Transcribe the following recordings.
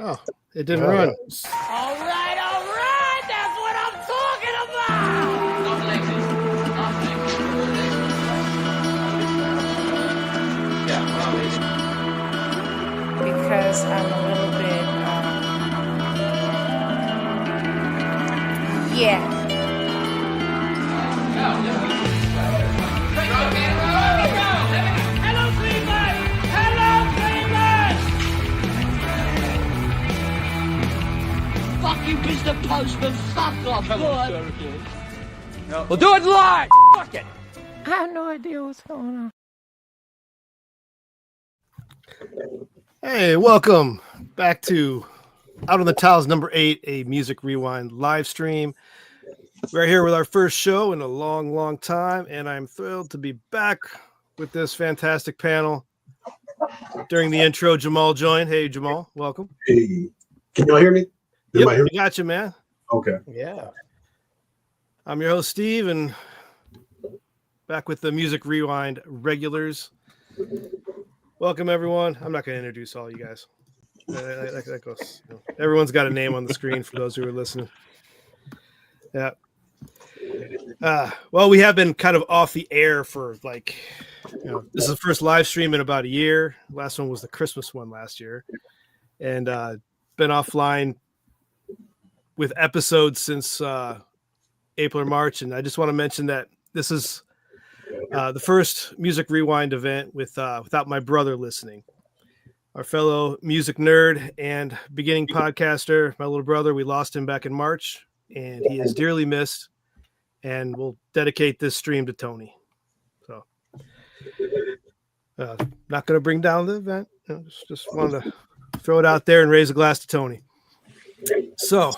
Oh, it didn't run. All right. That's what I'm talking about. Not latest. Because I'm a little bit, yeah. Hello, Cleveland. Fuck you, Mr. Postman. Fuck off, boy. We'll do it live. Fuck it. I have no idea what's going on. Hey, welcome back to Out on the Tiles number 8, a music rewind live stream. We're here with our first show in a long time, and I'm thrilled to be back with this fantastic panel. During the intro, Jamal joined. Hey, Jamal, welcome. Hey, can y'all hear me? Yep, we got you, man. Okay. Yeah. I'm your host, Steve, and back with the Music Rewind regulars. Welcome, everyone. I'm not going to introduce all you guys. That goes. Everyone's got a name on the screen for those who are listening. Yeah. Well, we have been kind of off the air for this is the first live stream in about a year. Last one was the Christmas one last year, and been offline with episodes since April or March. And I just want to mention that this is the first Music Rewind event without my brother listening. Our fellow music nerd and beginning podcaster, my little brother, we lost him back in March, and he is dearly missed. And we'll dedicate this stream to Tony. So, not going to bring down the event. Just wanted to throw it out there and raise a glass to Tony. So,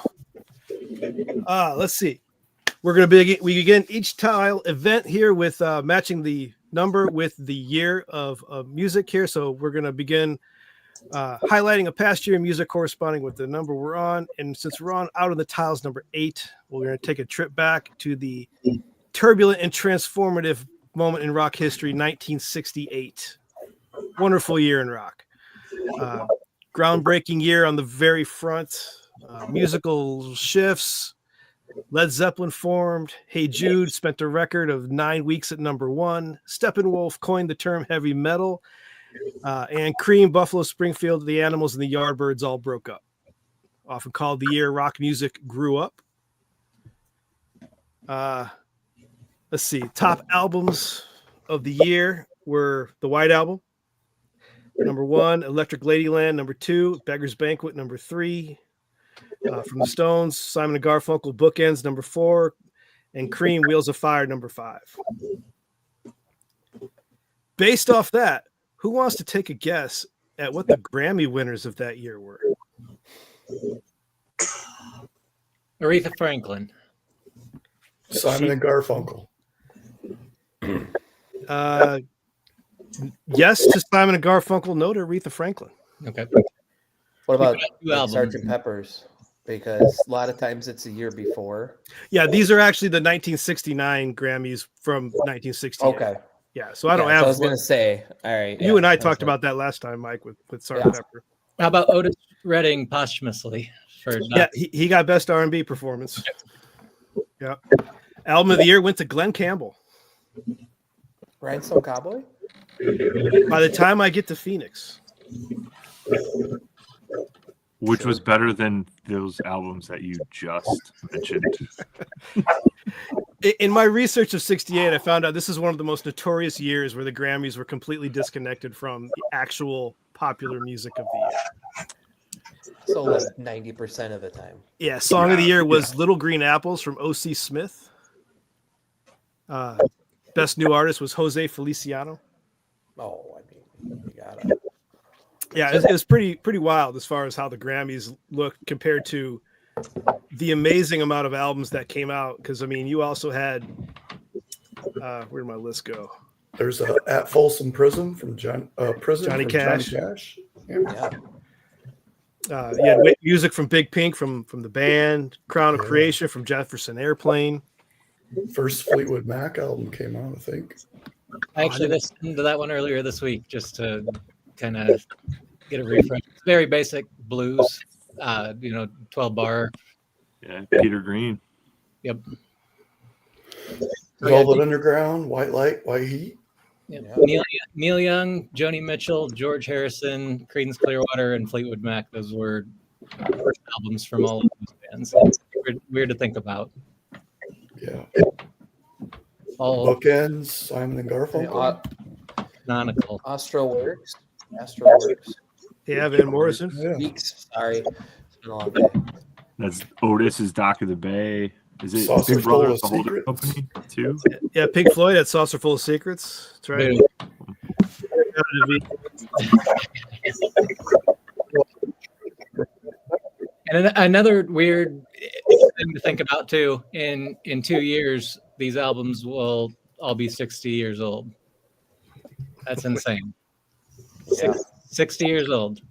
let's see. We're going to begin each tile event here with matching the number with the year of music here. So we're going to begin highlighting a past year music corresponding with the number we're on. And since we're on Out of the Tiles number 8, we're going to take a trip back to the turbulent and transformative moment in rock history, 1968. Wonderful year in rock. Groundbreaking year on the very front. Musical shifts. Led Zeppelin formed. Hey Jude spent a record of 9 weeks at number 1. Steppenwolf coined the term heavy metal. And Cream, Buffalo Springfield, the Animals, and the Yardbirds all broke up. Often called the year rock music grew up. Let's see. Top albums of the year were the White Album. Number 1, Electric Ladyland. Number 2, Beggar's Banquet. Number 3, from the Stones, Simon & Garfunkel, Bookends. Number 4, and Cream, Wheels of Fire. Number 5. Based off that, who wants to take a guess at what the Grammy winners of that year were? Aretha Franklin. Simon and Garfunkel. Yes to Simon and Garfunkel, no to Aretha Franklin. Okay. What about albums. Sgt. Pepper's? Because a lot of times it's a year before. Yeah, these are actually the 1969 Grammys from 1968. Okay. Yeah, so I don't have. So I was going to say, all right. You and I talked about that last time, Mike, with Sgt. Pepper. How about Otis Redding posthumously? Yeah, he got best R&B performance. Yeah. Album of the year went to Glenn Campbell. Rhinestone Cowboy? By the time I get to Phoenix. Which was better than those albums that you just mentioned. In my research of 68, I found out this is one of the most notorious years where the Grammys were completely disconnected from the actual popular music of the year. So like 90% of the time. Yeah, Song of the Year was Little Green Apples from O.C. Smith. Best New Artist was Jose Feliciano. Oh, I mean, you gotta... Yeah, it was pretty wild as far as how the Grammys looked compared to the amazing amount of albums that came out. Because, I mean, you also had... where did my list go? There's At Folsom Prison from Johnny Cash. Yeah. You had music from Big Pink from the band, Crown of Creation from Jefferson Airplane. First Fleetwood Mac album came out, I think. I actually listened to that one earlier this week just to kind of get a refresh. Very basic blues. 12 bar. Yeah, Peter Green. Yep. Velvet Underground, White Light, White Heat. Yep. Neil Young, Joni Mitchell, George Harrison, Creedence Clearwater, and Fleetwood Mac. Those were first albums from all of those bands. It's weird to think about. Yeah. All Bookends, Simon and Garfunkel. canonical. Astro Works. Yeah, Van Morrison. Yeah. Weeks. Sorry. It's been a long day. That's Otis's Dock of the Bay. Is it Saucer Big Brother Full of the of Holding Secrets. Company too? Yeah, Pink Floyd had Saucer Full of Secrets. That's right. And another weird thing to think about too, in 2 years, these albums will all be 60 years old. That's insane. Yeah. 60 years old.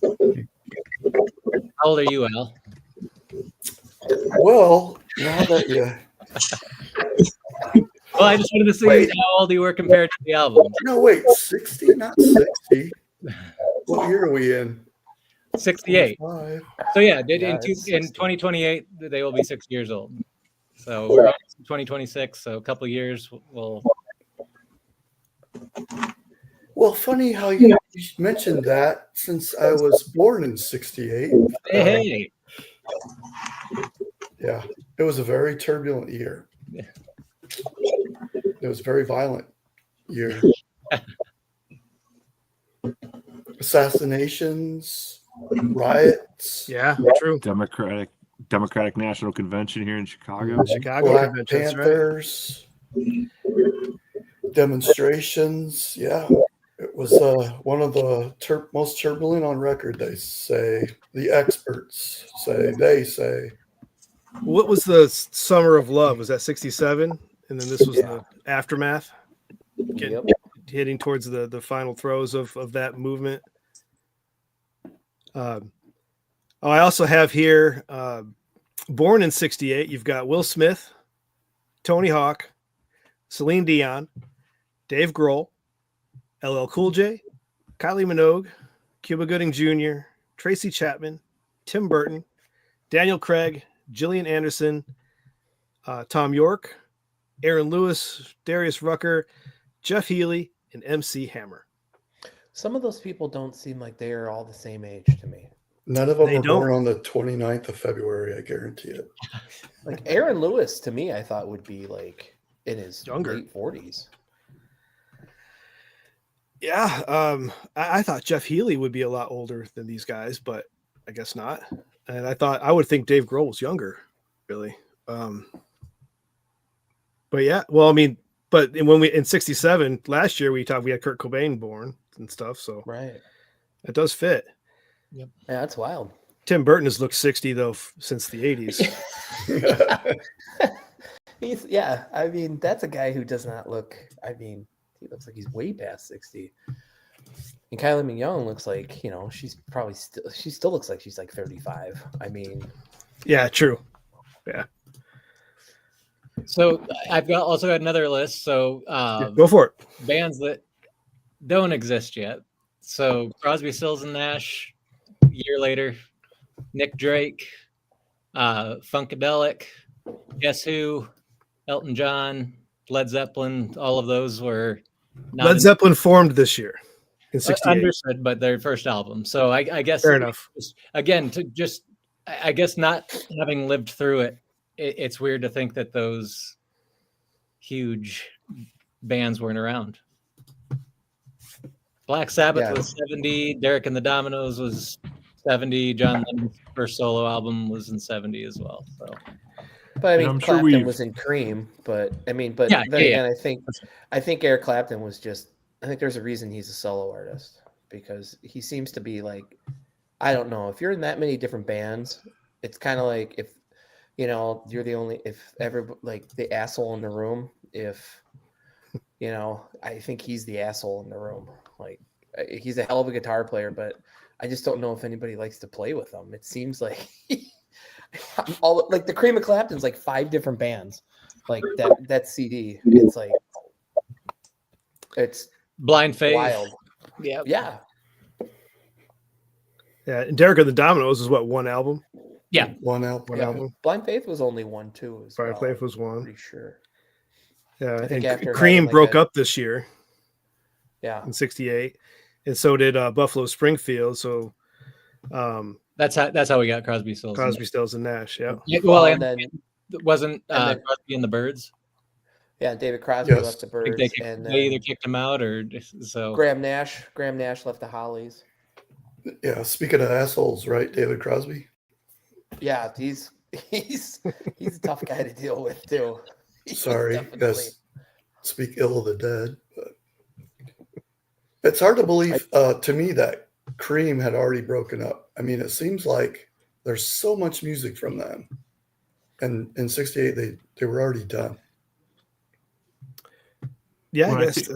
How old are you, Al? Well, now that you Well, I just wanted to see Wait. how old you were compared to the album. no wait, 60, not 60. What year are we in? 68. 5. So yeah, Yeah, in it's 60. 2028 they will be 6 years old. So we're almost in 2026. So a couple of years will. Well, funny how you mentioned that since I was born in 68. Hey, Yeah, it was a very turbulent year. Yeah. It was a very violent year. Assassinations, riots, Yeah, true. Democratic National Convention here in Chicago. Chicago Black convention. That's right. Panthers, demonstrations. Yeah, it was one of the most turbulent on record, they say. The experts say, they say. What was the Summer of Love? Was that 67? And then this was the aftermath, Yep. hitting towards the final throes of that movement. I also have here, born in 68, you've got Will Smith, Tony Hawk, Celine Dion, Dave Grohl, LL Cool J, Kylie Minogue, Cuba Gooding Jr., Tracy Chapman, Tim Burton, Daniel Craig, Gillian Anderson, Tom York, Aaron Lewis, Darius Rucker, Jeff Healey, and MC Hammer. Some of those people don't seem like they are all the same age to me. None of them They were don't. born on the 29th of February, I guarantee it. Like Aaron Lewis, to me, I thought would be like in his Younger. late 40s. Yeah, I thought Jeff Healey would be a lot older than these guys, but I guess not. And I would think Dave Grohl was younger, really. But yeah, well, I mean, but when we in 67 last year we had Kurt Cobain born and stuff, so Right. it does fit. Yeah, that's wild. Tim Burton has looked 60 though since the 80s. Yeah, I mean, that's a guy who does not look, I mean, he looks like he's way past 60. And Kylie Minogue looks like, she's probably she still looks like she's like 35. I mean, Yeah, true. Yeah, so I've also got another list. So go for it. bands that don't exist yet. So Crosby, Stills and Nash. A year later, Nick Drake, Funkadelic, Guess Who, Elton John, Led Zeppelin. All of those were not Led Zeppelin formed this year in 68. understood, but their first album. So I guess Fair enough. Again, I guess not having lived through it, it's weird to think that those huge bands weren't around. Black Sabbath was 70. Derek and the Dominoes was 70. John Lennon's first solo album was in 70 as well. So, but I mean, I'm sure Clapton was in Cream, but then again, I think Eric Clapton was I think there's a reason he's a solo artist, because he seems to be like, I don't know, if you're in that many different bands, it's kind of like if, you're the only, if ever like the asshole in the room, if, I think he's the asshole in the room. Like, he's a hell of a guitar player, but I just don't know if anybody likes to play with him. It seems like like the Cream of Clapton's like 5 different bands. Like that CD, it's like, it's Blind Faith. wild. Yeah. Yeah. Yeah, and Derek and the Dominoes is what, one album? Yeah, one album. One album. Blind Faith was only one too. Blind Faith was one. Pretty sure. Yeah, I think and after Cream having, like, broke a- up this year Yeah. in '68, and so did Buffalo Springfield. So that's how we got Crosby, Stills, Crosby, Stills, and Nash. Yeah. Well, and and then wasn't and then- Crosby and the Birds? yeah, David Crosby Yes. left the I Birds, think and they either then kicked him out or so. Graham Nash left the Hollies. Yeah, speaking of assholes, right? David Crosby. Yeah, he's a tough guy to deal with too. He's Sorry, definitely- yes. Speak ill of the dead. But it's hard to believe to me that Cream had already broken up. I mean, it seems like there's so much music from them. And in '68, they were already done. Yeah, Well, I I guess. think-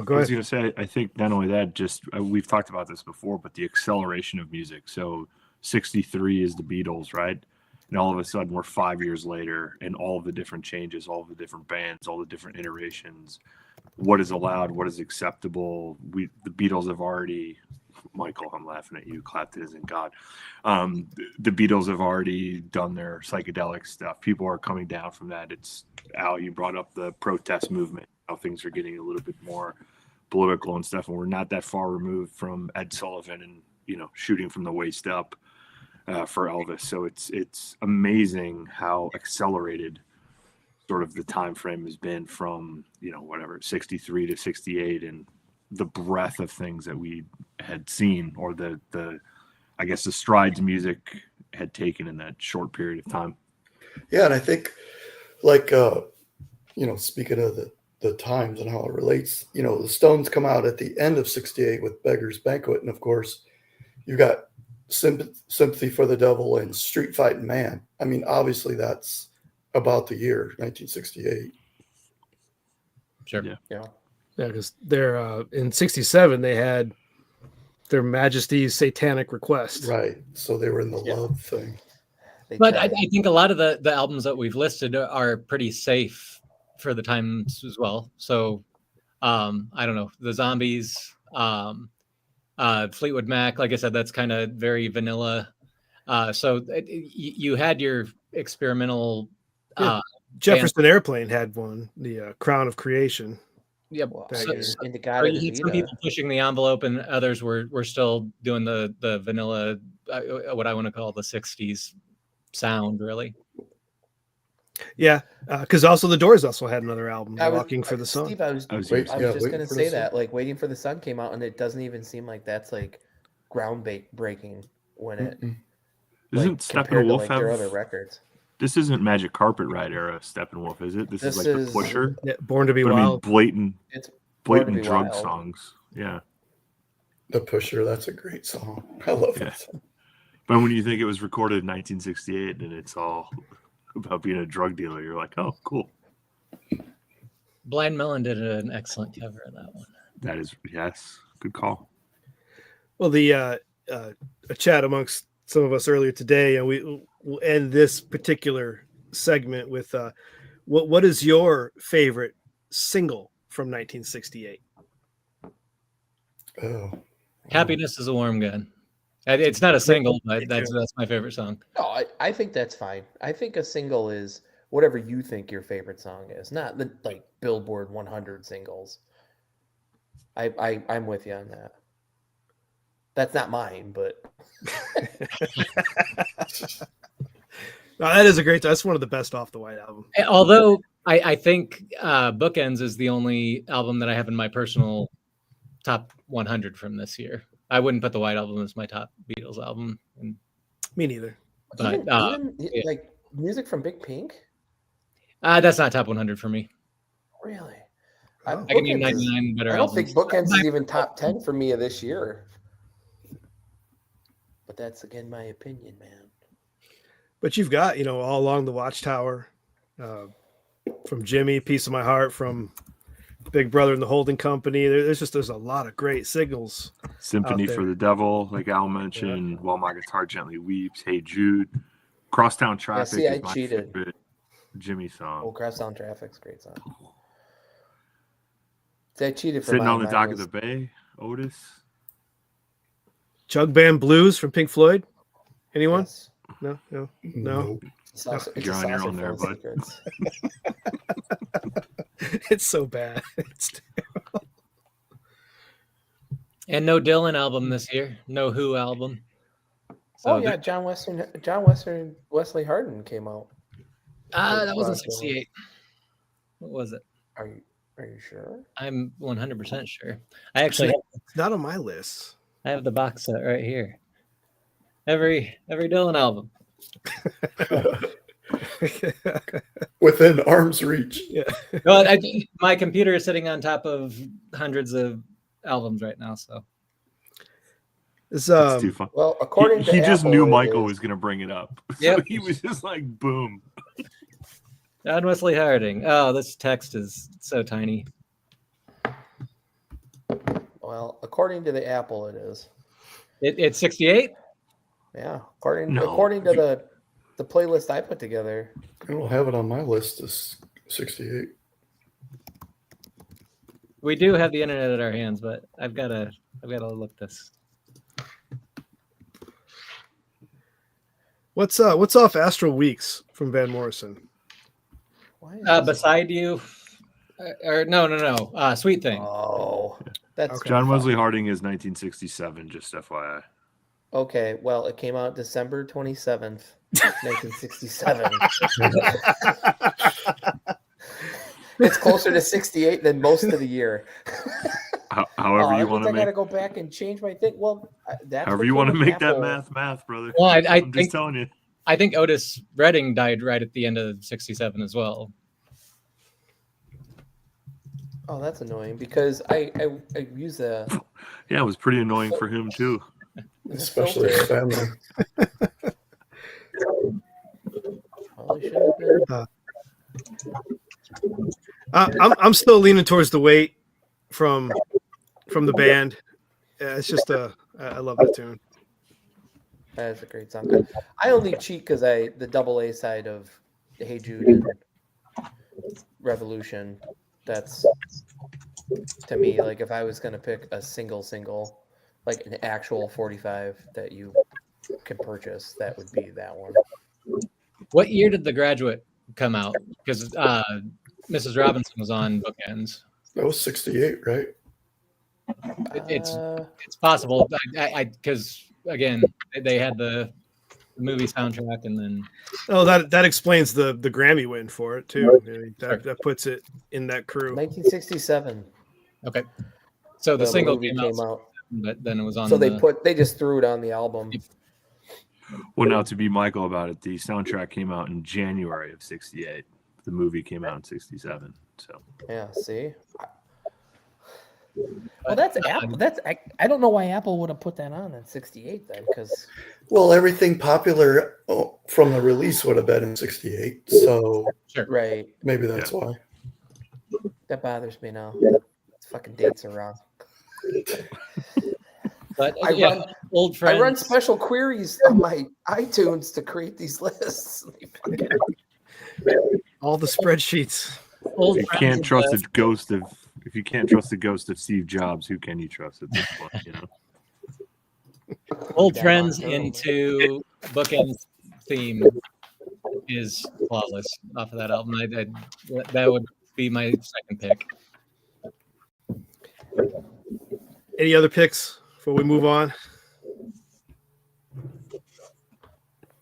Go I was ahead. going to say, I think not only that, just we've talked about this before, but the acceleration of music. So 63 is the Beatles, right? And all of a sudden we're 5 years later, and all of the different changes, all of the different bands, all the different iterations, what is allowed, what is acceptable. The Beatles have already, Michael, I'm laughing at you, Clapton isn't God. The Beatles have already done their psychedelic stuff. People are coming down from that. It's Al, you brought up the protest movement, how things are getting a little bit more political and stuff, and we're not that far removed from Ed Sullivan and shooting from the waist up for Elvis. So it's amazing how accelerated sort of the time frame has been from 63 to 68, and the breadth of things that we had seen, or the I guess the strides music had taken in that short period of time. Yeah, and I think, like, speaking of the times and how it relates, the Stones come out at the end of '68 with Beggar's Banquet, and of course, you've got Sympathy for the Devil and Street Fighting Man. I mean, obviously, that's about the year 1968. Sure. Yeah. Yeah, because they're in '67 they had Their Majesty's Satanic Request. Right. So they were in the love thing. But I think a lot of the albums that we've listed are pretty safe for the times as well. So I don't know, the Zombies, Fleetwood Mac, like I said, that's kind of very vanilla. So you had your experimental. Jefferson Airplane had one, the Crown of Creation. Yep. So into So God you had some people pushing the envelope, and others were still doing the vanilla, what I want to call the '60s sound, really. Yeah, because also the Doors also had another album, Walking for the Sun. Steve, I was just going to say that, like, Waiting for the Sun came out, and it doesn't even seem like that's like groundbreaking when it Isn't Steppenwolf like their other records. This isn't Magic Carpet Ride era Steppenwolf, is it? This is like the Pusher. Yeah, Born to Be But Wild. I mean, blatant Be drug Wild. songs. Yeah. The Pusher, that's a great song. I love it. But when you think it was recorded in 1968 and it's all about being a drug dealer, you're like, oh, cool. Blind Melon did an excellent cover of that one. That is, yes, good call. Well, the a chat amongst some of us earlier today, and we'll end this particular segment with what is your favorite single from 1968? Oh, Happiness is a Warm Gun. It's not a single, but that's my favorite song. No, I think that's fine. I think a single is whatever you think your favorite song is, not the like Billboard 100 singles. I'm with you on that. That's not mine, but No, that is a great. That's one of the best Off the White album. Although I think Bookends is the only album that I have in my personal top 100 from this year. I wouldn't put the White Album as my top Beatles album. Me neither. But even like music from Big Pink. That's not top 100 for me. Really? I can name 99 better I don't albums. think Bookends is even top 10 for me of this year. But that's again my opinion, man. But you've got, All Along the Watchtower, from Jimmy, Piece of My Heart, from Big Brother and the Holding Company. There's a lot of great singles. Symphony for the Devil, like Al mentioned, While My Guitar Gently Weeps, Hey Jude, Crosstown Traffic is my favorite Jimmy song. Oh, Crosstown Traffic's a great song. See, I cheated for Sitting mine. on the Mine Dock was- of the Bay, Otis. Jug Band Blues from Pink Floyd. Anyone? Yes. No. Nope. It's also, it's You're a on your saucer own there, full bud. of secrets. It's so bad. And no Dylan album this year. No Who album. So Oh yeah, John Wesley Hardin came out. that wasn't 68. What was it? Are you sure? I'm 100% sure. I actually It's not on my list. I have the box set right here. Every Dylan album. Within arm's reach. Yeah. Well, my computer is sitting on top of hundreds of albums right now. So It's It's too fun. Well, according to He just Apple, knew it Michael is- was going to bring it up. So Yep. he was just like, boom. John Wesley Harding. Oh, this text is so tiny. Well, according to the Apple, it is. It's 68. Yeah, according No. to the playlist I put together. I don't have it on my list as 68. We do have the internet at our hands, but I've got to look this. What's off Astral Weeks from Van Morrison? Why is this- Beside You, or no. Sweet Thing. Oh, that's John Wesley Harding is 1967, just FYI. okay. Well, it came out December 27th, 1967. It's closer to 68 than most of the year. However you that want means to I gotta make, go back and change my thing. Well, that's however what you want to came with make that Apple. math, brother. Well, I I'm just think telling you. I think Otis Redding died right at the end of 67 as well. Oh, that's annoying because I use a Yeah, it was pretty annoying for him too. Especially his family. Probably should have been. I'm still leaning towards the weight from the band. Yeah, it's just I love that tune. That is a great song. I only cheat because the double A side of Hey Jude and Revolution. That's to me like if I was gonna pick a single, like an actual 45 that you can purchase, that would be that one. What year did The Graduate come out? Because Mrs. Robinson was on Bookends. That was 68, right? It's possible. Because again, they had the movie soundtrack, and then that explains the Grammy win for it too. I mean, that puts it in that crew. 1967. okay. So the The single movie came out, but then it was on. So they just threw it on the album. Well, now to be Michael about it, the soundtrack came out in January of 68. The movie came out in 67. So Yeah, see? Well, that's Apple. I don't know why Apple would have put that on in 68 then, because Well, everything popular from the release would have been in 68. So Right. maybe that's why. That bothers me now. The fucking dates are wrong. But I old friends. run special queries on my iTunes to create these lists. All the spreadsheets. Old if you can't trust the ghost of Steve Jobs, who can you trust at this point? You know. Old Trends into Bookends theme is flawless off of that album. That would be my second pick. Any other picks before we move on?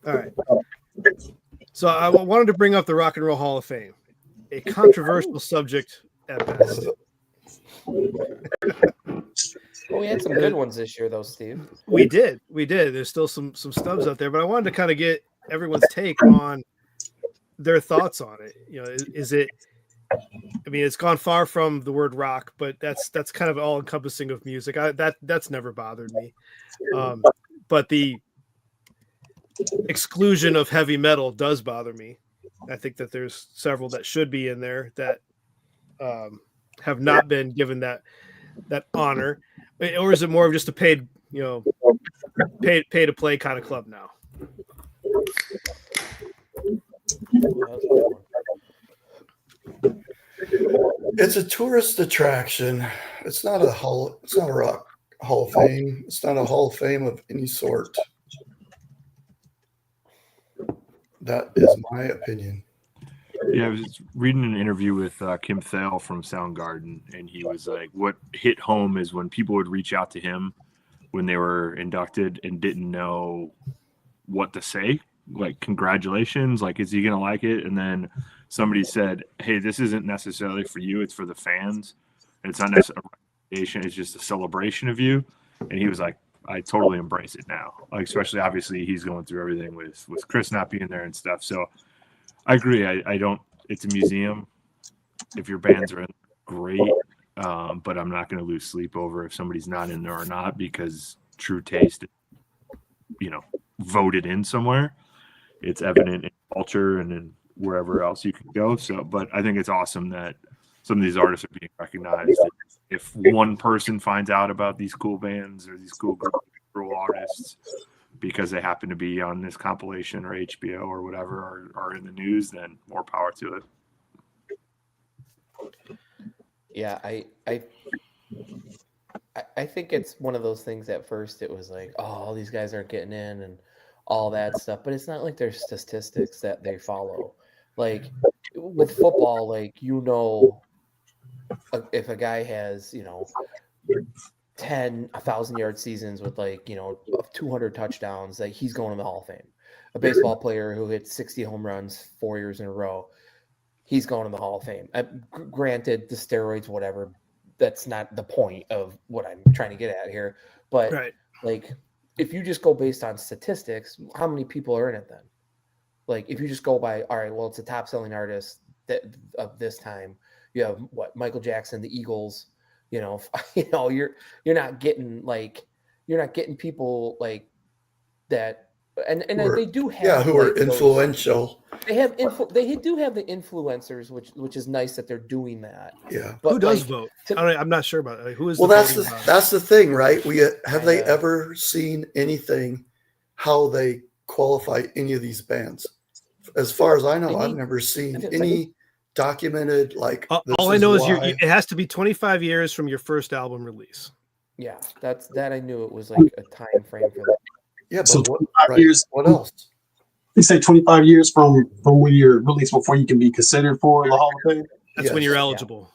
All right. So I wanted to bring up the Rock and Roll Hall of Fame, a controversial subject at best. Well, we had some good ones this year, though, Steve. We did. There's still some stubs out there, but I wanted to kind of get everyone's take on their thoughts on it. You know, is it? I mean, it's gone far from the word rock, but that's kind of all encompassing of music. That's never bothered me. But the exclusion of heavy metal does bother me. I think that there's several that should be in there that have not been given that honor, or is it more of just a pay to play kind of club now? It's a tourist attraction. It's not a rock Hall of Fame. It's not a Hall of Fame of any sort. That is my opinion. Yeah, I was reading an interview with Kim Thale from Soundgarden, and he was like, what hit home is when people would reach out to him when they were inducted and didn't know what to say, like, congratulations, like, is he going to like it? And then somebody said, hey, this isn't necessarily for you, it's for the fans. And it's not necessarily a recommendation, it's just a celebration of you. And he was like, I totally embrace it now. Like, especially obviously he's going through everything with Chris not being there and stuff. So I agree. I don't, it's a museum. If your bands are in, great. But I'm not going to lose sleep over if somebody's not in there or not, because true taste, voted in somewhere. It's evident in culture and in wherever else you can go. So, but I think it's awesome that some of these artists are being recognized. If one person finds out about these cool bands or these cool artists because they happen to be on this compilation or HBO or whatever, or in the news, then more power to it. Yeah, I think it's one of those things. At first it was like, oh, all these guys aren't getting in and all that stuff, but it's not like there's statistics that they follow. Like with football, like, if a guy has 1,000-yard seasons with 200 touchdowns, like, he's going to the Hall of Fame. A baseball player who hits 60 home runs 4 years in a row, he's going to the Hall of Fame. Granted, the steroids, whatever, that's not the point of what I'm trying to get at here. But like, if you just go based on statistics, how many people are in it then? Like, if you just go by, all right, well, it's a top selling artist of this time. You have Michael Jackson, the Eagles. You're not getting people like that. And they do have who are influential. They do have the influencers, which is nice that they're doing that. Yeah, but who does vote? I'm not sure about it. Who is? Well, that's the thing, right? Have they ever seen anything how they qualify any of these bands? As far as I know, I've never seen any documented all I know is it has to be 25 years from your first album release. Yeah, that I knew it was like a time frame for that. Yeah, but so 25 years. What else? They say 25 years from when you're released before you can be considered for the Hall of Fame. That's when you're eligible.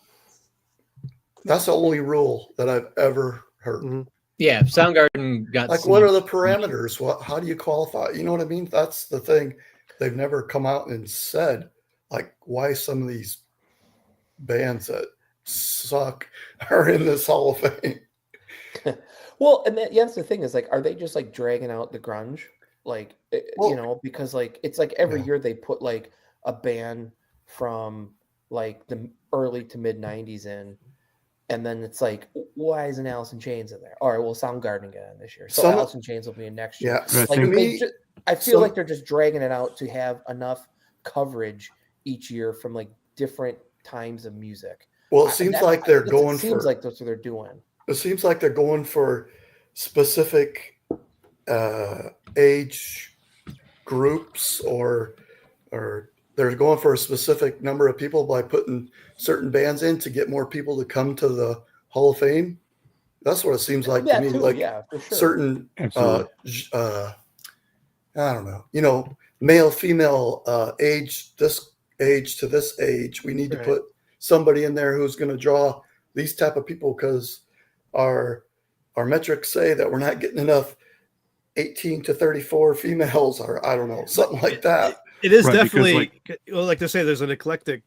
That's the only rule that I've ever heard. Mm-hmm. Yeah, Soundgarden got what are the parameters? How do you qualify? You know what I mean? That's the thing. They've never come out and said, like, why some of these bands that suck are in this Hall of Fame. Well, and that's the thing is, like, are they just like dragging out the grunge? Like, because like it's like every year they put like a band from like the early to mid 90s in, and then it's like, why isn't Alice in Chains in there? All right, well, Soundgarden again this year, so Alice in Chains will be in next year. Yeah, like I feel like they're just dragging it out to have enough coverage each year from like different times of music. Well, it seems like they're going for. It seems like that's what they're doing. It seems like they're going for specific age groups, or they're going for a specific number of people by putting certain bands in to get more people to come to the Hall of Fame. That's what it seems like to me. Like for sure. Certain, I don't know, male, female, age, this age to this age. We need to put somebody in there who's going to draw these type of people, because our metrics say that we're not getting enough 18 to 34 females, or I don't know, something like that. It is definitely, like they say, there's an eclectic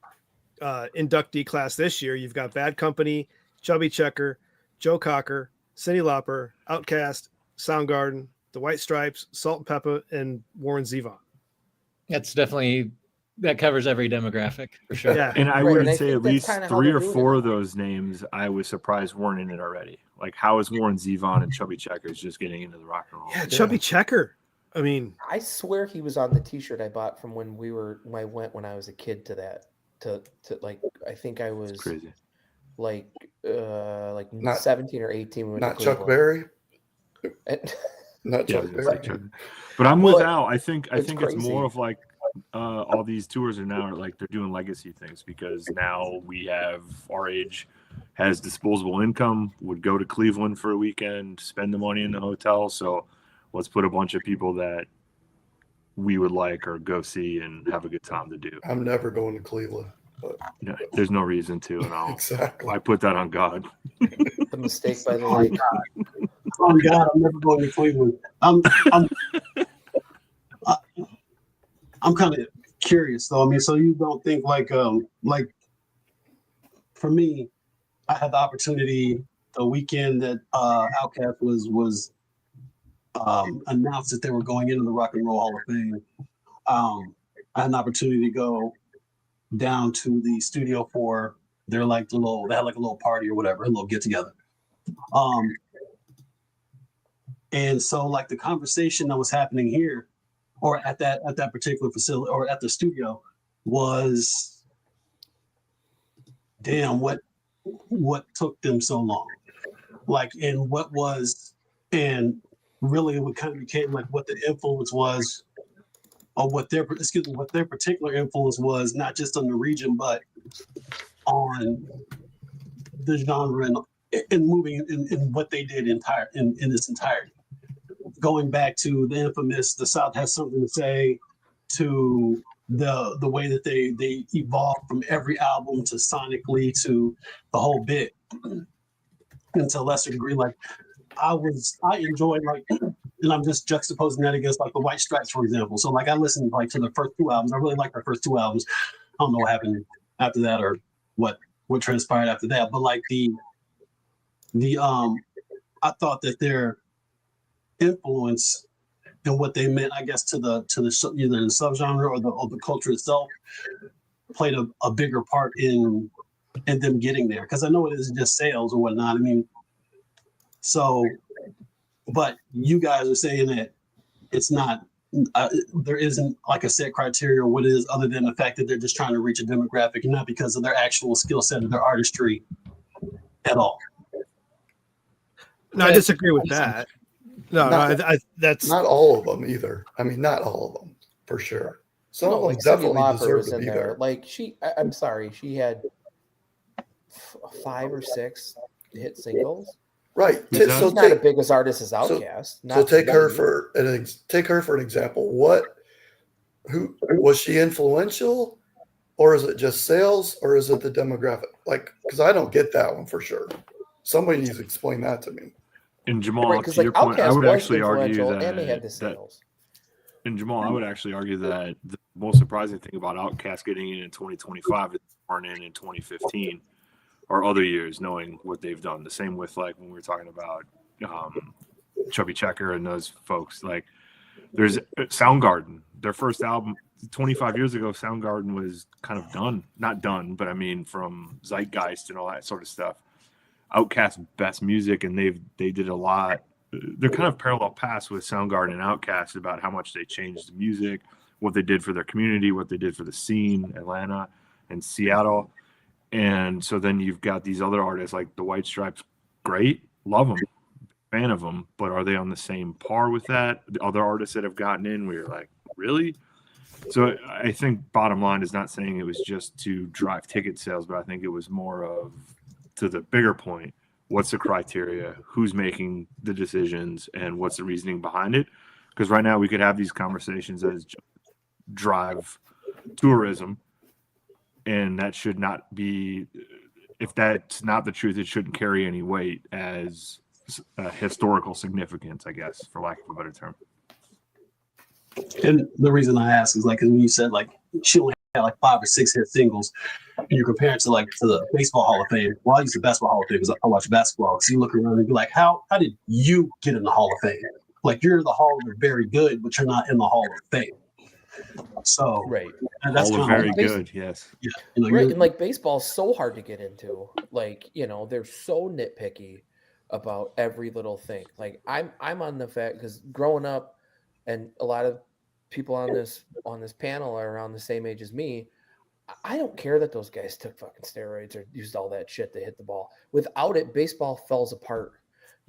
inductee class this year. You've got Bad Company, Chubby Checker, Joe Cocker, Cyndi Lauper, Outkast, Soundgarden, The White Stripes, Salt and Pepper, and Warren Zevon. That covers every demographic for sure. Yeah. And I would say at least 3 or 4 of those names I was surprised weren't in it already. Like, how is Warren Zevon and Chubby Checkers just getting into the rock and roll? Yeah, Chubby Checker. I mean, I swear he was on the T-shirt I bought from when I went when I was a kid to that. To like, I think I was crazy. Like not 17 or 18. Not Chuck Berry. Not Chuck Berry. But I'm with Al. I think it's more of like all these tours are now like they're doing legacy things, because now we have our age has disposable income, would go to Cleveland for a weekend, spend the money in the hotel. So let's put a bunch of people that we would like or go see and have a good time to do. I'm never going to Cleveland. But... No, there's no reason to, and exactly. I put that on God. The mistake by the lake. Oh God, I'm never going to Cleveland. I'm kind of curious though. I mean, so you don't think like for me, I had the opportunity the weekend that Outkast was announced that they were going into the Rock and Roll Hall of Fame. I had an opportunity to go down to the studio for their they had like a little party or whatever, a little get together. And so like the conversation that was happening here or at that particular facility or at the studio was, damn, what took them so long? Like, and really it kind of became like what the influence was, or what their particular influence was, not just on the region, but on the genre and moving in what they did in its entirety. Going back to the infamous "The South Has Something to Say," to the way that they evolved from every album to sonically to the whole bit, and to a lesser degree, like I enjoyed like, and I'm just juxtaposing that against like the White Stripes, for example. So like I listened like to the first two albums. I really liked their first two albums. I don't know what happened after that or what transpired after that, but like the I thought that their influence and what they meant, I guess, to the either the subgenre or the culture itself played a bigger part in them getting there. Because I know it isn't just sales or whatnot. I mean, so, but you guys are saying that it's not, there isn't like a set criteria or what it is, other than the fact that they're just trying to reach a demographic and not because of their actual skill set or their artistry at all. No, I disagree with that. No, that's not all of them either. I mean, not all of them for sure. Some of them like definitely Cyndi Lauper deserve was to in be there. there. Like I'm sorry, she had 5 or 6 hit singles. Right. She's not as big as artist as Outkast. So take her for an example. Who was she influential, or is it just sales, or is it the demographic? Like, because I don't get that one for sure. Somebody needs to explain that to me. And Jamal, right, to your like, point, I would actually argue and they had the that. sales. And Jamal, I would actually argue that the most surprising thing about Outkast getting in 2025 is they weren't in 2015 or other years, knowing what they've done. The same with like when we were talking about Chubby Checker and those folks. Like, there's Soundgarden. Their first album 25 years ago, Soundgarden was kind of done. Not done, but I mean from Zeitgeist and all that sort of stuff. Outkast best music, and they did a lot. They're kind of parallel paths with Soundgarden and Outkast about how much they changed the music, what they did for their community, what they did for the scene, Atlanta and Seattle. And so then you've got these other artists like the White Stripes. Great, love them, fan of them, but are they on the same par with that? The other artists that have gotten in, we're like, really? So I think bottom line is not saying it was just to drive ticket sales, but I think it was more of, to the bigger point, what's the criteria, who's making the decisions, and what's the reasoning behind it? Because right now we could have these conversations as drive tourism, and that should not be, if that's not the truth, it shouldn't carry any weight as historical significance, I guess, for lack of a better term. And the reason I ask is like, when you said like she only had like 5 or 6 hit singles, and you're comparing to the Baseball Hall of Fame. Well, I use the Basketball Hall of Fame because I watch basketball. So you look around and be like, how did you get in the Hall of Fame? Like, you're in the Hall of Very Good, but you're not in the Hall of Fame. So right, and that's all kind very of good, yes. Yeah, right, and like baseball's so hard to get into. Like, they're so nitpicky about every little thing. Like I'm on the fact, because growing up, and a lot of people on this panel are around the same age as me. I don't care that those guys took fucking steroids or used all that shit to hit the ball. Without it, baseball falls apart.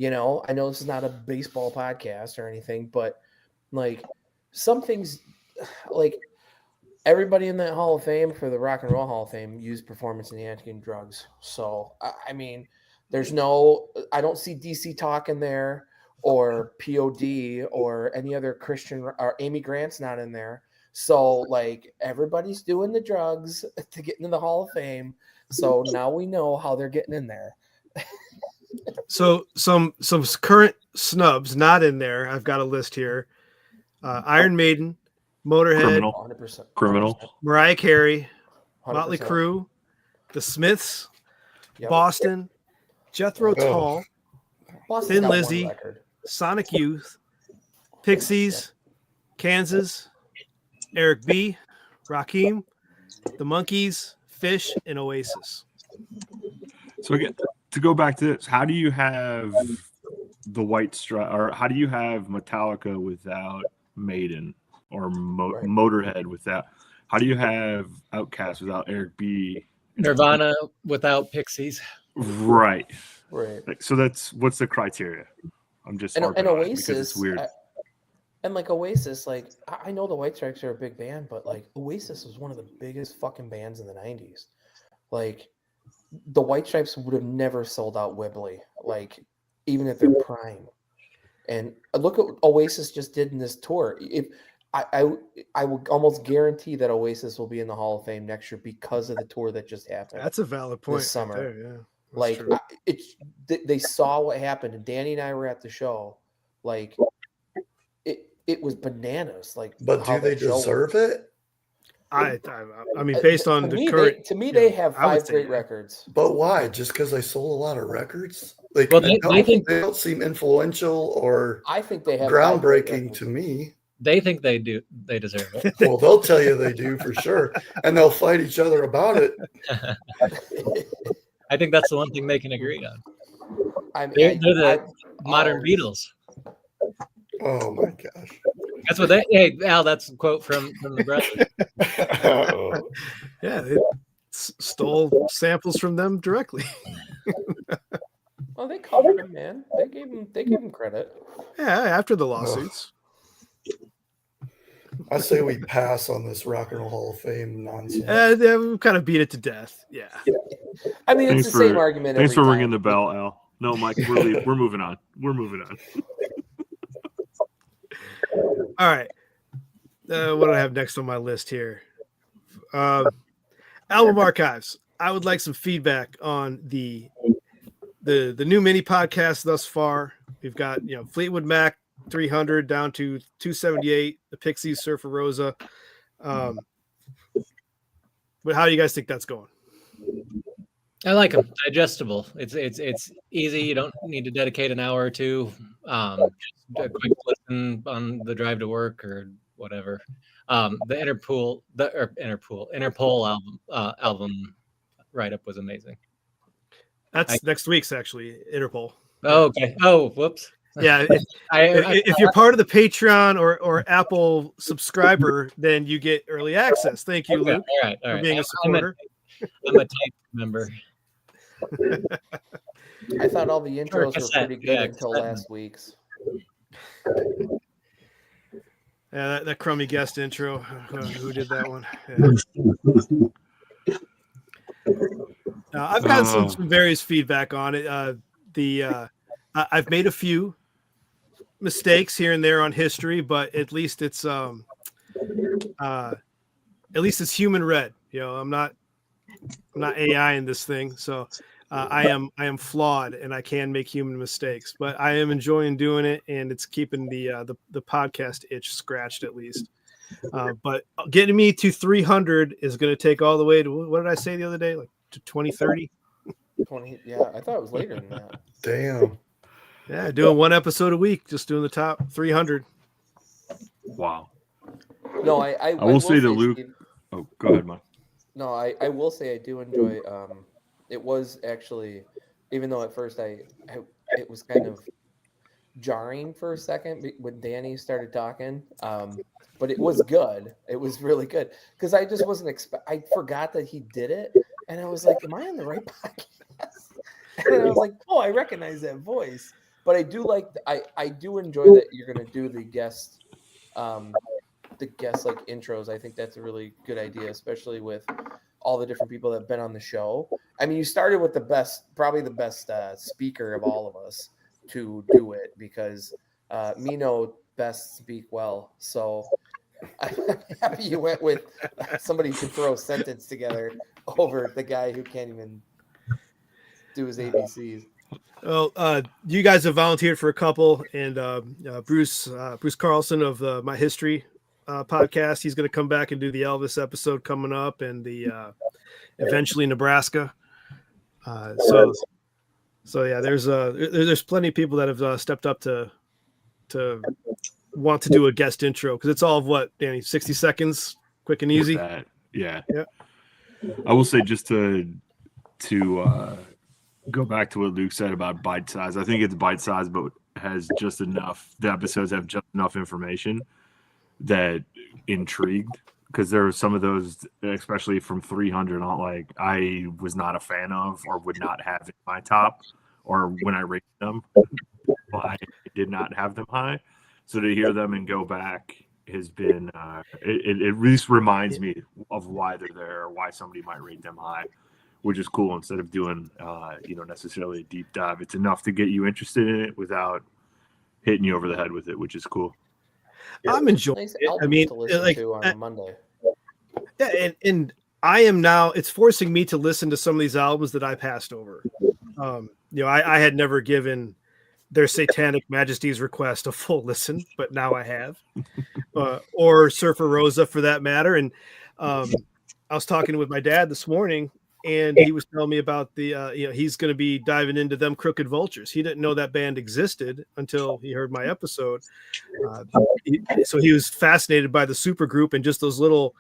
I know this is not a baseball podcast or anything, but like some things, like everybody in that Hall of Fame for the Rock and Roll Hall of Fame used performance-enhancing drugs. So, I mean, I don't see DC Talk in there or POD or any other Christian, or Amy Grant's not in there. So, like, everybody's doing the drugs to get into the Hall of Fame. So now we know how they're getting in there. So some current snubs not in there. I've got a list here. Iron Maiden, Motorhead, Criminal, Mariah Carey, 100%. Motley Crue, The Smiths, Yep. Boston, Jethro Tull, Boston's Thin got one Lizzy, record. Sonic Youth, Pixies, Kansas, Eric B., Rakim, The Monkees, Fish, and Oasis. So again, to go back to this, how do you have the White Stripes, or how do you have Metallica without Maiden, or Motorhead without? How do you have Outkast without Eric B? Nirvana without Pixies. Right. Right. So what's the criteria? I'm just And harping on it Oasis, because it's weird. And like Oasis, like I know the White Stripes are a big band, but like Oasis was one of the biggest fucking bands in the 90s. Like the White Stripes would have never sold out Wembley, like even at their prime. And look at what Oasis just did in this tour. If I would almost guarantee that Oasis will be in the Hall of Fame next year because of the tour that just happened. That's a valid point. This summer. Right there, yeah. Like they saw what happened, and Danny and I were at the show. Like it was bananas. Like, but do they deserve it? I mean, based on the current, they have 5 great records. But why? Just because they sold a lot of records? Like, Well, they don't seem influential or I think they have groundbreaking to me. They think they do. They deserve it. Well, they'll tell you they do for sure, and they'll fight each other about it. I think that's the one thing they can agree on. They're the modern Beatles. Oh my gosh! That's what they. Hey, Al, that's a quote from the brothers. Yeah, they stole samples from them directly. Well, they covered him, man. They gave him credit. Yeah, after the lawsuits. I say we pass on this Rock and Roll Hall of Fame nonsense. Yeah, we've kind of beat it to death. Yeah. I mean, it's the same argument. Thanks every for time. ringing the bell, Al. No, Mike, we're moving on. We're moving on. All right. What do I have next on my list here? Album archives. I would like some feedback on the new mini podcast thus far. We've got Fleetwood Mac 300 down to 278. The Pixies, Surfer Rosa. But how do you guys think that's going? I like them. Digestible. It's easy. You don't need to dedicate an hour or two. Just a quick listen on the drive to work or whatever. The Interpol album write up was amazing. That's next week's actually Interpol. Oh, okay. Oh, whoops. Yeah, if you're part of the Patreon or Apple subscriber, then you get early access. Thank you, Luke, all right. for being a supporter. I'm a type member. I thought all the intros were pretty good until last week's. Yeah, that crummy guest intro. Who did that one? Yeah. I've gotten some various feedback on it. I've made a few mistakes here and there on history, but at least it's human read. I'm not AI in this thing, so I am flawed and I can make human mistakes, but I am enjoying doing it, and it's keeping the podcast itch scratched at least. But getting me to 300 is going to take all the way to, what did I say the other day, like to 2030? 20. Yeah, I thought it was later than that. Damn. Yeah, doing one episode a week, just doing the top 300. Wow. No, I will say to Luke. Steve, oh, go ahead, Mike. No, I will say I do enjoy. It was actually, even though at first it was kind of jarring for a second when Danny started talking, but it was good. It was really good because I just wasn't I forgot that he did it, and I was like, "Am I on the right podcast?" And I was like, "Oh, I recognize that voice." But I do like. I do enjoy that you're going to do the guest the guest like intros. I think that's a really good idea, especially with all the different people that have been on the show. I mean, you started with probably the best speaker of all of us to do it, because me know best speak well. So I'm happy you went with somebody who can throw a sentence together over the guy who can't even do his ABCs. Well, you guys have volunteered for a couple, and Bruce Carlson of My History podcast, he's going to come back and do the Elvis episode coming up, and the eventually Nebraska. So yeah, there's plenty of people that have stepped up to want to do a guest intro, because it's all of what, Danny, 60 seconds, quick and easy. Yeah. Yeah. I will say, just to go back to what Luke said about bite size. I think it's bite size, but has just enough. The episodes have just enough information that intrigued, because there were some of those, especially from 300 on, like I was not a fan of, or would not have in my top, or when I rated them, I did not have them high. So to hear them and go back has been it at least reminds me of why they're there, or why somebody might rate them high, which is cool. Instead of doing necessarily a deep dive, it's enough to get you interested in it without hitting you over the head with it, which is cool. I'm enjoying Nice it. album I mean, to listen to on a Monday. Yeah, and I am now, it's forcing me to listen to some of these albums that I passed over. I had never given their Satanic Majesty's Request a full listen, but now I have, or Surfer Rosa for that matter. And I was talking with my dad this morning, and he was telling me about the he's going to be diving into them Crooked Vultures. He didn't know that band existed until he heard my episode. So he was fascinated by the supergroup, and just those little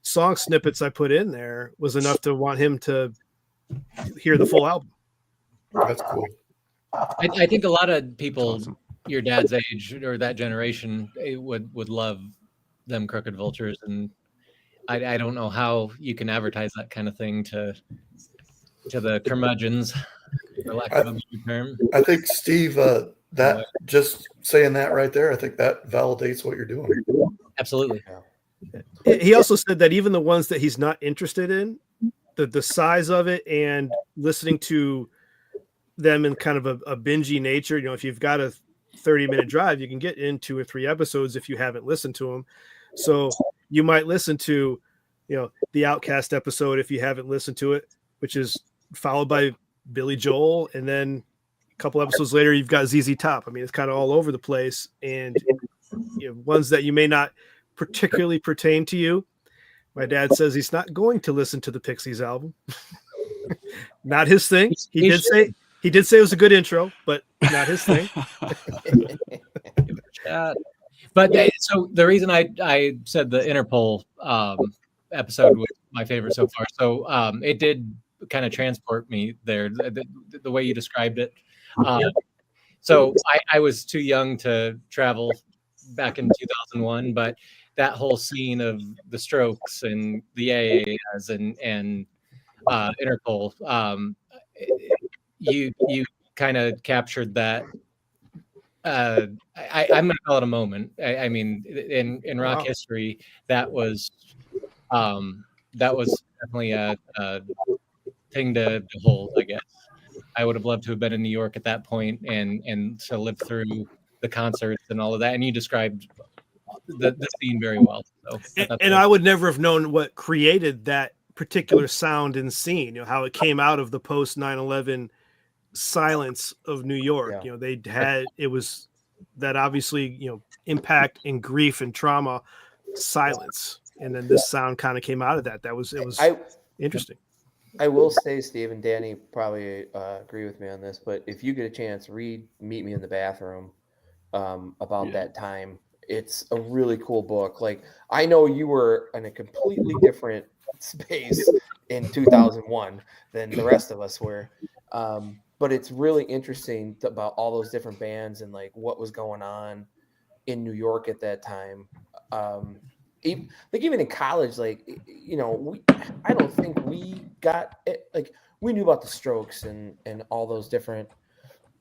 song snippets I put in there was enough to want him to hear the full album. That's cool. I think a lot of people your dad's age or that generation would love them Crooked Vultures, and I don't know how you can advertise that kind of thing to the curmudgeons, for lack of a better term. I think, Steve, that just saying that right there, I think that validates what you're doing. Absolutely. He also said that even the ones that he's not interested in, the size of it and listening to them in kind of a bingey nature, if you've got a 30-minute drive, you can get in 2 or 3 episodes if you haven't listened to them. So you might listen to, the Outcast episode if you haven't listened to it, which is followed by Billy Joel, and then a couple episodes later you've got ZZ Top. I mean, it's kind of all over the place, and ones that you may not particularly pertain to you. My dad says he's not going to listen to the Pixies album. Not his thing. He did say it was a good intro, but not his thing. So the reason I said the Interpol episode was my favorite so far. So it did kind of transport me there, the way you described it. So I was too young to travel back in 2001, but that whole scene of the Strokes and the AAs and Interpol, you kind of captured that. I'm going to call it a moment. I mean, in rock history, that was definitely a thing to hold, I guess. I would have loved to have been in New York at that point and to live through the concerts and all of that. And you described the scene very well. So and I would never have known what created that particular sound and scene, how it came out of the post 9/11 silence of New York. It was that obviously, impact and grief and trauma silence. And then this sound kind of came out of that. It was interesting. I will say, Steve and Danny probably agree with me on this, but if you get a chance, read Meet Me in the Bathroom about that time. It's a really cool book. Like, I know you were in a completely different space in 2001 than the rest of us were. But it's really interesting about all those different bands and like what was going on in New York at that time. Even in college, I don't think we got it. Like, we knew about the Strokes and all those different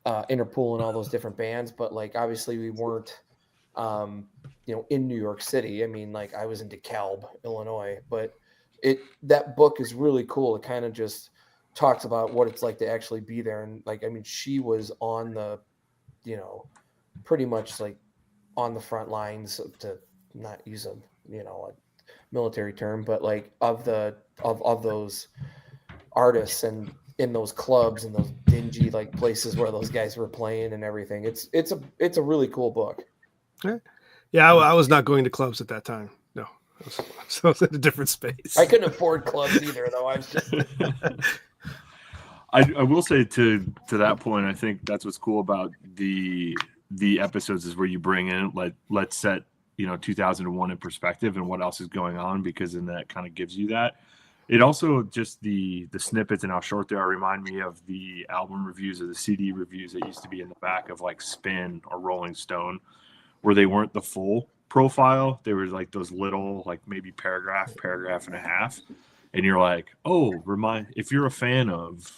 Interpol and all those different bands, but like obviously we weren't in New York City. I mean, like I was in DeKalb, Illinois, but that book is really cool. It kind of just talks about what it's like to actually be there. And like, I mean, she was on the, pretty much like on the front lines, to not use a military term, but like of those artists and in those clubs and those dingy like places where those guys were playing and everything. It's a really cool book. Yeah, I was not going to clubs at that time. No, I was in a different space. I couldn't afford clubs either, though. I was just. I will say to that point, I think that's what's cool about the episodes is where you bring in let's set 2001 in perspective and what else is going on, because then that kind of gives you that. It also just the snippets and how short they are remind me of the album reviews or the CD reviews that used to be in the back of like Spin or Rolling Stone, where they weren't the full profile. They were like those little, like maybe paragraph and a half. And you're like, oh, if you're a fan of,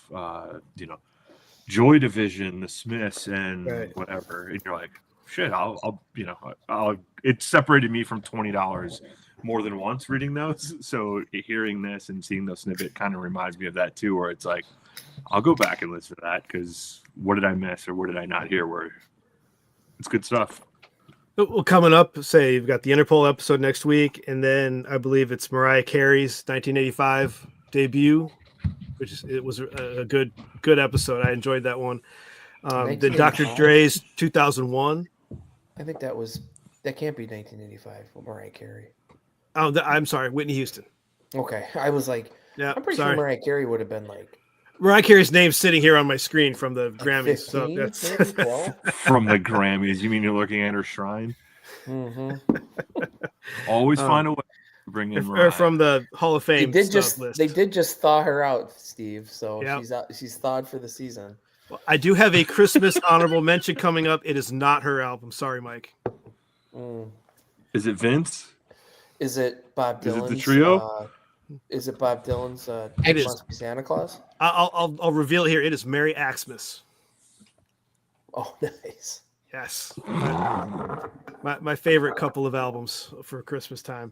Joy Division, The Smiths, and whatever, and you're like, shit, it separated me from $20 more than once reading those. So hearing this and seeing those snippet kind of reminds me of that too, where it's like, I'll go back and listen to that because what did I miss or what did I not hear? Where it's good stuff. Well, coming up, say you've got the Interpol episode next week, and then I believe it's Mariah Carey's 1985 debut, it was a good episode. I enjoyed that one. Then Dr. Dre's 2001. I think that can't be 1985 with Mariah Carey. Oh, I'm sorry, Whitney Houston. Okay, I was like, yeah, I'm pretty sure Mariah Carey would have been like. Mariah Carey's name's sitting here on my screen from the Grammys. 15, so that's from the Grammys. You mean you're looking at her shrine? Mm-hmm. Always find a way to bring in Mariah. Or from the Hall of Fame. They list. did just thaw her out, Steve. So yep. She's thawed for the season. Well, I do have a Christmas honorable mention coming up. It is not her album. Sorry, Mike. Is it Vince? Is it Bob Dylan's? Is it the trio? Is it Bob Dylan's It is. Must Be Santa Claus? I'll reveal it here. It is Merry Xmas. Oh, nice. Yes. My favorite couple of albums for Christmas time.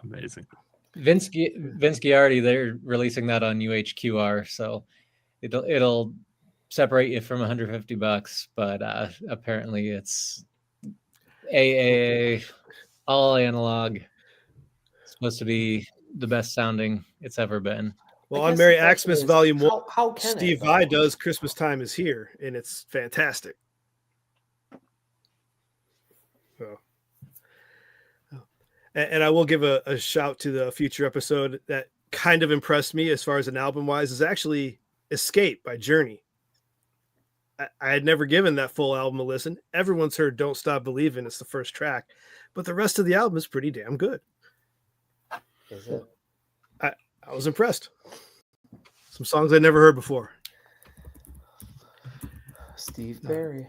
Amazing. Vince Giardi, they're releasing that on UHQR, so it'll separate you from $150, but apparently it's AAA, all analog. It's supposed to be the best sounding it's ever been. Well, on Merry Xmas Volume 1, how can Steve Vai does Christmas Time Is Here, and it's fantastic. So, and I will give a shout to the future episode that kind of impressed me as far as an album-wise is actually Escape by Journey. I had never given that full album a listen. Everyone's heard Don't Stop Believin'. It's the first track, but the rest of the album is pretty damn good. Is it? I was impressed. Some songs I'd never heard before. Steve Perry.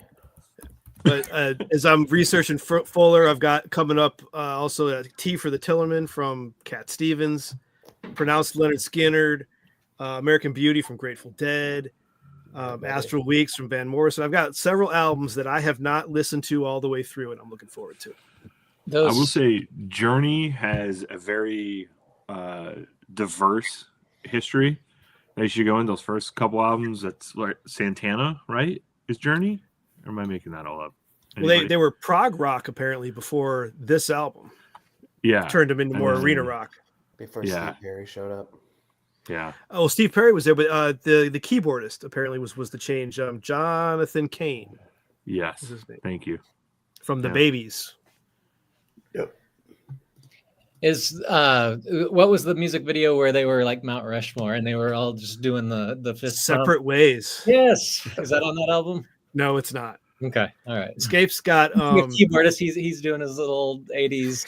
But as I'm researching Fuller, I've got coming up also a Tea for the Tillerman from Cat Stevens, Pronounced Leonard Skinner, American Beauty from Grateful Dead, Astral Weeks from Van Morrison. I've got several albums that I have not listened to all the way through, and I'm looking forward to. I will say Journey has a very diverse history. They should go in those first couple albums. That's like Santana, right? Is Journey? Or am I making that all up? Anybody? Well, they were prog rock apparently before this album. Yeah, turned them into more arena rock before Steve Perry showed up. Yeah. Oh, Steve Perry was there, but the keyboardist apparently was the change. Jonathan Cain. Yes. Thank you. From the Babies. Yep. What was the music video where they were like Mount Rushmore and they were all just doing the fist Separate bump? Ways? Yes. Is that on that album? No, it's not. Okay. All right. Escape's got keyboardist. He's doing his little 80s.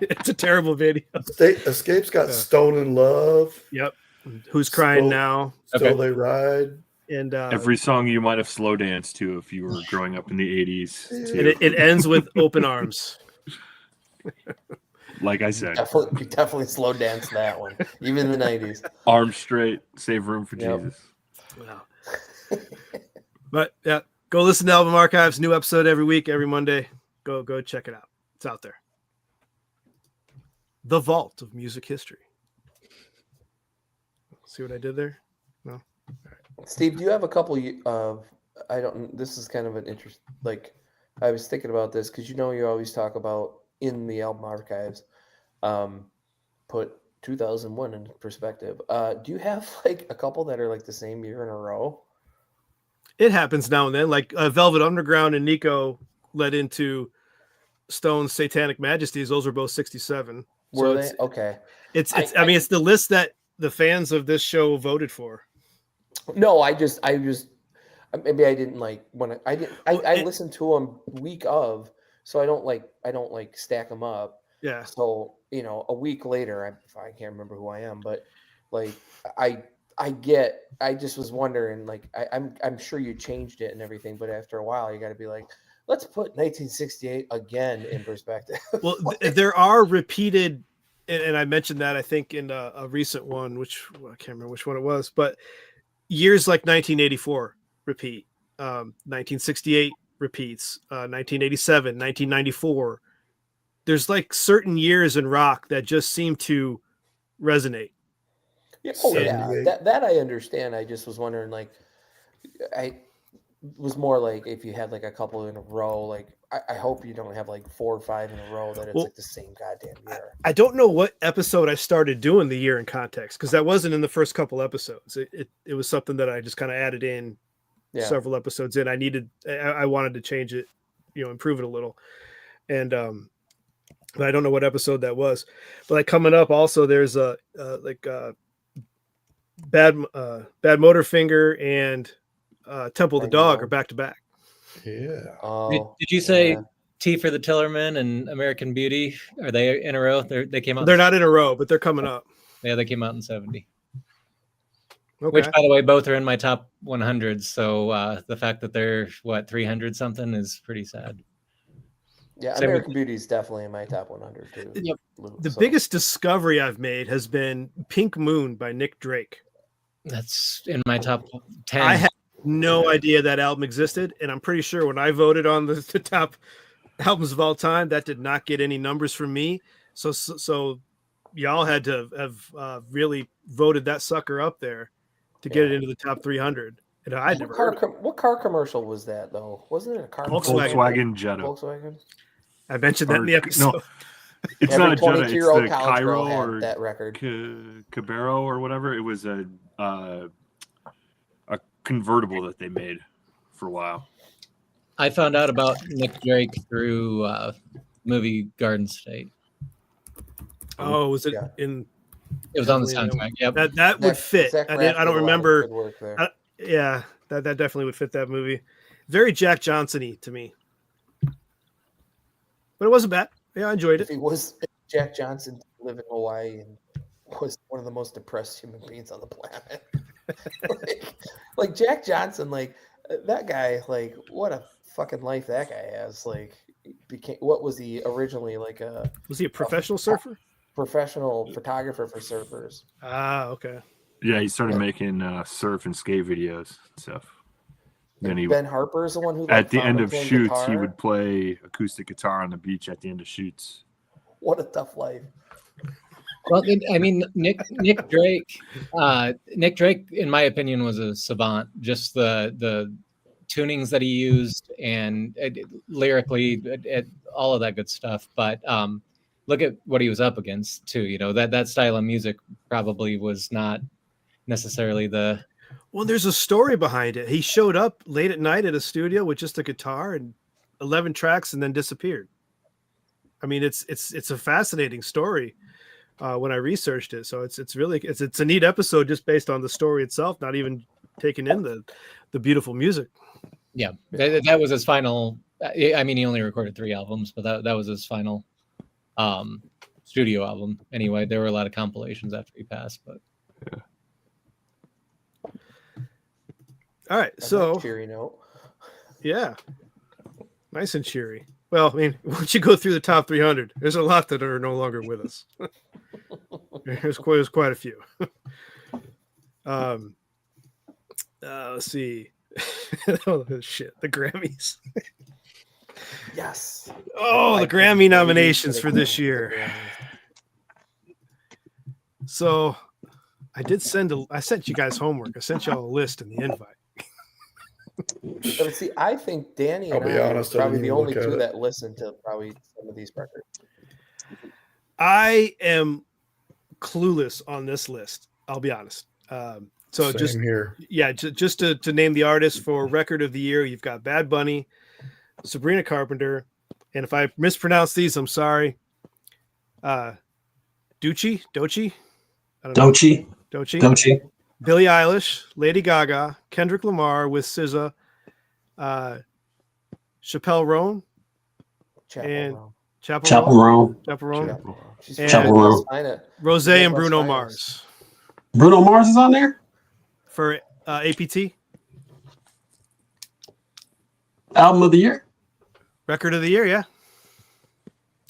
It's a terrible video. Escape's got Stone in Love. Yep. Who's Crying Now? Still They Ride. And every song you might have slow danced to if you were growing up in the 80s. And it ends with Open Arms. Like I said, definitely slow dance that one, even in the 90s. Arms straight, save room for Jesus. Wow. But yeah, go listen to Album Archives. New episode every week, every Monday. Go check it out. It's out there. The Vault of Music History. See what I did there? No. All right. Steve, do you have a couple of? I don't. This is kind of an interest. Like, I was thinking about this because you always talk about in the album archives, put 2001 in perspective. Do you have like a couple that are like the same year in a row? It happens now and then. Like Velvet Underground and Nico led into Stone's Satanic Majesties. Those were both 67. Were they? Okay. I mean, it's the list that the fans of this show voted for. No, I just maybe I didn't like when I listened to them week of, so I don't like stack them up. Yeah. So a week later, I can't remember who I am, but like I just was wondering, like I'm sure you changed it and everything, but after a while, you got to be like, let's put 1968 again in perspective. Well, there are repeated, and I mentioned that I think in a recent one, which I can't remember which one it was, but years like 1984 repeat, 1968 repeats, 1987, 1994. There's like certain years in rock that just seem to resonate. Yeah, that I understand. I just was wondering, like, I was more like if you had like a couple in a row, like I hope you don't have like 4 or 5 in a row that it's like the same goddamn year. I don't know what episode I started doing the year in context, because that wasn't in the first couple episodes. It was something that I just kind of added in several episodes in. I wanted to change it, improve it a little. And but I don't know what episode that was. But like coming up also, there's Bad Motorfinger and Temple of the Dog are back to back. Yeah. Did you say T for the Tillerman and American Beauty? Are they in a row? They came out. They're not in a row, but they're coming up. Yeah, they came out in 70. Okay. Which, by the way, both are in my top 100. So the fact that they're 300 something is pretty sad. Yeah, American Beauty is definitely in my top 100 too. Yep. The biggest discovery I've made has been Pink Moon by Nick Drake. That's in my top 10. I had no idea that album existed, and I'm pretty sure when I voted on the top albums of all time, that did not get any numbers from me. So y'all had to have really voted that sucker up there to get it into the top 300. And I never heard it. What car commercial was that though? Wasn't it a car? Volkswagen Jetta. Volkswagen. I mentioned that in the episode. No, it's not a Jetta. It's the Cairo or that record. Cabero or whatever. It was a convertible that they made for a while. I found out about Nick Drake through movie Garden State. Oh, was it in? It was on the soundtrack. Yep. That would fit. I don't remember. That definitely would fit that movie. Very Jack Johnson-y to me. But it wasn't bad. Yeah, I enjoyed it. If Jack Johnson lived in Hawaii and was one of the most depressed human beings on the planet. like Jack Johnson, like that guy, like what a fucking life that guy has. Like what was he originally, like was he a professional surfer? Professional photographer for surfers. Ah, okay. Yeah, he started making surf and skate videos and stuff. Then Ben Harper is the one who at the end of shoots guitar. he would play acoustic guitar on the beach at the end of shoots. What a tough life. Well, I mean, Nick Drake, in my opinion, was a savant. Just the tunings that he used and lyrically, all of that good stuff. But look at what he was up against too. That style of music probably was not necessarily the. Well, there's a story behind it. He showed up late at night at a studio with just a guitar and 11 tracks, and then disappeared. I mean, it's a fascinating story when I researched it. So it's really a neat episode just based on the story itself, not even taking in the beautiful music. Yeah, that was his final. I mean, he only recorded 3 albums, but that was his final studio album. Anyway, there were a lot of compilations after he passed, but. Yeah. All right, so cheery note. Yeah, nice and cheery. Well, I mean, once you go through the top 300, there's a lot that are no longer with us. There's quite a few. Let's see. Oh shit, the Grammys. Yes. Oh, the Grammy nominations for this year. So I sent you guys homework. I sent y'all a list in the invite. But see, I think Danny and I'll be honest, are I probably didn't the even only look at two it. that listen to probably some of these records. I am clueless on this list. I'll be honest. So Same just here. Yeah, just to name the artists for record of the year, you've got Bad Bunny, Sabrina Carpenter, and if I mispronounce these, I'm sorry. Doechii, I don't know. Doechii. Billie Eilish, Lady Gaga, Kendrick Lamar with SZA, Chappelle Roan, and Chapel Roan. She's and Chapel Roan. Rose and Bruno Mars. Bruno Mars is on there for APT. Album of the year. Record of the year, yeah.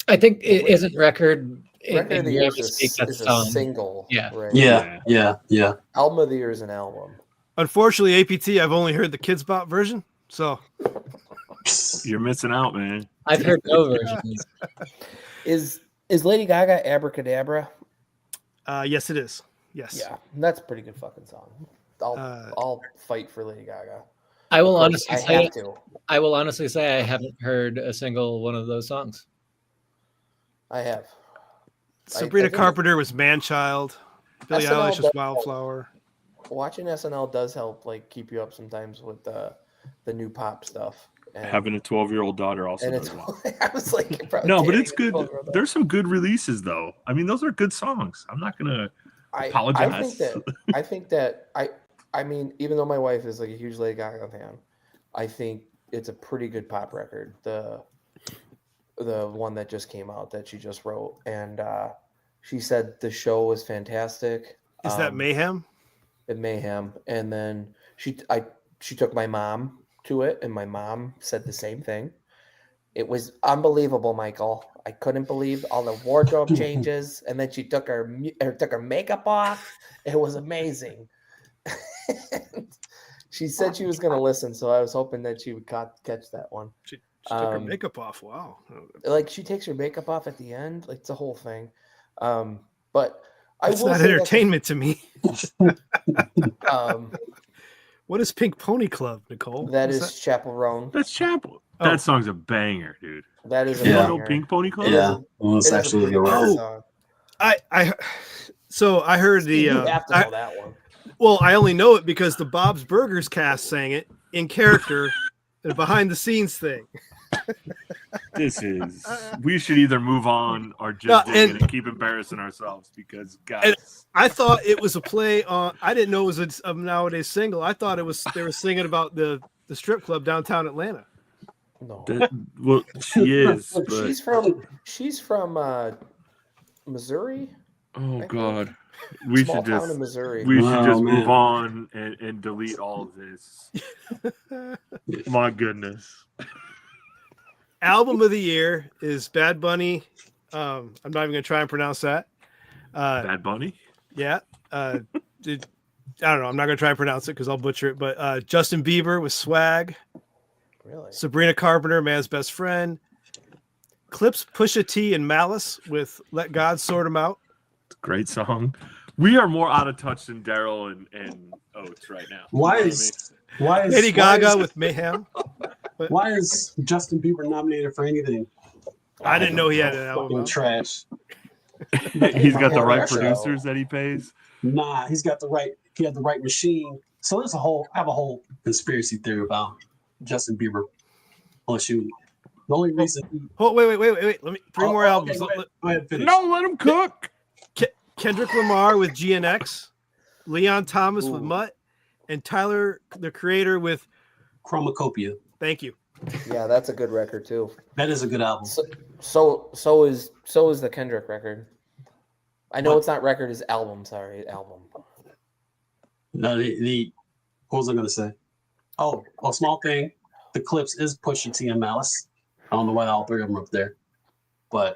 I think it isn't record. Record of the year is a single. Yeah. Right? Yeah. Album of the year is an album. Unfortunately, APT, I've only heard the Kids Bop version, so you're missing out, man. I've heard no versions. Is Lady Gaga Abracadabra? Yes, it is. Yes. Yeah, that's a pretty good fucking song. I'll fight for Lady Gaga. I will honestly say I will honestly say I haven't heard a single one of those songs. I have. Sabrina Carpenter was Man-Child. Billie Eilish was Wildflower. Watching SNL does help, like, keep you up sometimes with the new pop stuff. And having a 12-year-old daughter also does well. I was like, no, but it's good. There's some good releases, though. I mean, those are good songs. I'm not gonna apologize. I think that I mean, even though my wife is like a huge Lady Gaga fan, I think it's a pretty good pop record. The one that just came out that she just wrote, and she said the show was fantastic. Is that Mayhem? Mayhem, and then she took my mom to it, and my mom said the same thing. It was unbelievable, Michael. I couldn't believe all the wardrobe changes, and then she took her makeup off. It was amazing. She said she was going to listen, so I was hoping that she would catch that one. She took her makeup off. Wow. Like, she takes her makeup off at the end. Like, it's a whole thing. But it's not entertainment to me. What is Pink Pony Club, Nicole? That is Chapel Roan. That's Chapel. That song's a banger, dude. That is a banger. Pink Pony Club? Yeah. Well, it's actually a good song. So I heard you have to know that one. Well, I only know it because the Bob's Burgers cast sang it in character, a behind the scenes thing. We should either move on or just dig in and keep embarrassing ourselves because, guys. I thought it was a play on. I didn't know it was a nowadays single. I thought it was they were singing about the strip club downtown Atlanta. No, well, she is. But... She's from Missouri. Oh God. We should just move on and delete all of this. My goodness. Album of the year is Bad Bunny. I'm not even going to try and pronounce that. Bad Bunny? Yeah. I don't know. I'm not going to try and pronounce it because I'll butcher it. But Justin Bieber with Swag. Really? Sabrina Carpenter, Man's Best Friend. Clips, Pusha T, and Malice with Let God Sort 'Em Out. Great song. We are more out of touch than Daryl and Oates right now. Why is Lady Gaga with Mayhem? Why is Justin Bieber nominated for anything? I didn't know he had an album. Trash. He's got the right producers that he pays. Nah, he had the right machine. So I have a whole conspiracy theory about Justin Bieber. Oh shoot. The only reason. Wait. Let me three more albums. Go ahead, finish. No, let him cook. Kendrick Lamar with GNX, Leon Thomas with Mutt, and Tyler the Creator with Chromacopia. Thank you. Yeah, that's a good record too. That is a good album. So is the Kendrick record. I know it's not record, it's album. Sorry, album. No, what was I gonna say? Oh, a small thing. The Clips is Pusha T and Malice. I don't know why all three of them are up there, but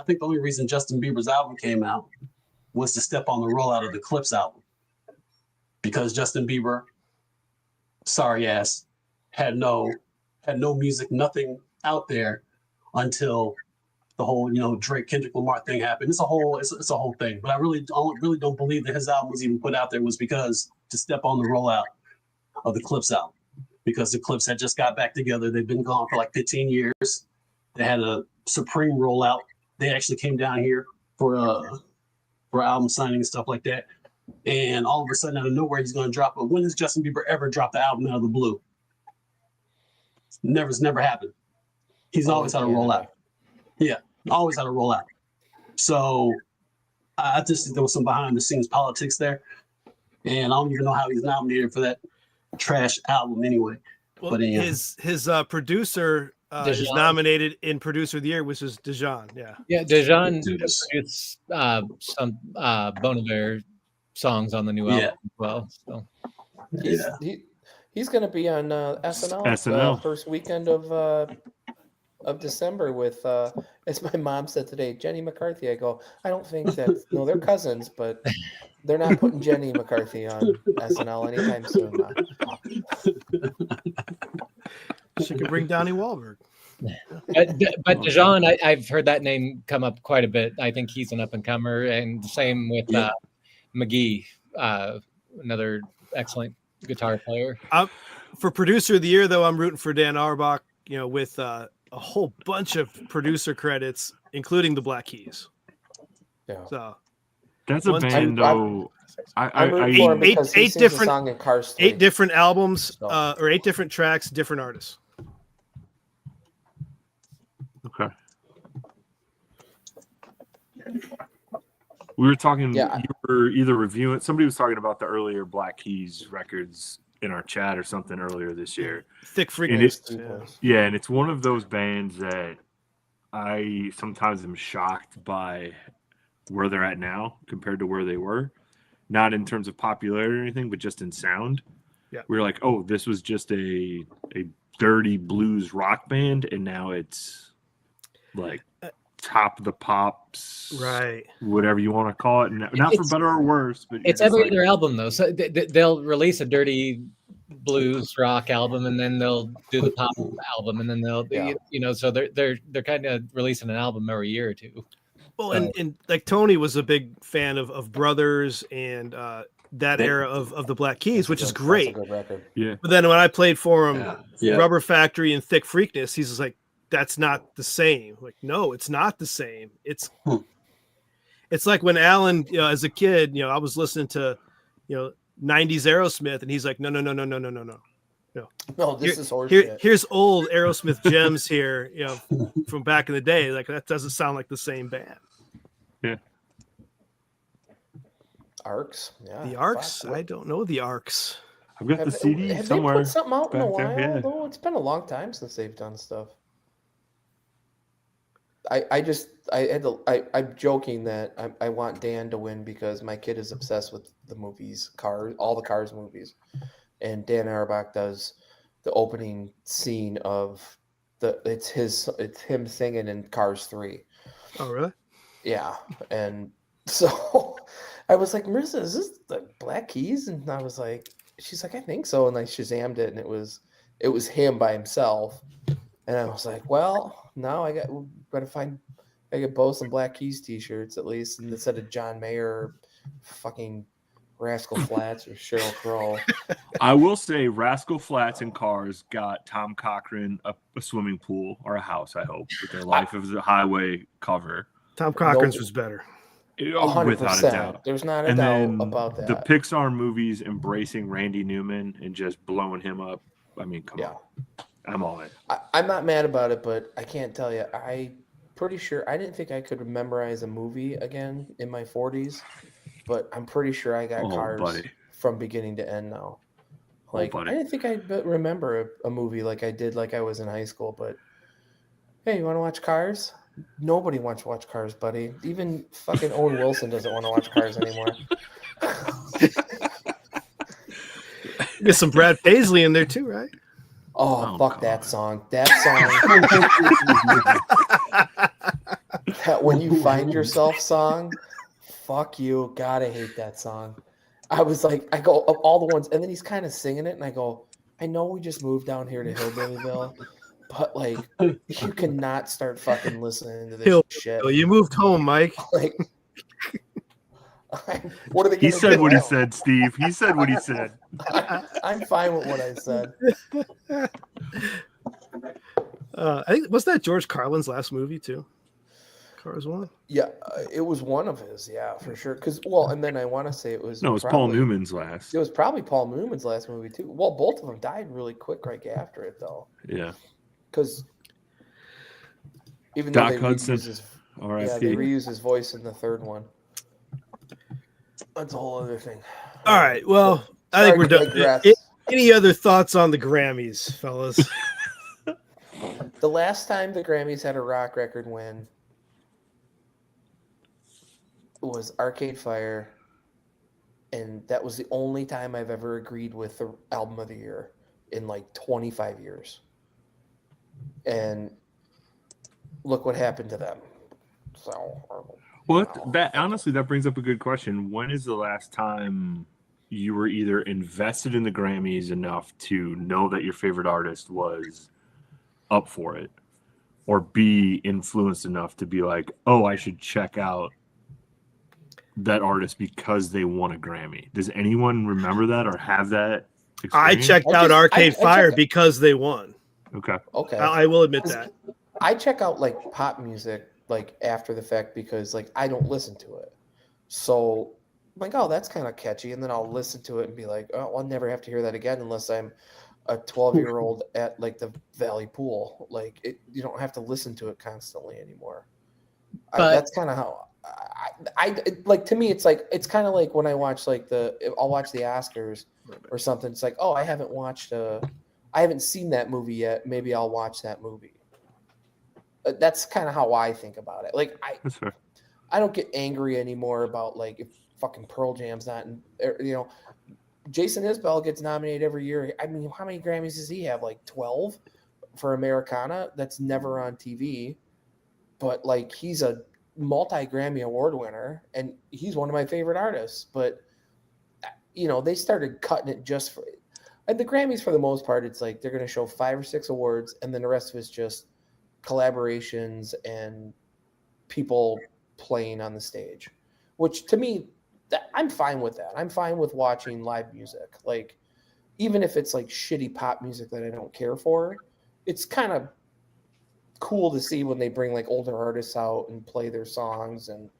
I think the only reason Justin Bieber's album came out was to step on the rollout of the Clips album. Because Justin Bieber, sorry ass, had no had no music, nothing out there until the whole, Drake Kendrick Lamar thing happened. It's a whole thing. But I really don't believe that his album was even put out there was because to step on the rollout of the Clips album, because the Clips had just got back together. They've been gone for like 15 years. They had a Supreme rollout. They actually came down here for album signing and stuff like that. And all of a sudden, out of nowhere, he's going to drop it. When has Justin Bieber ever dropped the album out of the blue? It's never happened. He's always had a rollout. Yeah, always had a rollout. So I just think there was some behind the scenes politics there. And I don't even know how he's nominated for that trash album anyway. Well, but his producer is nominated in Producer of the Year, which is Dijon. Yeah, Dijon produced some Bon Iver songs on the new album as well. So he's going to be on SNL. First weekend of December with, as my mom said today, Jenny McCarthy. I go, I don't think that, no, they're cousins, but they're not putting Jenny McCarthy on SNL anytime soon. She could bring Donnie Wahlberg. But Dijon, I've heard that name come up quite a bit. I think he's an up-and-comer, and same with McGee, another excellent guitar player. For Producer of the Year, though, I'm rooting for Dan Auerbach, with a whole bunch of producer credits, including the Black Keys. Yeah. So that's a band, though. Eight different albums, or 8 different tracks, different artists. Okay. We were talking. You were either reviewing. Somebody was talking about the earlier Black Keys records in our chat or something earlier this year. Thick Freakness. And it's one of those bands that I sometimes am shocked by where they're at now compared to where they were. Not in terms of popularity or anything, but just in sound. Yeah. We were like, oh, this was just a dirty blues rock band, and now it's like top of the pops, right? Whatever you want to call it. Not for better or worse, but it's every other album though. So they'll release a dirty blues rock album, and then they'll do the pop album, and then they'll so they're kind of releasing an album every year or two. Well, and like Tony was a big fan of Brothers and that era of the Black Keys, which is great. That's a good record. Yeah. But then when I played for him, Rubber Factory and Thick Freakness, he's just like, that's not the same. Like, no, it's not the same. It's like when Alan, as a kid, I was listening to, 90s Aerosmith, and he's like, no. No, this is horseshit. Here's old Aerosmith gems here, from back in the day. Like, that doesn't sound like the same band. Yeah. Arcs, yeah. The Arcs? I don't know the Arcs. I've got the CD have somewhere. They put something out in a while, there, though? It's been a long time since they've done stuff. I'm joking that I want Dan to win because my kid is obsessed with the movies, Cars, all the Cars movies, and Dan Auerbach does the opening scene of it's him singing in Cars 3. Oh, really? Yeah, and so I was like, Marissa, is this the Black Keys? And I was like, she's like, I think so, and I Shazammed it, and it was him by himself, and I was like, well, now I get both some Black Keys t-shirts at least, and instead of John Mayer or fucking Rascal Flatts or Sheryl Crow. I will say Rascal Flatts and Cars got Tom Cochran a swimming pool or a house, I hope, with their Life of the Highway cover. Tom Cochran's was better. 100%. Without a doubt. There's not a doubt about that. The Pixar movies embracing Randy Newman and just blowing him up. I mean, come on. I'm all in. I'm not mad about it, but I can't tell you. Pretty sure I didn't think I could memorize a movie again in my 40s, but I'm pretty sure I got Cars from beginning to end now. Like, I didn't think I'd remember a movie like I did, like I was in high school. But hey, you want to watch Cars? Nobody wants to watch Cars, buddy. Even fucking Owen Wilson doesn't want to watch Cars anymore. Get some Brad Paisley in there too, right? Oh, fuck God. That song. That song. When You Find Yourself song. Fuck you. God, I hate that song. I was like, I go, of all the ones, and then he's kind of singing it, and I go, I know we just moved down here to Hillbillyville, but like, you cannot start fucking listening to this shit. You moved home, Mike. Like, what are they? He said what he said, Steve. He said what he said. I'm fine with what I said. I think was that George Carlin's last movie too. Cars 1. Yeah, it was one of his. Yeah, for sure. Because and then I want to say it was Paul Newman's last. It was probably Paul Newman's last movie too. Well, both of them died really quick right after it, though. Yeah. Because even Doc though they Hudson, they reuse his voice in the third one. That's a whole other thing. All right. Well, I think we're done. Any other thoughts on the Grammys, fellas? The last time the Grammys had a rock record win was Arcade Fire, and that was the only time I've ever agreed with the album of the year in like 25 years. And look what happened to them. So, honestly, that brings up a good question. When is the last time you were either invested in the Grammys enough to know that your favorite artist was up for it, or be influenced enough to be like, oh, I should check out that artist because they won a Grammy? Does anyone remember that or have that experience? I checked out Arcade Fire because they won. Okay. I will admit that. I check out like pop music like after the fact because like I don't listen to it. So I'm like, oh, that's kind of catchy. And then I'll listen to it and be like, oh, I'll never have to hear that again unless I'm a 12-year-old at like the Valley Pool. Like you don't have to listen to it constantly anymore. That's kind of how I like, to me, it's like, it's kind of like when I watch like I'll watch the Oscars or something. It's like, oh, I haven't seen that movie yet. Maybe I'll watch that movie. That's kind of how I think about it. Like I don't get angry anymore about like if fucking Pearl Jam's not, Jason Isbell gets nominated every year. I mean, how many Grammys does he have? Like 12 for Americana. That's never on TV, but like he's a multi-Grammy award winner and he's one of my favorite artists. But they started cutting it just for it. And the Grammys, for the most part, it's like they're going to show 5 or 6 awards and then the rest of it's just collaborations and people playing on the stage, which to me, I'm fine with that. I'm fine with watching live music. Like, even if it's like shitty pop music that I don't care for, it's kind of cool to see when they bring like older artists out and play their songs. And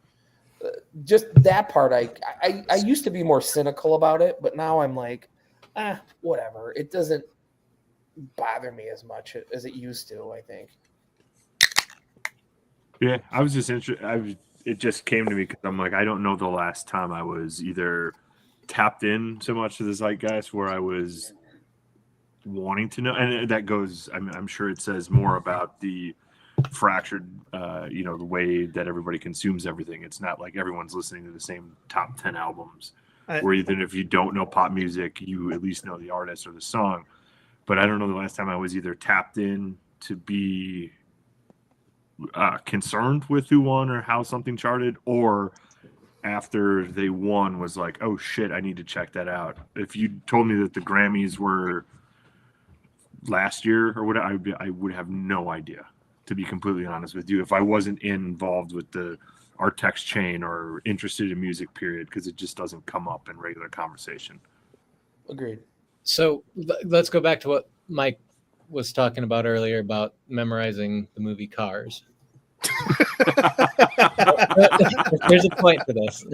just that part, I used to be more cynical about it, but now I'm like, whatever. It doesn't bother me as much as it used to, I think. Yeah, I was just interested. It just came to me because I'm like, I don't know the last time I was either tapped in so much to the zeitgeist where I was wanting to know. And that goes, I'm sure it says more about the fractured, the way that everybody consumes everything. It's not like everyone's listening to the same top 10 albums, where even if you don't know pop music, you at least know the artist or the song. But I don't know the last time I was either tapped in to be concerned with who won or how something charted, or after they won was like, oh shit, I need to check that out. If you told me that the Grammys were last year or whatever, I would have no idea, to be completely honest with you, if I wasn't involved with our text chain or interested in music, period, because it just doesn't come up in regular conversation. Agreed. So let's go back to what Mike was talking about earlier about memorizing the movie Cars. There's a point to this.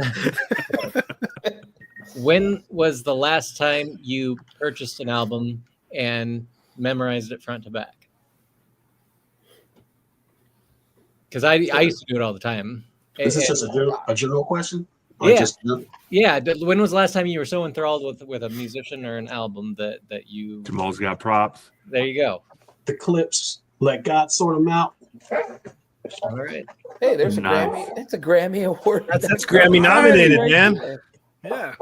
When was the last time you purchased an album and memorized it front to back? Because I used to do it all the time. Is this just a general question? Yeah. When was the last time you were so enthralled with a musician or an album that you... Jamal's got props. There you go. The Clips, Let God Sort Them Out. All right. Hey, there's a Grammy. That's a Grammy award. That's Grammy nominated, man. Yeah.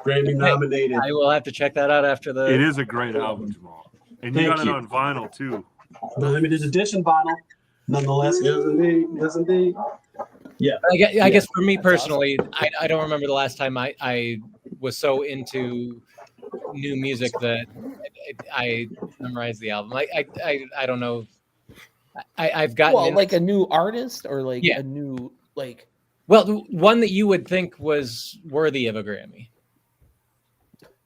Grammy nominated. I will have to check that out after the... It is a great album, Jamal. And you got it on vinyl, too. The limited edition vinyl. Nonetheless, yes, indeed. Yes, indeed. Yeah. I guess for me personally, I don't remember the last time I was so into new music that I memorized the album. I don't know. I've gotten like a new artist or like Yeah. a new like. Well, one that you would think was worthy of a Grammy.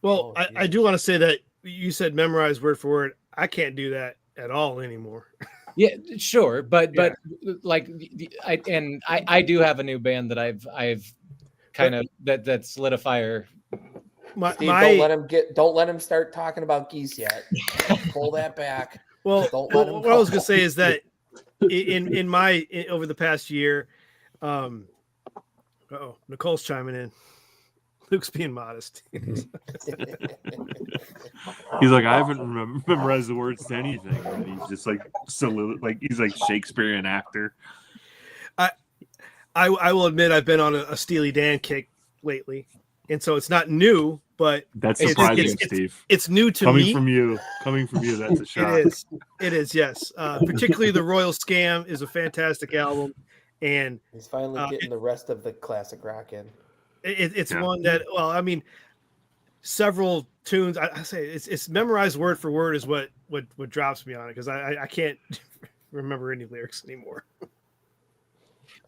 Well, I do want to say that you said memorize word for word. I can't do that at all anymore. Yeah, sure, but like I do have a new band that I've kind of that solidifier. Steve, don't let him start talking about geese yet. Pull that back. Well, Don't let him what I was gonna say is that in over the past year, Nicole's chiming in. Luke's being modest. He's like, I haven't memorized the words to anything, and he's just like he's like Shakespearean actor. I will admit I've been on a Steely Dan kick lately, and so it's not new, but that's surprising, Steve. It's new to coming me. Coming from you, that's a shock. It is, yes. Particularly the Royal Scam is a fantastic album, and he's finally getting the rest of the classic rock in. It's one that, well, I mean, several tunes. I say it's memorized word for word is what drops me on it because I can't remember any lyrics anymore.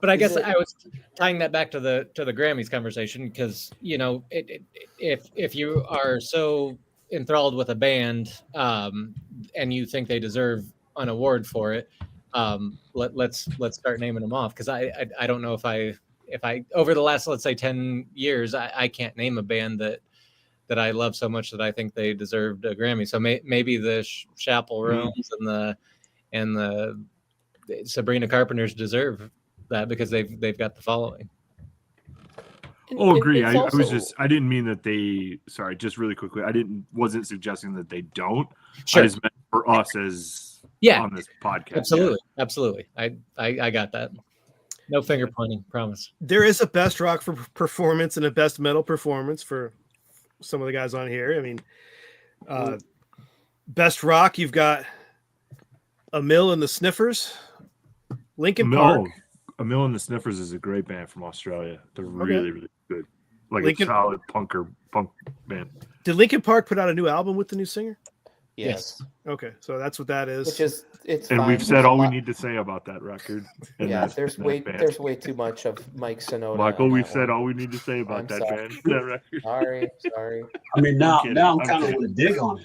But I guess I was tying that back to the Grammys conversation because if you are so enthralled with a band and you think they deserve an award for it, let's start naming them off because I don't know if I over the last, let's say 10 years I can't name a band that I love so much that I think they deserved a Grammy. So maybe the Chapel Rooms and the Sabrina Carpenters deserve that because they've got the following. Oh, agree. I didn't mean that they. Sorry, just really quickly. Wasn't suggesting that they don't. Sure. I just meant for us as on this podcast. Absolutely. I got that. No finger pointing. Promise. There is a best rock performance and a best metal performance for some of the guys on here. I mean, best rock. You've got Emil and the Sniffers, Linkin Park. Emil and the Sniffers is a great band from Australia. They're really, really good. Like a solid punk band. Did Linkin Park put out a new album with the new singer? Yes. Okay, so that's what that is. Which is and fine. We've said all we need to say about that record. Yeah, there's way too much of Mike Sonoda. Michael, we've said all we need to say about that band. That record. Sorry. I mean, now I'm kind of want to dig on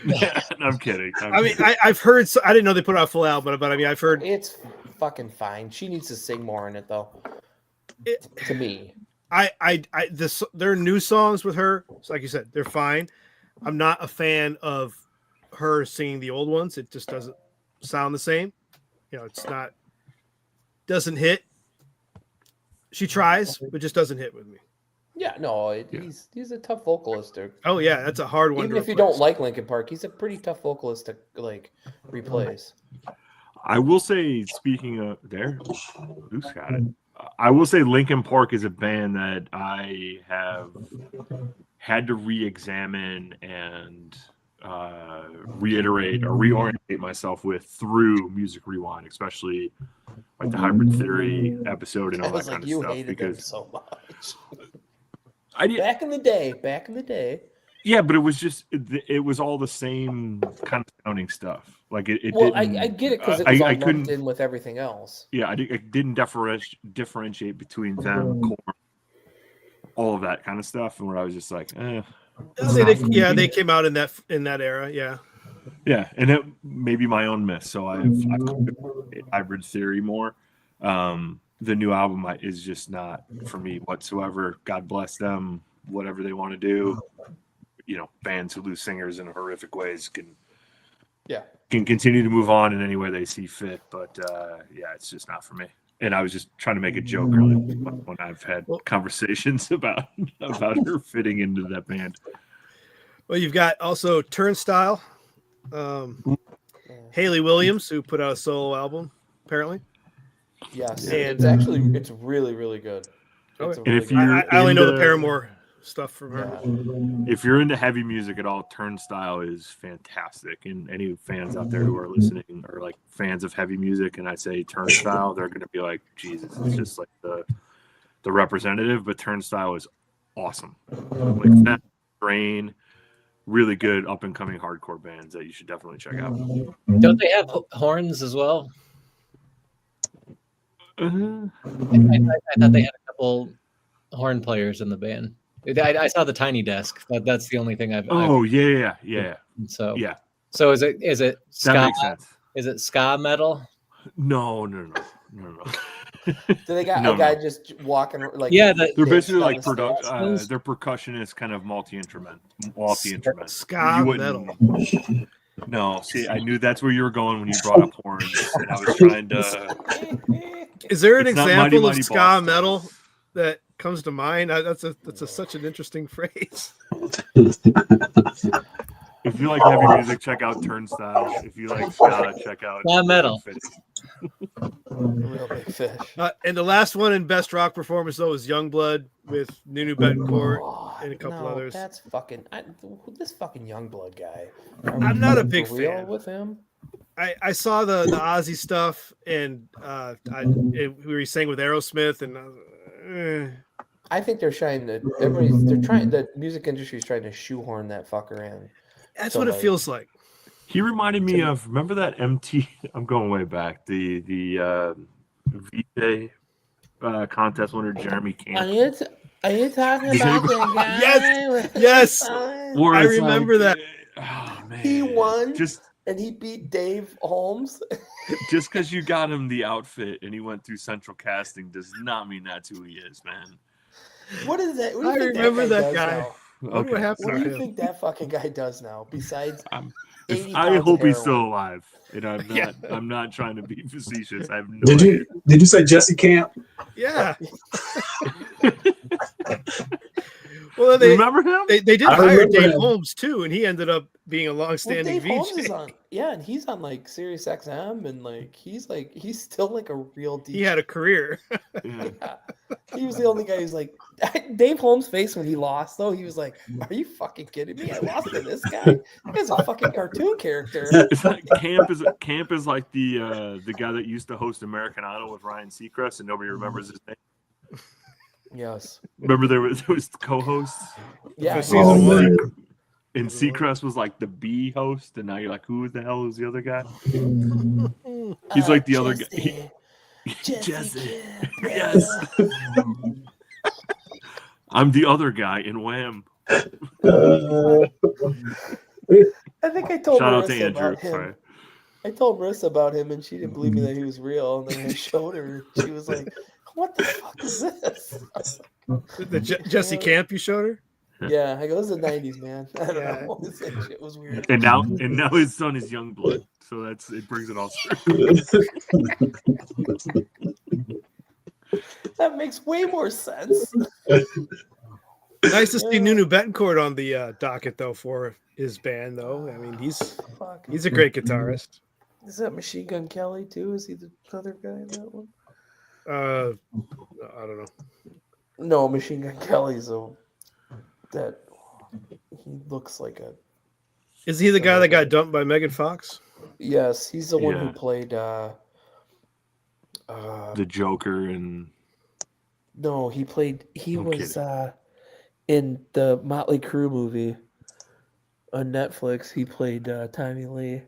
it. I'm kidding. I've heard. I didn't know they put out a full album, but I mean, I've heard it's fucking fine. She needs to sing more in it, though. To me, there are new songs with her. So like you said, they're fine. I'm not a fan of her singing the old ones. It just doesn't sound the same. It's not. Doesn't hit. She tries, but just doesn't hit with me. Yeah, no, he's a tough vocalist. Oh yeah, that's a hard one. Even if you don't like Linkin Park, he's a pretty tough vocalist to replace. I will say, speaking of Luke's got it. I will say Linkin Park is a band that I have had to re-examine and reiterate or reorientate myself with through Music Rewind, especially like the Hybrid Theory episode and all that kind of stuff. Because them so much. Back in the day. Yeah, but it was just it was all the same kind of sounding stuff. Like it. Well, I get it because it was all lumped in with everything else. Yeah, I didn't differentiate between them, Korn, all of that kind of stuff, and where I was just like, they came out in that era. Yeah, and it may be my own miss. So I've Hybrid Theory more. The new album is just not for me whatsoever. God bless them. Whatever they want to do. Bands who lose singers in horrific ways can continue to move on in any way they see fit. But it's just not for me. And I was just trying to make a joke earlier when I've had conversations about her fitting into that band. Well, you've got also Turnstile, Hayley Williams, who put out a solo album, apparently. Yes, and it's really, really good. And if I only know the Paramore stuff from her. If you're into heavy music at all, Turnstile is fantastic. And any fans out there who are listening are like fans of heavy music, and I say Turnstile, they're going to be like, Jesus, it's just like the representative. But Turnstile is awesome. Like that Train, really good up and coming hardcore bands that you should definitely check out. Don't they have horns as well? I thought they had a couple horn players in the band. I saw the Tiny Desk. That's the only thing I've. Yeah. So yeah. So is it ska? That makes sense. Is it ska metal? No. Do they got a guy just walking like? Yeah, they're basically like they're percussionist, kind of multi-instrument. Ska metal. No, see, I knew that's where you were going when you brought up horns, and I was trying to. Is there an It's not example Mighty of ska Boston. metal that comes to mind? That's such an interesting phrase. If you like heavy music, check out Turnstile. If you like ska, check out ska metal. Real big fish. And the last one in best rock performance though is Youngblood with Nunu Betancourt and a couple others. That's fucking this fucking Youngblood guy. I'm not a big real fan with him. I saw the Ozzy stuff and we were saying with Aerosmith and I think they're trying to. The music industry is trying to shoehorn that fucker in. That's what it feels like. He reminded me of, remember that MT? I'm going way back. The VJ contest winner Jeremy Camp. Are you talking about the guy? Yes. I remember that. Oh man, he won. And he beat Dave Holmes. Just because you got him the outfit and he went through central casting does not mean that's who he is, man. What is that? What do I you think remember that guy. guy. Now? What happened? What do you think that fucking guy does now? Besides, I hope he's still alive, and I'm not. I'm not trying to be facetious. I have no. Did you say Jesse Camp? Yeah. Well, they remember him. They did hire Dave Holmes too, and he ended up being a long-standing Dave Holmes VJ. is on, and he's on like Sirius XM, and he's still like a real DJ. He had a career. Yeah. He was the only guy who's like Dave Holmes' face when he lost. Though he was like, "Are you fucking kidding me? I lost to this guy. That guy's a fucking cartoon character." It's like Camp is like the guy that used to host American Idol with Ryan Seacrest, and nobody remembers his name. Yes. Remember there was co-hosts. Yeah. Season 1. And Seacrest was like the B host, and now you're like, who the hell is the other guy? He's like the other guy. Jesse. Yes. I'm the other guy in Wham. I think I told Shout out to Marissa Andrew. about him. Sorry. I told Marissa about him, and she didn't believe me that he was real. And then I showed her. She was like, "What the fuck is this?" The Jesse Camp you showed her? Yeah, I go, "This is the '90s, man." I don't know. This shit was weird. And now his son is Youngblood, so it brings it all through. That makes way more sense. Nice to see Nunu Betancourt on the docket though for his band though. I mean he's a great guitarist. Is that Machine Gun Kelly too? Is he the other guy in that one? I don't know. No, Machine Gun Kelly's that he looks like a. Is he the guy that got dumped by Megan Fox? Yes, he's the one who played the Joker and. No, he was in the Motley Crue movie on Netflix. He played Tommy Lee.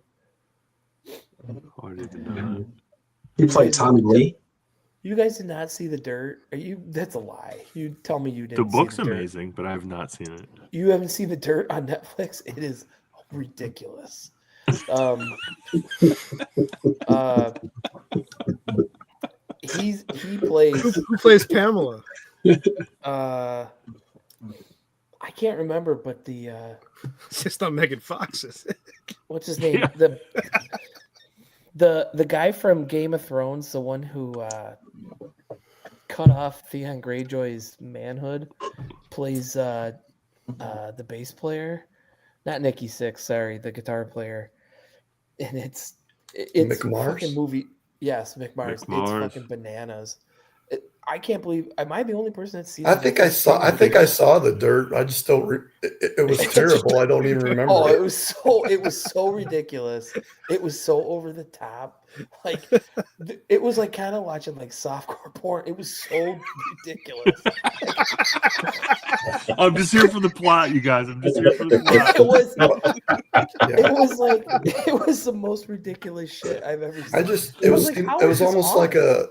Oh, I didn't know that. You played Tommy Lee? You guys did not see The Dirt? That's a lie. You tell me you didn't. The book's see The Dirt. amazing, but I have not seen it. You haven't seen The Dirt on Netflix? It is ridiculous. He plays. Who plays Pamela? I can't remember, but it's just not Megan Fox. Is it? What's his name? Yeah. The guy from Game of Thrones, the one who cut off Theon Greyjoy's manhood, plays the bass player, not Nikki Sixx. Sorry, the guitar player. And it's Mick a Mars? fucking movie. Yes, Mick Mars. Mick Mars. It's fucking bananas. I can't believe. Am I the only person that's seen? I think I saw the dirt. I just don't. It was terrible. I don't even remember. Oh, it was so ridiculous. It was so over the top. Like it was like kind of watching like softcore porn. It was so ridiculous. I'm just here for the plot, you guys. I'm just here for the plot. It was the most ridiculous shit I've ever seen. It was almost like an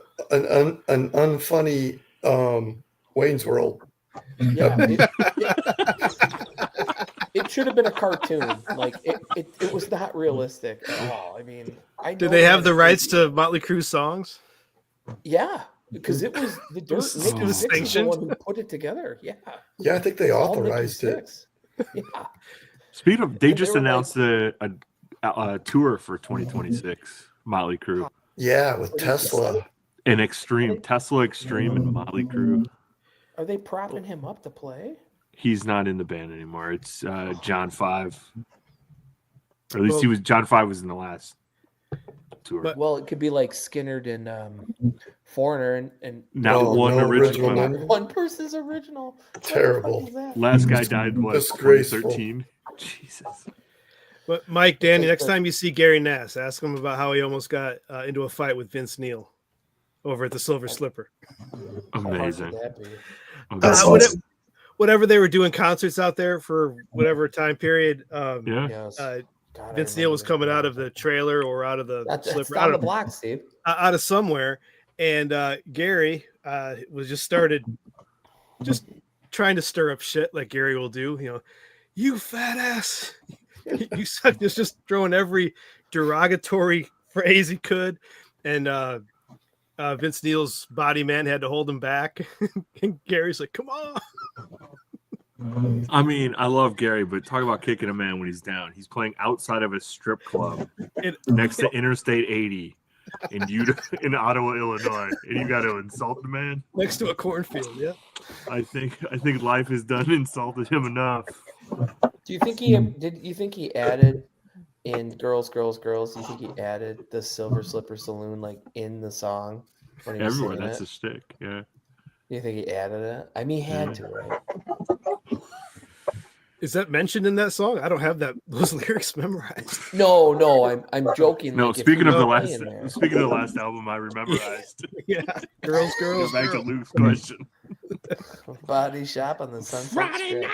unfunny Wayne's World. Yeah, it should have been a cartoon. Like it was not realistic at all. I mean, did they have the rights to Motley Crue songs? Yeah, because it was the dirt. Nick was the one who put it together. Yeah, yeah, I think they authorized it. Yeah. Speaking of, they just announced a tour for 2026. Motley Crue. Yeah, with Tesla. And Extreme, Tesla Extreme, and Motley Crue. Are they propping him up to play? He's not in the band anymore. It's John 5. Or at least John 5 was in the last tour. Well, it could be like Skinnerd and Foreigner and not one original. One person's original. Terrible. Last guy died what? 2013. Jesus. But Mike, Danny, next time you see Gary Nass, ask him about how he almost got into a fight with Vince Neil over at the Silver Slipper. Amazing. Whatever they were doing concerts out there for whatever time period. Vince Neil was coming out of the trailer or out of the slipper, out of the block, Steve, out of somewhere, and Gary was just trying to stir up shit like Gary will do. You know, you fat ass, you suck. Just throwing every derogatory phrase he could, and Vince Neil's body man had to hold him back, and Gary's like, "Come on." I mean, I love Gary, but talk about kicking a man when he's down. He's playing outside of a strip club next to Interstate 80 in Ottawa, Illinois, and you got to insult the man next to a cornfield. Yeah, I think life has done insulted him enough. Do you think he added in Girls, Girls, Girls? Do you think he added the Silver Slipper Saloon like in the song? Everywhere, that's a stick. Yeah. Do you think he added it? I mean, he had to, right? Is that mentioned in that song? I don't have those lyrics memorized. No, I'm joking. No, speaking of the last album, I memorized. Yeah, girls. Go back to Luke's question. Body Shop on the Sunset Friday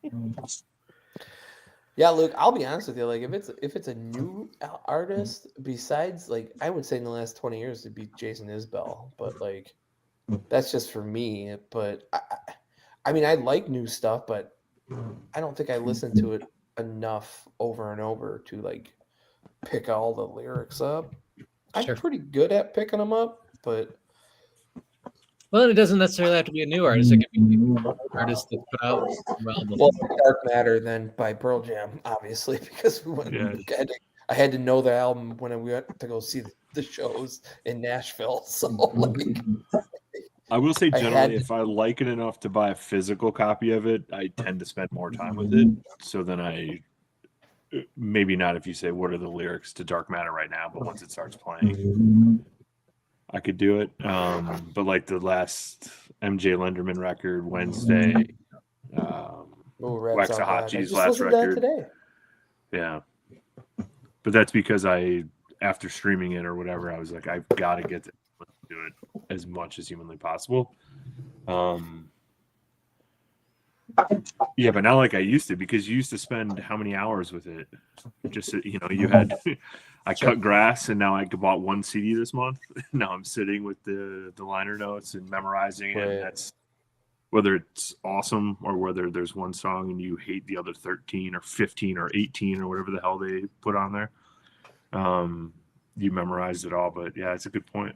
Strip. Yeah, Luke, I'll be honest with you. Like, if it's a new artist, besides, like, I would say in the last 20 years it'd be Jason Isbell, but like, that's just for me. But I mean, I like new stuff, but I don't think I listen to it enough over and over to like pick all the lyrics up. I'm pretty good at picking them up, but. Well, it doesn't necessarily have to be a new artist. It could be artists that put out albums. Well, Dark Matter then by Pearl Jam, obviously, because we went. Yeah. I had to know the album when we went to go see the shows in Nashville. So, like, I will say generally, if I like it enough to buy a physical copy of it, I tend to spend more time with it. So then maybe not if you say what are the lyrics to Dark Matter right now, but once it starts playing, I could do it. But like the last MJ Lenderman record, Wednesday, Waxahachie's last record. Today. Yeah. But that's because after streaming it or whatever, I was like, I've got to get to do it as much as humanly possible. Yeah, but not like I used to, because you used to spend how many hours with it? Just, you had... I cut grass, and now I bought one CD this month. Now I'm sitting with the liner notes and memorizing it. And that's whether it's awesome or whether there's one song and you hate the other 13 or 15 or 18 or whatever the hell they put on there. You memorized it all, but yeah, it's a good point.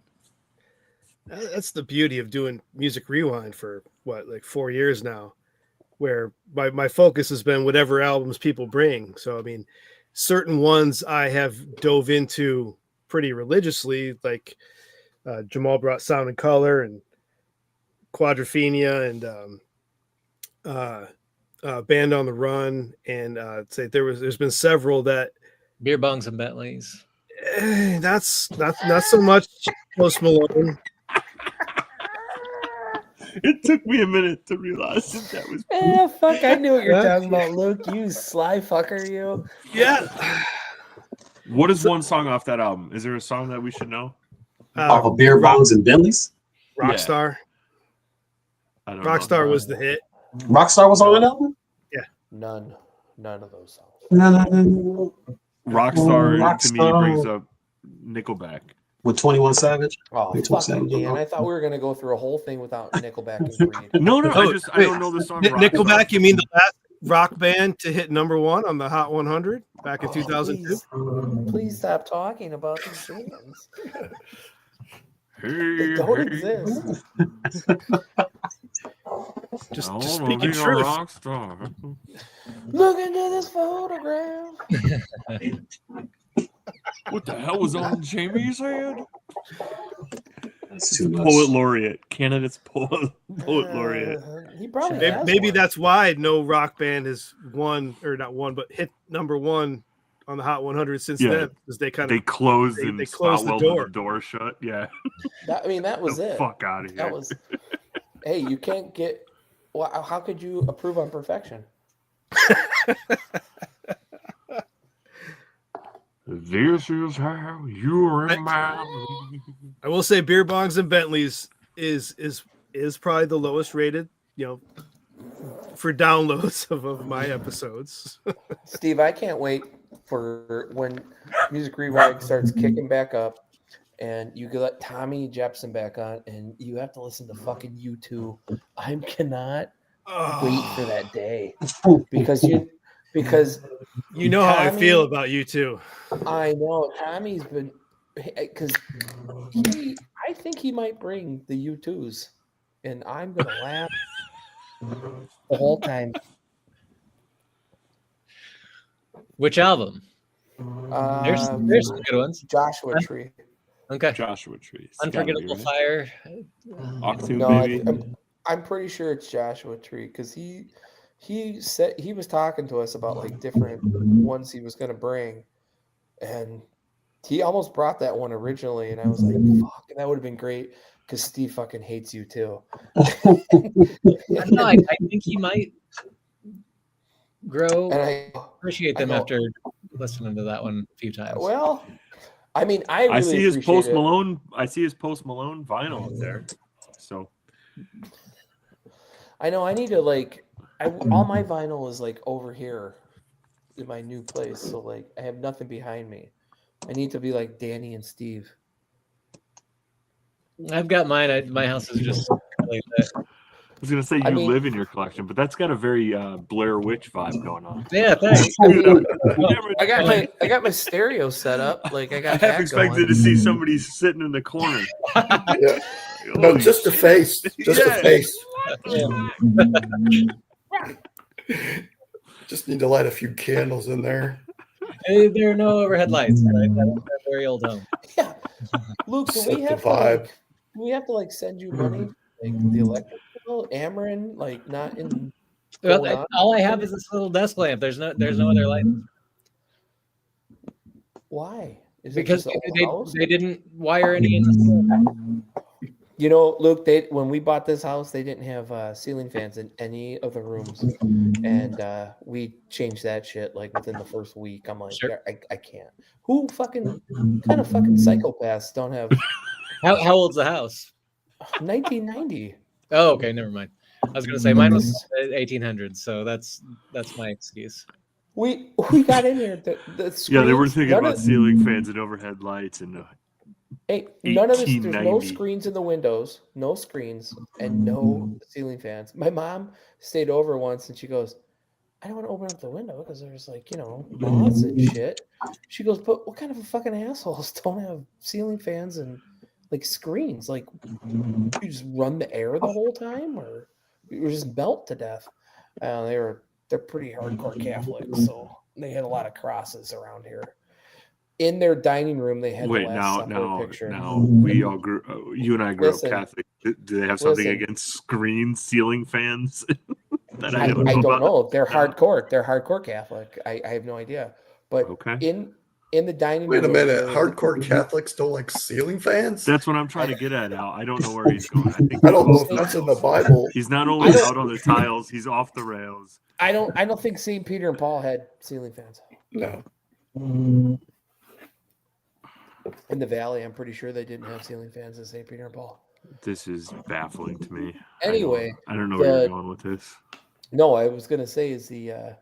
That's the beauty of doing Music Rewind for like 4 years now, where my focus has been whatever albums people bring. So, I mean, certain ones I have dove into pretty religiously, like Jamal brought Sound and Color and Quadrophenia and Band on the Run, and say there's been several that Beer Bongs and Bentleys. That's not so much Post Malone. It took me a minute to realize that was. Fuck! I knew what you're talking about, Luke. You sly fucker, you. Yeah. What is one song off that album? Is there a song that we should know? Off of Beer Bongs and Bentleys? Rockstar. I don't Rockstar know. was the hit. Rockstar was on that album? Yeah. None of those songs. No. Rockstar to me brings up Nickelback. With 21 Savage? Oh, fuck you, Dan. I thought we were going to go through a whole thing without Nickelback and Creed. No, I don't know the song. Nickelback, you mean the last rock band to hit #1 on the Hot 100 back in 2002? Please stop talking about these bands. Hey, They don't exist. Just I speaking wanna be a truth. rock star. Look into this photograph. What the hell was on Jamie's head? That's too much. Poet laureate, candidate's poet laureate. He probably Maybe has that's why no rock band has won, or not won, but hit #1 on the Hot 100 since then, because they closed they closed the door shut. Yeah, that was it. Fuck out of here. That was. Hey, you can't get. Well, how could you approve on perfection? This is how you remind me. I will say Beer Bongs and Bentleys is probably the lowest rated, for downloads of my episodes. Steve, I can't wait for when Music Rewind starts kicking back up and you can let Tommy Jepson back on and you have to listen to fucking U2. I cannot wait for that day because you know how I feel about you too. I know Tommy's been because I think he might bring the U2s and I'm gonna laugh the whole time. Which album? There's some good ones. Joshua Tree. Okay. Joshua Tree. Unforgettable Fire. Octave, No, baby. I'm pretty sure it's Joshua Tree because he said he was talking to us about like different ones he was gonna bring, and he almost brought that one originally, and I was like, "Fuck, that would have been great." Because Steve fucking hates you too. No, I think he might grow. And I appreciate them after listening to that one a few times. Well, I mean, I really see his Post it. Malone. I see his Post Malone vinyl up there. So I know I need to all my vinyl is like over here in my new place, so like I have nothing behind me. I need to be like Danny and Steve. I've got mine. My house is just like that. I was gonna say you live in your collection, but that's got a very Blair Witch vibe going on. Yeah, thanks. I got my stereo set up. Like I got. I half expected to see somebody sitting in the corner. Yeah. No, just a face. Just a face. Just need to light a few candles in there. There are no overhead lights. Right? That's a very old home. Yeah. Luke, do we have to like send you money? Like the electric bill, Ameren, like not in. Well, all I have is this little desk lamp. There's no other light. Why? Is because it just they didn't wire any in the You know, Luke, when we bought this house, they didn't have ceiling fans in any of the rooms. And we changed that shit like within the first week. I'm like, Sure. I can't. Who kind of fucking psychopaths don't have. How old's the house? 1990. Oh, okay, never mind. I was gonna say mine was 1800s, so that's my excuse. We got in here. The screens, Yeah, they were thinking about ceiling fans and overhead lights and. Hey, none of this. There's no screens in the windows, no screens, and no ceiling fans. My mom stayed over once, and she goes, "I don't want to open up the window because there's moths and shit." She goes, "But what kind of a fucking assholes don't have ceiling fans and screens? Like, you just run the air the whole time, or you just melt to death?" They're pretty hardcore Catholics, so they had a lot of crosses around here. In their dining room, they had the Last Supper picture. Now we all grew. You and I grew up Catholic. Do they have something against screen ceiling fans? I don't know. They're hardcore. They're hardcore Catholic. I have no idea. But in the dining Wait a room. minute. Hardcore Catholics don't like ceiling fans? That's what I'm trying to get at, Al. I don't know where he's going. I think I don't know if that's in the Bible. he's not only out on the tiles, he's off the rails. I don't think St. Peter and Paul had ceiling fans. No. In the Valley, I'm pretty sure they didn't have ceiling fans in St. Peter and Paul. This is baffling to me. Anyway, I don't know where you're going with this. No, I was gonna say is the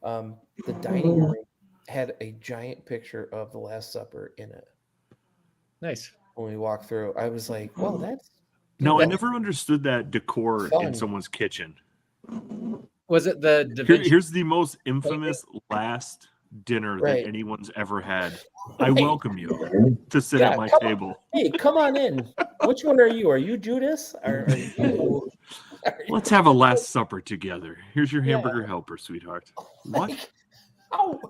dining room had a giant picture of the Last Supper in it. Nice. When we walked through, I was like, "Well, that's." No, I never understood that decor in someone's kitchen. Was it the Da Vinci? Here's the most infamous last dinner that anyone's ever had. I welcome you to sit at my table. Hey, come on in. Which one are you? Are you Judas? Let's have a Last Supper together. Here's your hamburger helper, sweetheart. What? Oh,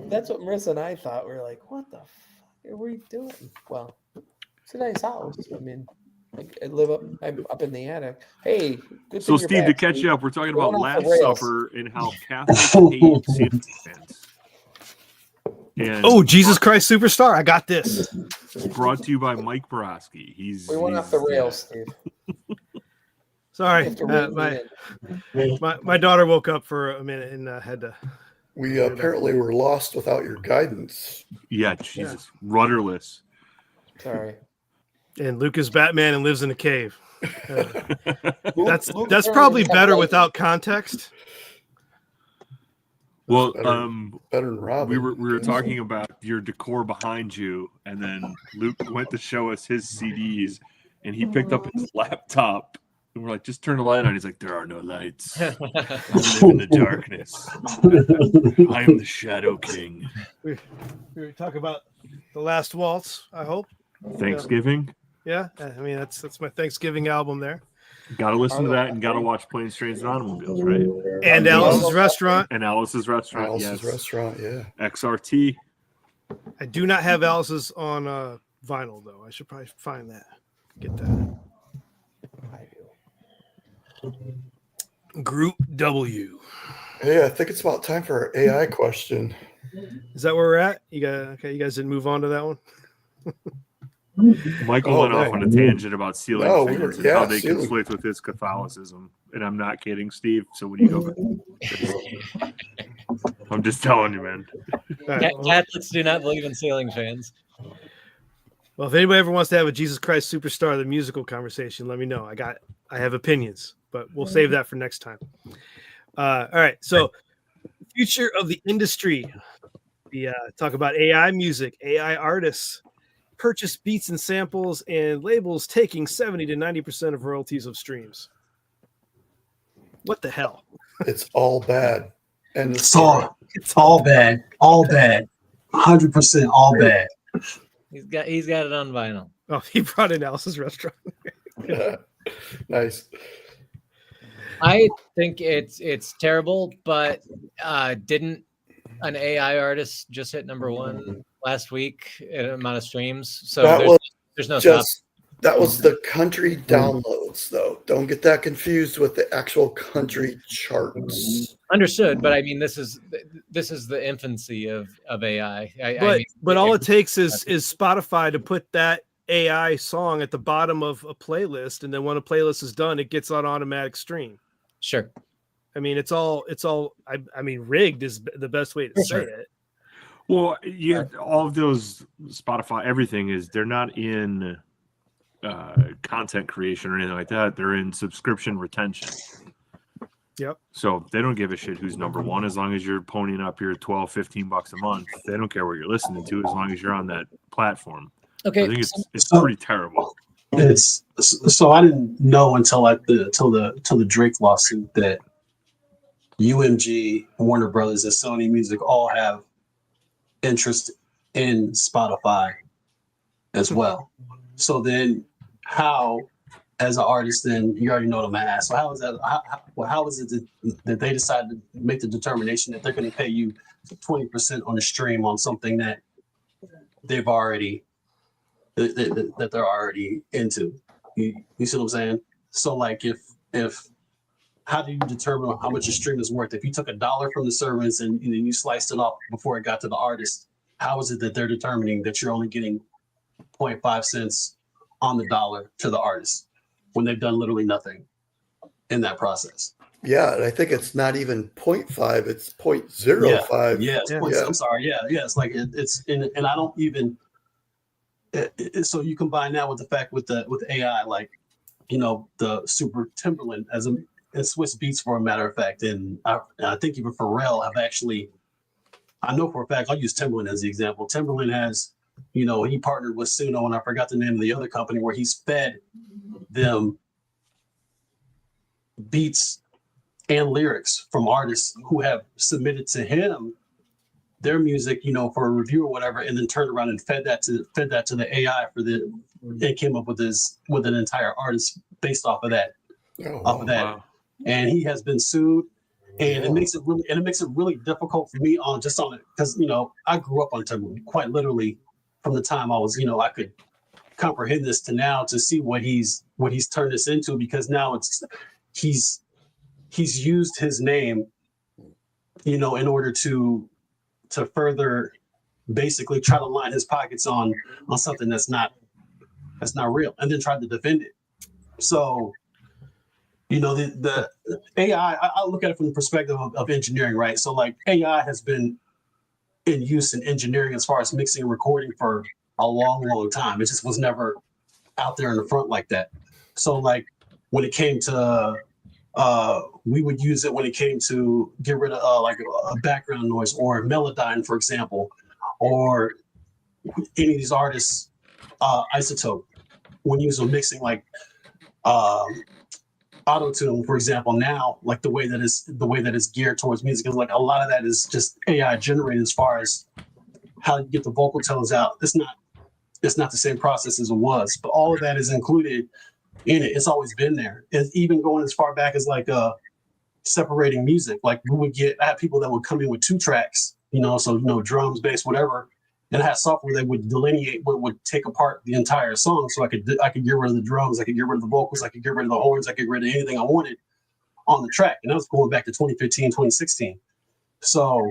that's what Marissa and I thought. We were like, what the fuck are we doing? Well, it's a nice house. I mean, I live I'm up in the attic. Hey, good. So, Steve, to catch you up, we're talking about Last Supper and how Catholics hate ceiling fans. And Jesus Christ Superstar. I got this. Brought to you by Mike Borowski. We went off the rails, Steve. Sorry. My daughter woke up for a minute and had to. We apparently were lost without your guidance. Yeah, Jesus. Yeah. Rudderless. Sorry. And Luke is Batman and lives in a cave. That's probably better without context. Well, better than Robin. We were talking about your decor behind you, and then Luke went to show us his CDs, and he picked up his laptop, and we're like, "Just turn the light on." He's like, "There are no lights. I live in the darkness. I am the Shadow King." We talk about the Last Waltz. I hope Thanksgiving. Yeah, I mean that's my Thanksgiving album there. Got to listen to that and got to watch Planes, Trains, and Automobiles, right? And Alice's Restaurant. And Alice's Restaurant, Alice's Restaurant, yeah. XRT. I do not have Alice's on vinyl, though. I should probably find that. Get that. Group W. Hey, I think it's about time for our AI question. Is that where we're at? You guys didn't move on to that one? Michael went off on a tangent about ceiling fans and how they conflict with his Catholicism. And I'm not kidding, Steve. So when you go back, I'm just telling you, man. Right. Catholics do not believe in ceiling fans. Well, if anybody ever wants to have a Jesus Christ Superstar, the musical conversation, let me know. I have opinions, but we'll save that for next time. All right. So future of the industry. We talk about AI music, AI artists, purchase beats and samples, and labels taking 70 to 90% of royalties of streams. What the hell? It's all bad. And it's all bad. All bad. 100% all bad. He's got it on vinyl. Oh, he brought in Alice's Restaurant. Nice. I think it's terrible, but didn't an AI artist just hit #1 last week in amount of streams? So there's no stop. That was the country downloads, though. Don't get that confused with the actual country charts. Understood, but I mean, this is the infancy of AI. But all it takes is Spotify to put that AI song at the bottom of a playlist, and then when a playlist is done, it gets on automatic stream. Sure. I mean, it's all. I mean, rigged is the best way to say it. Well, all of those Spotify, everything is they're not in content creation or anything like that. They're in subscription retention. Yep. So they don't give a shit who's #1 as long as you're ponying up your $12-15 a month. They don't care what you're listening to as long as you're on that platform. Okay. I think it's pretty terrible. It's so I didn't know until the Drake lawsuit that UMG, Warner Brothers, and Sony Music all have interest in Spotify as well. So then how, as an artist, then you already know the math. So how is that? How is it that they decided to make the determination that they're going to pay you 20% on a stream on something that they've already that they're already into? You see what I'm saying? So like if how do you determine how much a stream is worth? If you took $1 from the servers and you sliced it off before it got to the artist, how is it that they're determining that you're only getting 0.5 cents on the dollar to the artist when they've done literally nothing in that process? Yeah, and I think it's not even 0.5, it's 0.05. Yeah, I'm sorry. Yeah, it's like it's and I don't even. So you combine that with the fact with AI, like, you know, the Super Timberland and Swiss Beats, for a matter of fact, and I think even Pharrell have actually. I know for a fact, I'll use Timberland as the example. Timberland has, you know, he partnered with Suno, and I forgot the name of the other company, where he's fed them beats and lyrics from artists who have submitted to him their music, you know, for a review or whatever, and then turned around and fed that to the AI and came up with an entire artist based off of that. Wow. And he has been sued. And it makes it really difficult for me on it because, you know, I grew up on Timberland quite literally from the time I was, you know, I could comprehend this to now to see what he's turned this into, because now he's used his name, you know, in order to further basically try to line his pockets on something that's not real, and then tried to defend it. So, you know, the AI, I look at it from the perspective of engineering, right? So like AI has been in use in engineering as far as mixing and recording for a long, long time. It just was never out there in the front like that. So like when it came to, we would use it when it came to get rid of like a background noise or Melodyne, for example, or any of these artists, Isotope, when you use mixing like, auto-tune, for example. Now, like the way that is geared towards music is like a lot of that is just AI generated as far as how you get the vocal tones out. It's not the same process as it was, but all of that is included in it. It's always been there. It's even going as far back as like separating music. Like I had people that would come in with 2 tracks, you know, so, you know, drums, bass, whatever. And I had software that would delineate, would take apart the entire song. So I could get rid of the drums, I could get rid of the vocals, I could get rid of the horns, I could get rid of anything I wanted on the track. And that was going back to 2015, 2016. So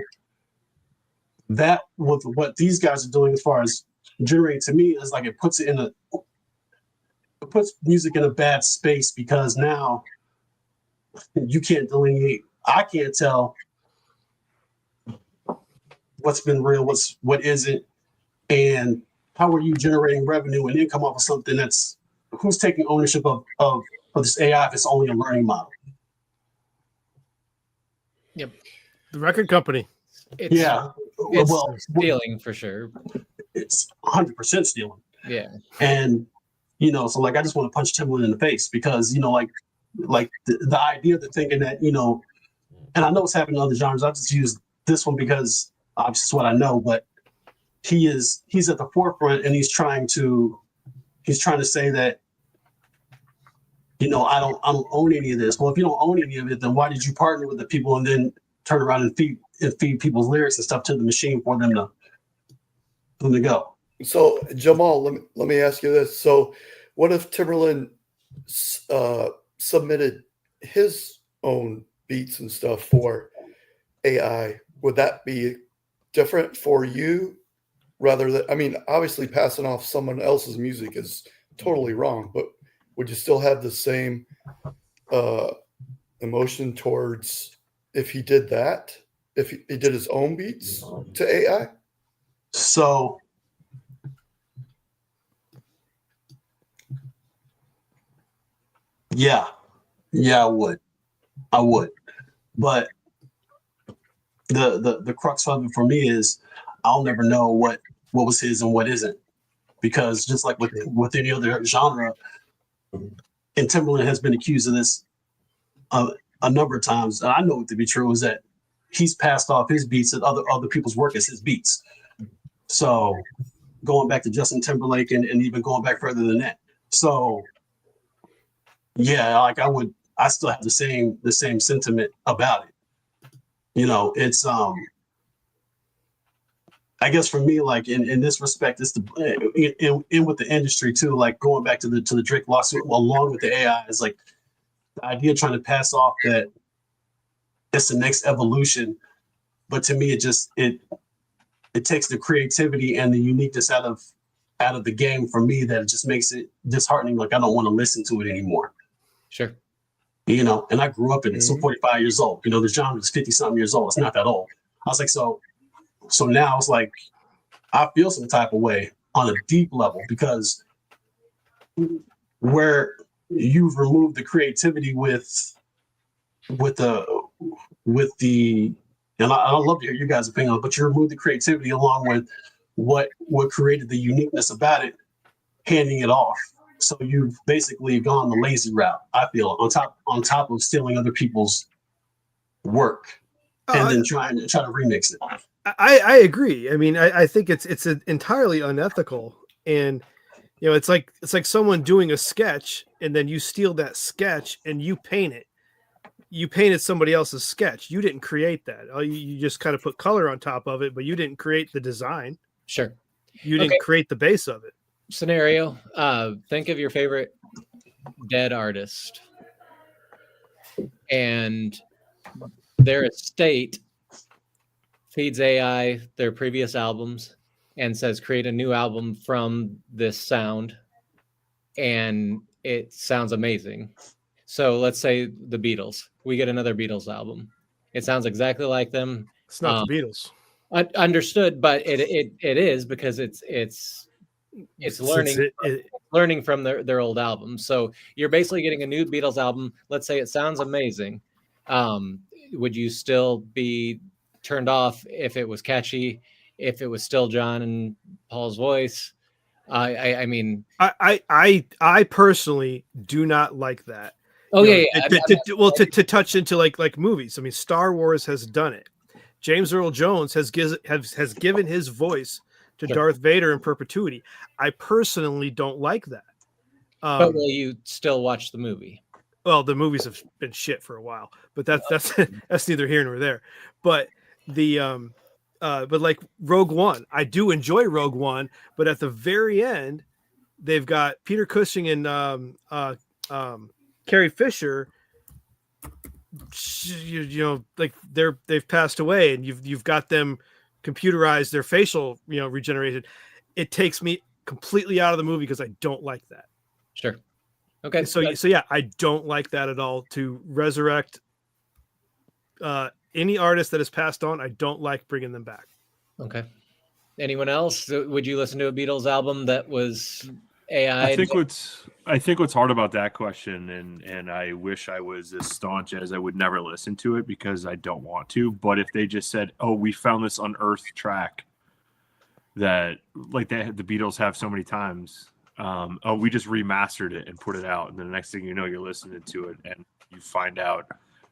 that with what these guys are doing as far as generating, to me, is like it puts music in a bad space, because now you can't delineate. I can't tell what's been real, what isn't. And how are you generating revenue and income off of something who's taking ownership of this AI if it's only a learning model? Yep. The record company. It's stealing for sure. It's 100% stealing. Yeah. And, you know, so like, I just want to punch Timberland in the face, because, you know, like the idea of thinking that, you know, and I know it's happening in other genres. I'll just use this one because obviously it's what I know, but he's at the forefront, and he's trying to say that, you know, I don't own any of this. Well, if you don't own any of it, then why did you partner with the people and then turn around and feed people's lyrics and stuff to the machine for them to go? So Jamal, let me ask you this. So what if Timberland submitted his own beats and stuff for AI? Would that be different for you? Rather than, I mean, obviously passing off someone else's music is totally wrong, but would you still have the same emotion towards if he did that, if he did his own beats to AI? So yeah, I would. But the crux of it for me is I'll never know what was his and what isn't, because just like with any other genre, and Timberland has been accused of this a number of times, and I know it to be true, is that he's passed off his beats and other people's work as his beats. So going back to Justin Timberlake and even going back further than that. So yeah, like I still have the same sentiment about it. You know, it's I guess for me, like in this respect, it's in with the industry too. Like going back to the Drake lawsuit, along with the AI, is like the idea of trying to pass off that it's the next evolution. But to me, it it takes the creativity and the uniqueness out of the game for me that it just makes it disheartening. Like I don't want to listen to it anymore. Sure. You know, and I grew up in it. So 45 years old. You know, the genre is 50 something years old. It's not that old. I was like, so now it's like I feel some type of way on a deep level because where you've removed the creativity with the and I love to hear you guys' opinion on it, but you removed the creativity along with what created the uniqueness about it, handing it off. So you've basically gone the lazy route, I feel, on top of stealing other people's work and then trying to remix it. I agree. I mean, I think it's entirely unethical, and you know, it's like someone doing a sketch and then you steal that sketch and you paint it. You painted somebody else's sketch. You didn't create that. You just kind of put color on top of it, but you didn't create the design. Sure. You didn't create the base of it. Scenario. Think of your favorite dead artist and their estate feeds AI their previous albums and says, create a new album from this sound. And it sounds amazing. So let's say the Beatles. We get another Beatles album. It sounds exactly like them. It's not the Beatles. Understood, but it is because it's learning from their old album. So you're basically getting a new Beatles album. Let's say it sounds amazing. Would you still be turned off if it was catchy, if it was still John and Paul's voice? I mean, I personally do not like that. Oh, you yeah, know, yeah. To touch into like movies. I mean, Star Wars has done it. James Earl Jones has given his voice to Darth Vader in perpetuity. I personally don't like that. But will you still watch the movie? Well, the movies have been shit for a while, but that's neither here nor there. But but like Rogue One, I do enjoy Rogue One, but at the very end, they've got Peter Cushing and Carrie Fisher. You know, like they've passed away, and you've got them computerized, their facial, you know, regenerated. It takes me completely out of the movie because I don't like that. Sure. Okay. So yeah, I don't like that at all. To resurrect any artist that has passed on, I don't like bringing them back. Okay. Anyone else? Would you listen to a Beatles album that was AI? I think what's hard about that question, and I wish I was as staunch as I would never listen to it because I don't want to. But if they just said, "Oh, we found this unearthed track that like the Beatles have so many times," oh, we just remastered it and put it out, and then the next thing you know, you're listening to it, and you find out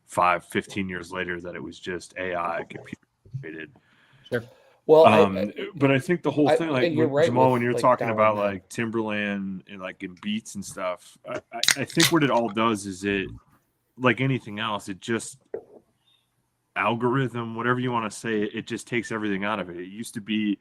15 years later that it was just AI computer created. Sure. Well, but I think the whole thing, like right Jamal, with, when you're like, talking Down about Man. like Timberland and like in beats and stuff, I think what it all does is it, like anything else, it just algorithm, whatever you want to say, it just takes everything out of it. It used to be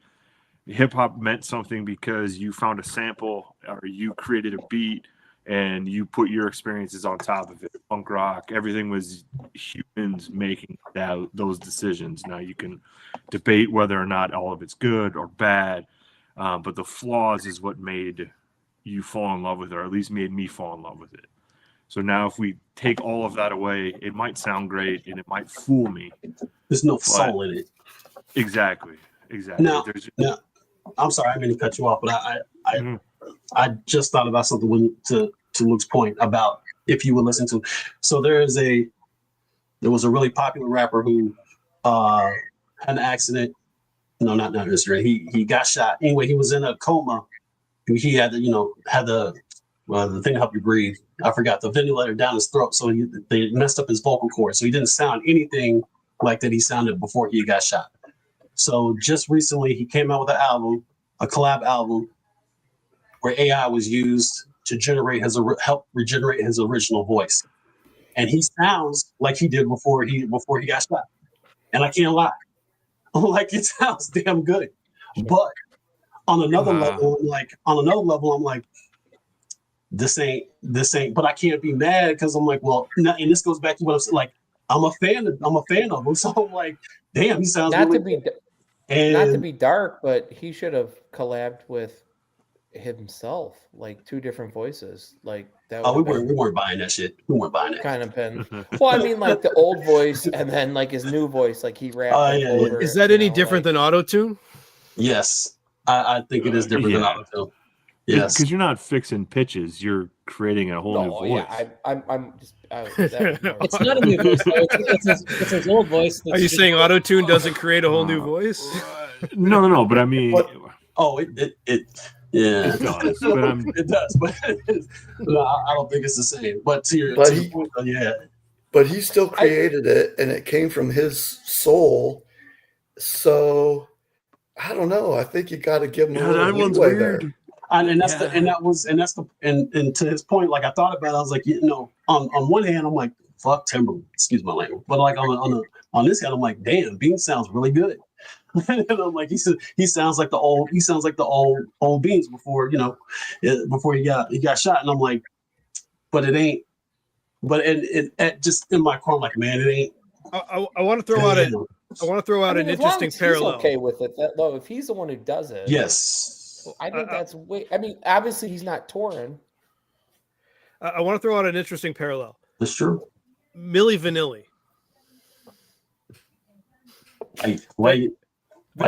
hip hop meant something because you found a sample or you created a beat and you put your experiences on top of it. Punk rock, everything was humans making those decisions. Now you can debate whether or not all of it's good or bad, but the flaws is what made you fall in love with it, or at least made me fall in love with it. So now if we take all of that away, it might sound great and it might fool me. There's no soul in it. Exactly. No, I'm sorry, I didn't cut you off, but I just thought about something to Luke's point about if you would listen to. So there was a really popular rapper who had an accident. No, not necessarily. He got shot. Anyway, he was in a coma. He had the thing to help you breathe. I forgot the ventilator down his throat, so they messed up his vocal cords. So he didn't sound anything like that he sounded before he got shot. So just recently, he came out with an album, a collab album, where AI was used to help regenerate his original voice, and he sounds like he did before he got shot. And I can't lie, like it sounds damn good. But on another level, I'm like, this ain't. But I can't be mad because I'm like, well, and this goes back to what I'm saying. Like, I'm a fan of him, so I'm like, damn, he sounds. And not to be dark, but he should have collabed with himself, like two different voices. Like that. we weren't buying that shit. We weren't buying that. Kind of been. Well, I mean, like the old voice and then like his new voice, like he rapped over. Is that any different than auto-tune? Yes, I think it is different than auto-tune. Yes, because you're not fixing pitches; you're creating a whole new voice. Yeah, I'm just. It's not a new voice. It's his old voice. Are you saying auto-tune doesn't create a whole new voice? No. But I mean, yeah, it does. But it does. But no, I don't think it's the same. But to your point, yeah. But he still created it, and it came from his soul. So I don't know. I think you got to give him a little leeway there. And to his point, like I thought about it, I was like, on one hand, I'm like, fuck Timberland, excuse my language, but like on this hand, I'm like, damn, Beans sounds really good. And I'm like, he sounds like the old Beans before he got shot. And I'm like, but it ain't. But it just in my core, I'm like, man, it ain't. I want to throw out an interesting parallel. He's okay with it, though. If he's the one who does it, yes. I think that's way. I mean, obviously he's not touring. I want to throw out an interesting parallel. That's true. Milli Vanilli.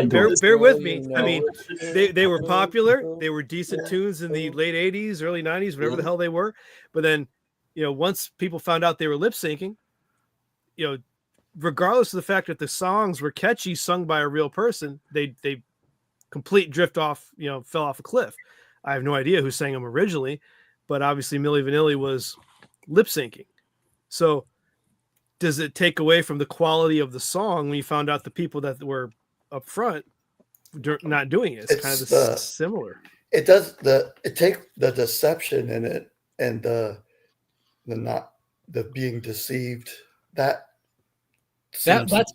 Bear with me. I mean, they were popular. They were decent tunes in the late 80s, early 90s, whatever the hell they were. But then, once people found out they were lip syncing, regardless of the fact that the songs were catchy, sung by a real person, they complete drift off, fell off a cliff. I have no idea who sang them originally, but obviously Milli Vanilli was lip syncing. So does it take away from the quality of the song when you found out the people that were up front not doing it? It's kind of similar. It does it takes the deception in it and the being deceived. That's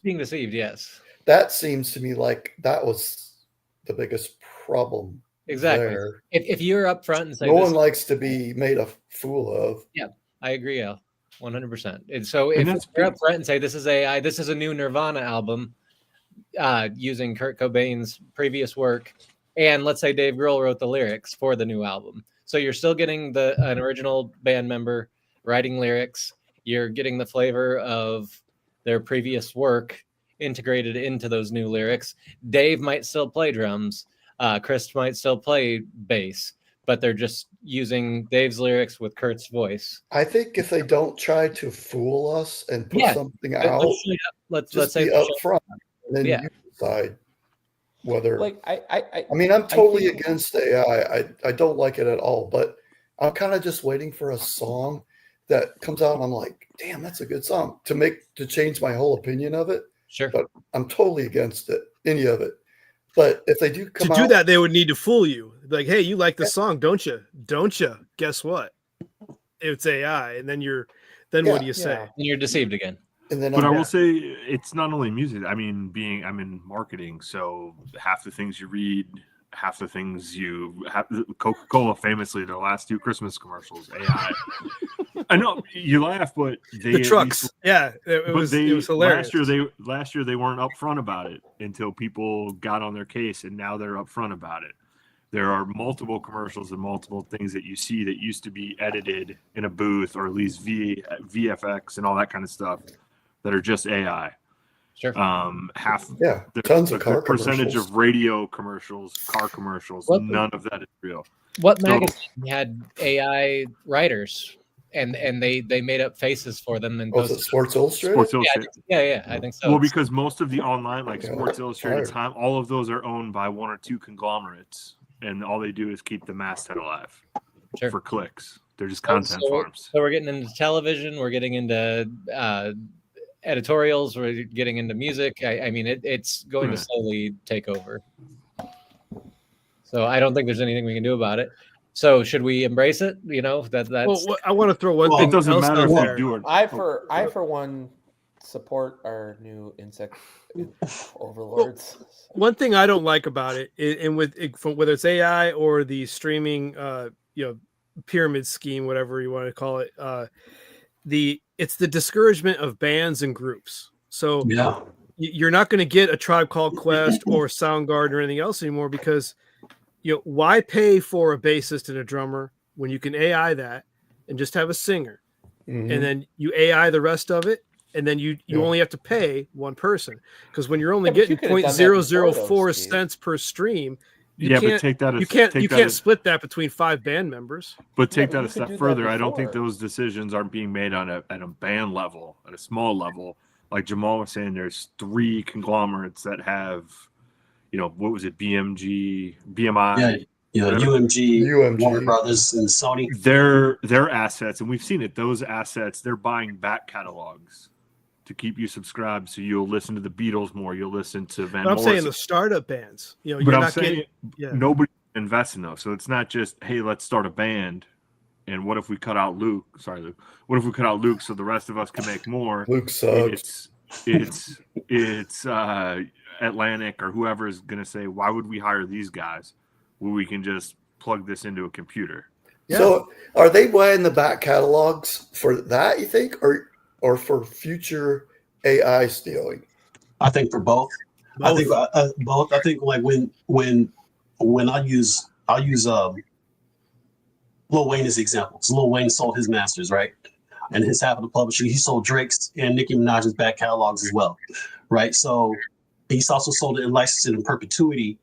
being deceived. Yes. That seems to me like that was the biggest problem. Exactly. There. If you're up front and say no one likes to be made a fool of. Yeah, I agree, Al, 100%. And so if you're up front and say this is AI, this is a new Nirvana album, using Kurt Cobain's previous work, and let's say Dave Grohl wrote the lyrics for the new album, so you're still getting an original band member writing lyrics. You're getting the flavor of their previous work integrated into those new lyrics. Dave might still play drums. Chris might still play bass, but they're just using Dave's lyrics with Kurt's voice. I think if they don't try to fool us and put something out, let's say up front, and then you decide whether. I'm totally against AI. I don't like it at all, but I'm kind of just waiting for a song that comes out and I'm like, damn, that's a good song to change my whole opinion of it. Sure. But I'm totally against it, any of it. But if they do come out, to do that, they would need to fool you. Like, hey, you like the song, don't you? Don't you? Guess what? It's AI. And then what do you say? And you're deceived again. And then I will say it's not only music. I mean, I'm in marketing, so half the things you read, half the things you have. Coca-Cola famously, their last 2 Christmas commercials, AI. I know you laugh, but the trucks, it was hilarious. Last year they weren't upfront about it until people got on their case, and now they're upfront about it. There are multiple commercials and multiple things that you see that used to be edited in a booth, or at least VFX and all that kind of stuff, that are just AI. Sure. Tons of car percentage of radio commercials, car commercials, none of that is real. What magazine had AI writers? And they made up faces for them. And was it Sports Illustrated? Sports Illustrated. Yeah, I think so. Well, because most of the online, like Sports Illustrated, Time, all of those are owned by 1 or 2 conglomerates, and all they do is keep the masthead alive for clicks. They're just content farms. So we're getting into television. We're getting into editorials. We're getting into music. I mean, it's going to slowly take over. So I don't think there's anything we can do about it. So should we embrace it? That's. Well, I want to throw one thing. It doesn't matter if you do it. I for one support our new insect overlords. Well, one thing I don't like about it, and whether it's AI or the streaming, pyramid scheme, whatever you want to call it, it's the discouragement of bands and groups. So you're not going to get a Tribe Called Quest or Soundgarden or anything else anymore because why pay for a bassist and a drummer when you can AI that and just have a singer, and then you AI the rest of it, and then you only have to pay one person, because when you're only getting 0.004 cents per stream, but take that. You can't split that between 5 band members. But take that a step further. I don't think those decisions aren't being made at a band level, at a small level. Like Jamal was saying, there's 3 conglomerates that have, what was it, BMG, BMI, UMG, Warner Brothers, and Sony. Their assets, and we've seen it. Those assets, they're buying back catalogs to keep you subscribed, so you'll listen to the Beatles more. You'll listen to Van. But I'm Morrison. saying the startup bands. You're but I'm not saying getting. Nobody invests in those, so it's not just, hey, let's start a band. And what if we cut out Luke? Sorry, Luke. What if we cut out Luke so the rest of us can make more? Luke sucks. It's Atlantic or whoever is going to say, why would we hire these guys when we can just plug this into a computer? Yeah. So are they buying the back catalogs for that, you think, or for future AI stealing? I think for both. I think both. I think like when I'll use Lil Wayne as the example. So Lil Wayne sold his masters, right? And his half of the publishing, he sold Drake's and Nicki Minaj's back catalogs as well, right? So he's also sold it and licensed it in perpetuity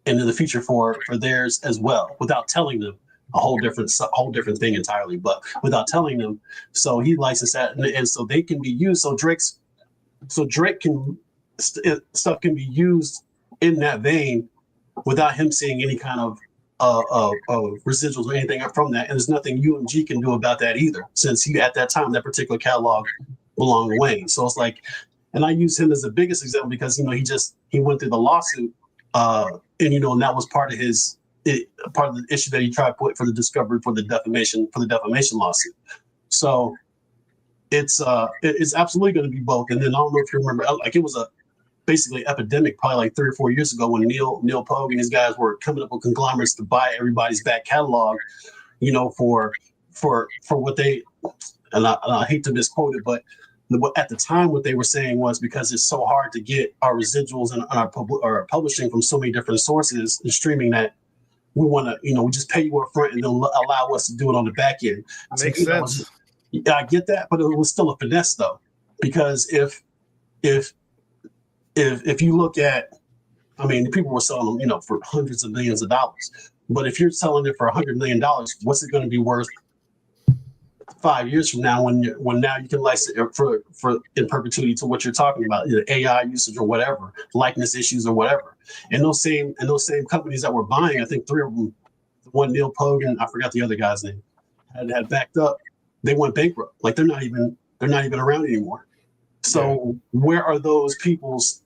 into the future for theirs as well, without telling them. A whole different thing entirely, but without telling them. So he licensed that, and so they can be used. So Drake can stuff can be used in that vein without him seeing any kind of residuals or anything from that. And there's nothing UMG can do about that either, since he at that time that particular catalog belonged to Wayne. So it's like, and I use him as the biggest example because he went through the lawsuit, and that was part of the issue that he tried to put for the defamation lawsuit. So it's absolutely going to be both. And then I don't know if you remember, like it was basically epidemic probably like 3 or 4 years ago when Neil Pogue and these guys were coming up with conglomerates to buy everybody's back catalog, for what they, and I hate to misquote it, but at the time what they were saying was, because it's so hard to get our residuals and our publishing from so many different sources and streaming, that we want to, we just pay you up front and then allow us to do it on the back end. Makes sense. I get that, but it was still a finesse though, because if you look at, people were selling them, for hundreds of millions of dollars. But if you're selling it for $100 million, what's it going to be worth 5 years from now when now you can license it for in perpetuity to what you're talking about, either AI usage or whatever, likeness issues or whatever. And those same companies that were buying, I think 3 of them, one Neil Pogue and I forgot the other guy's name, had backed up. They went bankrupt. Like they're not even around anymore. So where are those people's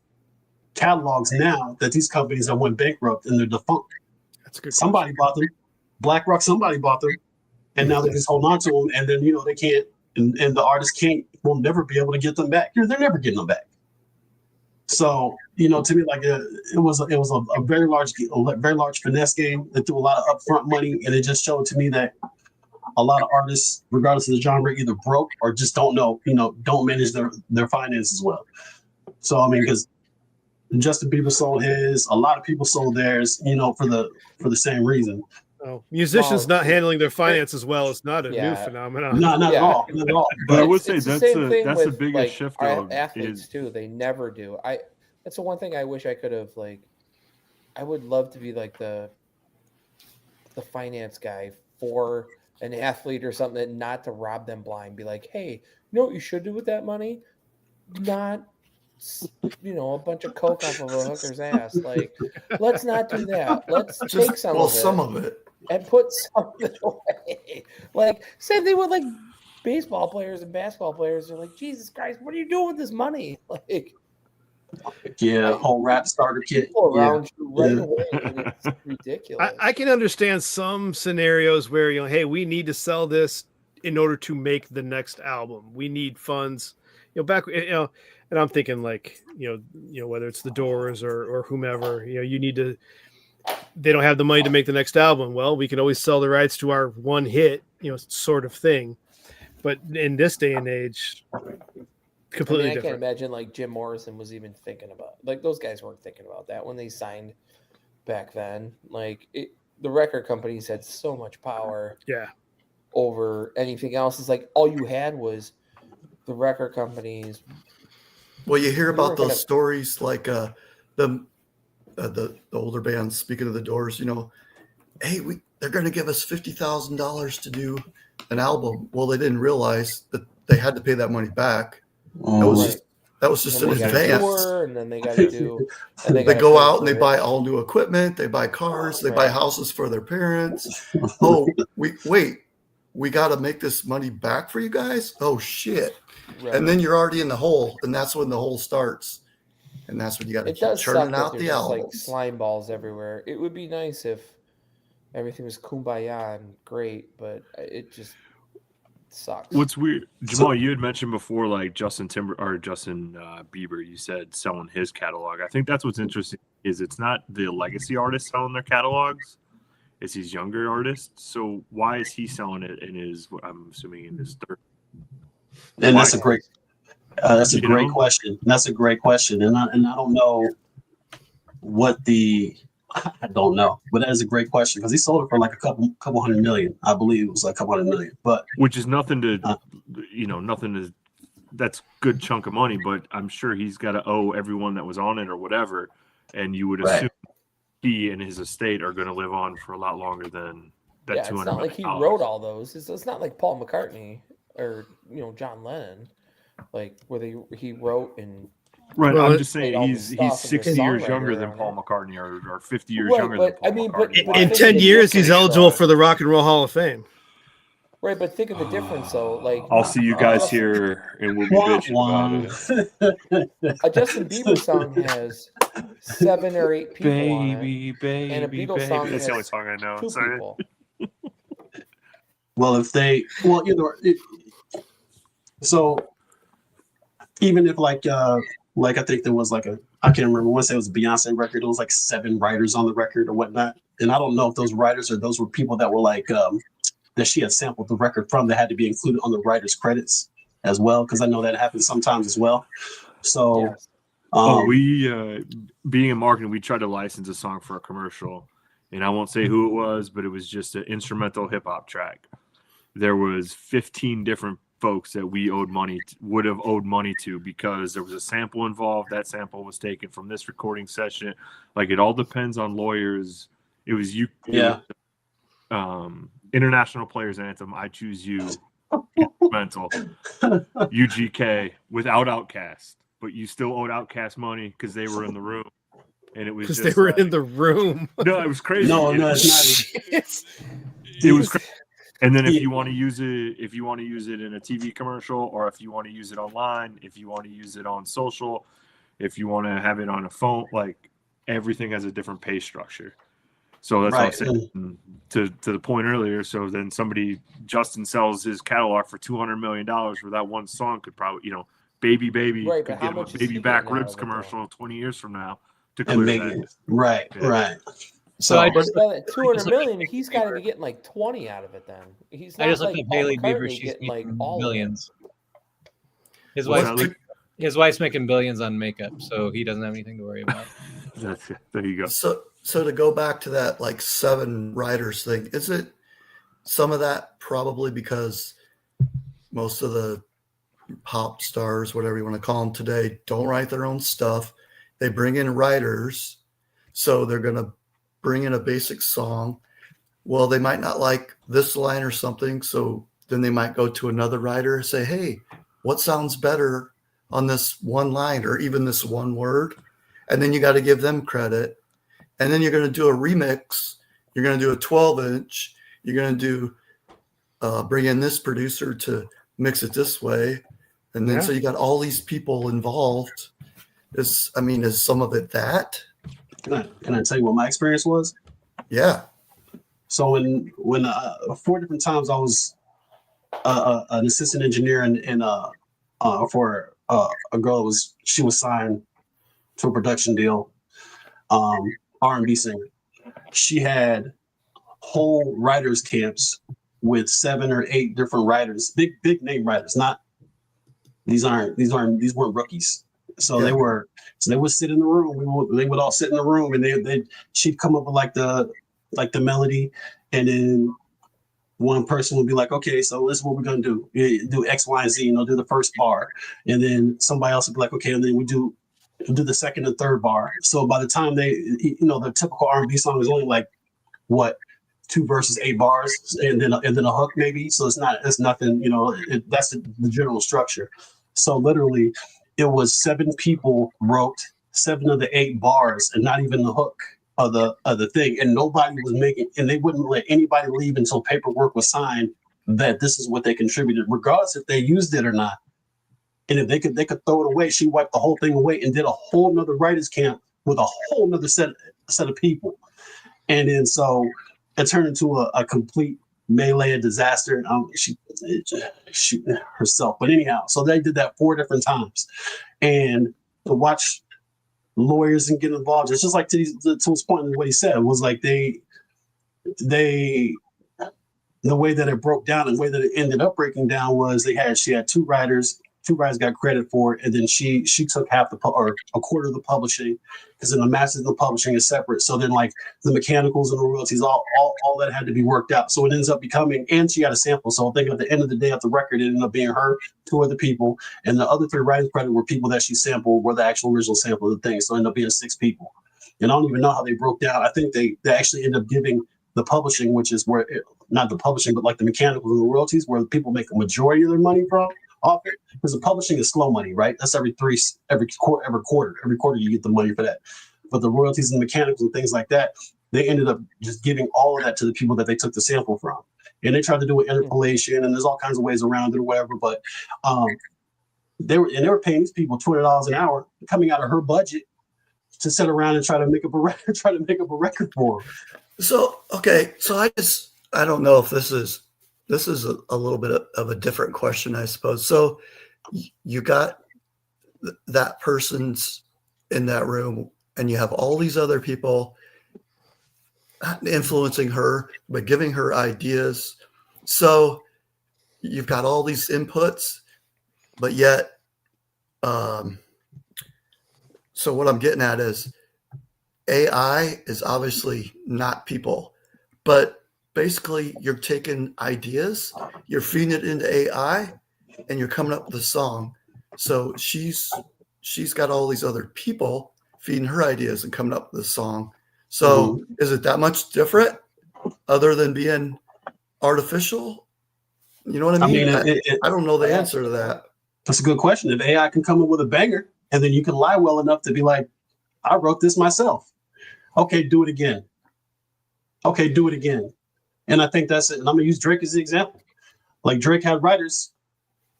catalogs now that these companies that went bankrupt and they're defunct? That's a good. Somebody bought them. BlackRock, somebody bought them, and now they just hold on to them. And then they can't, and the artist will never be able to get them back. They're never getting them back. So to me, like it was a very large finesse game. They threw a lot of upfront money, and it just showed to me that a lot of artists, regardless of the genre, either broke or just don't know, don't manage their finances well. So because Justin Bieber sold his, a lot of people sold theirs, for the same reason. Oh, musicians not handling their finances well is not a new phenomenon. Not at all. Not at all. But I would say that's the biggest shift. Athletes too, they never do. That's the one thing I wish I could have I would love to be like the finance guy for an athlete or something, not to rob them blind. Be like, hey, you know what you should do with that money? Not a bunch of coke off of a hooker's ass. Like, let's not do that. Let's take some of it and put some of it away. Like, same thing with baseball players and basketball players. They're like, Jesus Christ, what are you doing with this money? Like, whole rap starter kit around you right away. It's ridiculous. I can understand some scenarios where hey, we need to sell this in order to make the next album. We need funds. And I'm thinking whether it's the Doors or whomever, you need to. They don't have the money to make the next album. Well, we can always sell the rights to our one hit, sort of thing. But in this day and age, completely I can't different. imagine like Jim Morrison was even thinking about, like, those guys weren't thinking about that when they signed back then. Like, the record companies had so much power Yeah. over anything else. It's like all you had was the record companies. Well, you hear You about weren't those gonna- stories like the older bands. Speaking of the Doors, hey, they're going to give us $50,000 to do an album. Well, they didn't realize that they had to pay that money back. That was just And in then they gotta advance. tour, and then they got to do. And They gotta go pay out and for they it. buy all new equipment. They buy cars. They buy Right. houses for their parents. Oh, we got to make this money back for you guys. Oh shit! Right. And then you're already in the hole, and that's when the hole starts. And that's when you got to It keep does suck churning that out there's the just like albums. slime balls everywhere. It would be nice if everything was kumbaya and great, but it just sucks. What's weird, Jamal, you had mentioned before, like Justin Bieber, you said selling his catalog. I think that's what's interesting is it's not the legacy artists selling their catalogs, it's these younger artists. So why is he selling it in his, I'm assuming in his third? And that's a great question. That's a great question. And I don't know I don't know, but that is a great question because he sold it for like a couple $100 million. I believe it was like a couple $100 million, but which is nothing to, that's good chunk of money, but I'm sure he's got to owe everyone that was on it or whatever. And you would assume he and his estate are going to live on for a lot longer than that. Yeah, it's not like he wrote all those. It's not like Paul McCartney or John Lennon, like where he wrote and. Right, Well, I'm just saying he's 60 years younger than Paul McCartney or 50 years younger than Paul McCartney. In 10 years, he's eligible for the Rock and Roll Hall of Fame. Right, but think of the difference, though. Like, I'll see you guys here, and we'll be bitching about it. A Justin Bieber song has 7 or 8 people on it, and a Beatles song That's has the only song I know. 2 Sorry. people. well, so even if like I think there was I can't remember, once it was a Beyonce record, it was like 7 writers on the record or whatnot. And I don't know if those writers or those were people that were that she had sampled the record from that had to be included on the writer's credits as well. Because I know that happens sometimes as well. So we being in marketing, we tried to license a song for a commercial, and I won't say who it was, but it was just an instrumental hip hop track. There was 15 different folks that we would have owed money to because there was a sample involved. That sample was taken from this recording session. Like, it all depends on lawyers. It was you. Yeah. International Players Anthem, I Choose You, instrumental, UGK without Outkast, but you still owed Outkast money because they were in the room, and it was Because just they were in the room. No, it was crazy. No, it's not. It was crazy. And then if you want to use it in a TV commercial, or if you want to use it online, if you want to use it on social, if you want to have it on a phone, like, everything has a different pay structure. So that's what I'm saying to the point earlier. So then Justin sells his catalog for $200 million for that one song, could probably, Baby Right, could but how get a much is Baby he Back getting out Ribs of it, commercial 20 years from now to And clear make that. it. Right. Yeah. Right. So I just that 200 million, he's got to be getting like 20 out of it. Then he's not I just like looked at Paul Hailey Bieber. McCartney She's getting like making all billions. His What's wife, that like? his wife's making billions on makeup, so he doesn't have anything to worry about. That's it. There you go. So to go back to that 7 writers thing, is it some of that probably because most of the pop stars, whatever you want to call them today, don't write their own stuff. They bring in writers, so they're going to bring in a basic song. Well, they might not like this line or something, so then they might go to another writer and say, hey, what sounds better on this one line or even this one word? And then you got to give them credit. And then you're going to do a remix. You're going to do a 12-inch. You're going to do bring in this producer to mix it this way. And then so you got all these people involved. Is some of it that? Can I tell you what my experience was? Yeah. So when 4 different times I was an assistant engineer for a girl she was signed to a production deal, R&B singer. She had whole writers camps with 7 or 8 different writers, big name writers, not these weren't rookies. So they would sit in the room. They would all sit in the room, and she'd come up with like the melody, and then one person would be like, okay, so this is what we're gonna do. Do X, Y, and Z, do the first bar, and then somebody else would be like, okay, and then we do the second and third bar. So by the time the typical R&B song is only like what, 2 verses, 8 bars, and then a hook maybe. So it's nothing. That's the general structure. So literally, it was 7 people wrote 7 of the 8 bars, and not even the hook of the thing. And nobody was making, and they wouldn't let anybody leave until paperwork was signed that this is what they contributed, regardless if they used it or not. And if they could throw it away, she wiped the whole thing away and did a whole nother writers camp with a whole nother set of people. And then so it turned into a complete melee, a disaster. She shooting herself. But anyhow, so they did that 4 different times. And to watch lawyers and get involved, it's just like to his point, what he said was like the way that it broke down and the way that it ended up breaking down was she had 2 writers. 2 writers got credit for it, and then she took half or a quarter of the publishing, because then the masters and the publishing is separate. So then like the mechanicals and the royalties, all that had to be worked out. So it ends up becoming, and she got a sample. So I think at the end of the day, at the record, it ended up being her, 2 other people, and the other 3 writers credit were people that she sampled, were the actual original sample of the thing. So it ended up being 6 people. And I don't even know how they broke down. I think they actually ended up giving the publishing, which is where not the publishing, but like the mechanicals and the royalties, where the people make a majority of their money from. Off it, because the publishing is slow money, right? That's every quarter you get the money for that. But the royalties and mechanicals and things like that, they ended up just giving all of that to the people that they took the sample from. And they tried to do an interpolation, and there's all kinds of ways around it or whatever. But they were paying these people $20 an hour coming out of her budget to sit around and try to make up a record for them. So okay, so I don't know if this is a little bit of a different question, I suppose. So you got that person's in that room, and you have all these other people influencing her, but giving her ideas. So you've got all these inputs, but yet, so what I'm getting at is AI is obviously not people, but basically you're taking ideas, you're feeding it into AI, and you're coming up with a song. So she's got all these other people feeding her ideas and coming up with a song. So is it that much different other than being artificial? You know what I mean? I don't know the answer to that. That's a good question. If AI can come up with a banger, and then you can lie well enough to be like, I wrote this myself. Okay, do it again. Okay, do it again. And I think that's it. And I'm going to use Drake as the example. Like Drake had writers.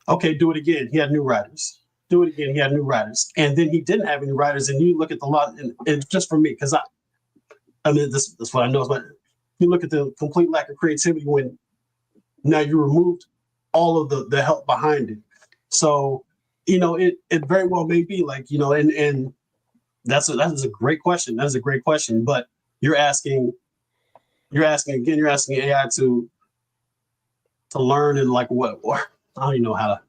Okay, do it again. He had new writers. Do it again. He had new writers. And then he didn't have any writers. And you look at the lot, and just for me, because I mean, that's what I know. But you look at the complete lack of creativity when now you removed all of the help behind it. So, it very well may be like, and that is a great question. That is a great question. But you're asking AI to learn and like what? I don't even know how to.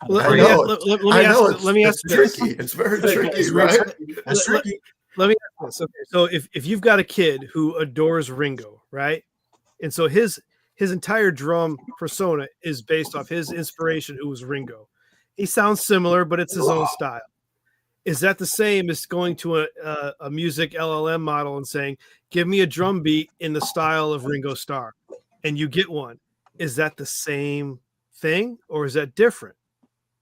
Let me ask it's tricky. It's very tricky, right? It's tricky. Let me ask this. Okay, so if you've got a kid who adores Ringo, right, and so his entire drum persona is based off his inspiration, who was Ringo. He sounds similar, but it's his own style. Is that the same as going to a music LLM model and saying, give me a drum beat in the style of Ringo Starr, and you get one? Is that the same thing, or is that different?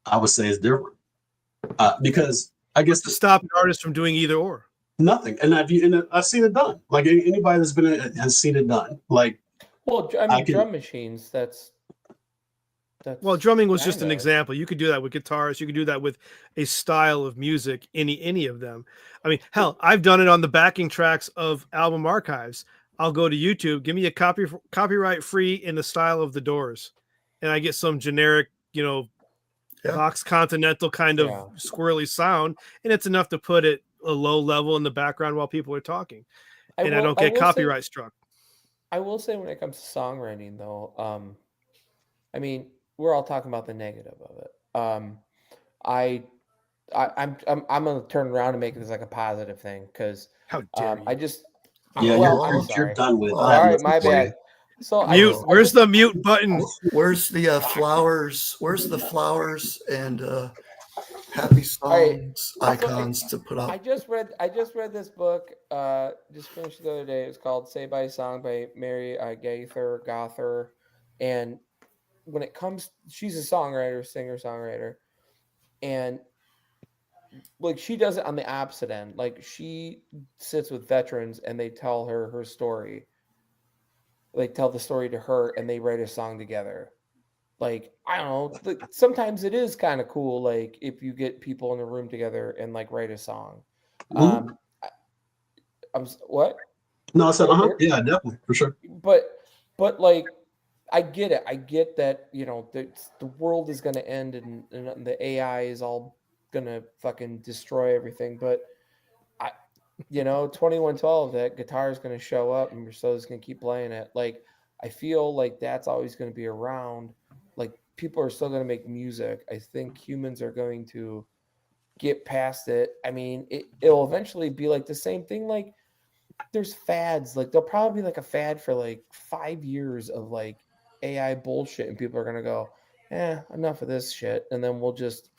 I would say it's different because I guess to stop an artist from doing either or. Nothing. And I've seen it done. Like anybody that's been has seen it done. Like, well, I mean, drum machines. That's well, drumming was just an example. You could do that with guitars. You could do that with a style of music, any of them. I mean, hell, I've done it on the backing tracks of album archives. I'll go to YouTube, give me a copyright free in the style of the Doors, and I get some generic, Vox Continental kind of squirrely sound, and it's enough to put it a low level in the background while people are talking, I don't get copyright struck. I will say when it comes to songwriting, though, I mean, we're all talking about the negative of it. I'm gonna turn around and make this like a positive thing because How dare you? I just Yeah, I'm you're sorry. done with. Sorry, my bad. So Mute. Where's the mute button? Where's the flowers? Where's the flowers and happy songs icons to put up? I just read this book. Just finished the other day. It's called "Say by Song" by Mary Gother, and when it comes, she's a songwriter, singer-songwriter, and like she does it on the opposite end. Like she sits with veterans and they tell her story. They tell the story to her and they write a song together. Like, I don't know, like, sometimes it is kind of cool, like if you get people in a room together and like write a song. Mhm. What? No, I said, yeah, definitely, for sure. But like, I get it. I get that, you know, the world is going to end and the AI is all going to fucking destroy everything. But you know, 2112, that guitar is going to show up and we're still just going to keep playing it. Like, I feel like that's always going to be around. Like, people are still going to make music. I think humans are going to get past it. I mean, it'll eventually be like the same thing. Like, there's fads. Like, there'll probably be like a fad for like 5 years of like AI bullshit, and people are going to go, enough of this shit. And then we'll just,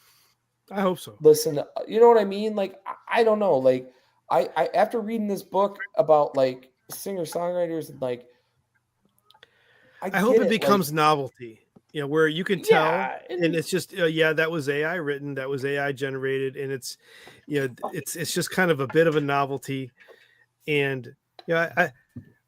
I hope so. Listen to, you know what I mean? Like, I don't know. Like, I after reading this book about like singer-songwriters and like, I hope it becomes novelty, you know, where you can tell, and it's just, that was AI written, that was AI generated, and it's, you know, it's just kind of a bit of a novelty. And I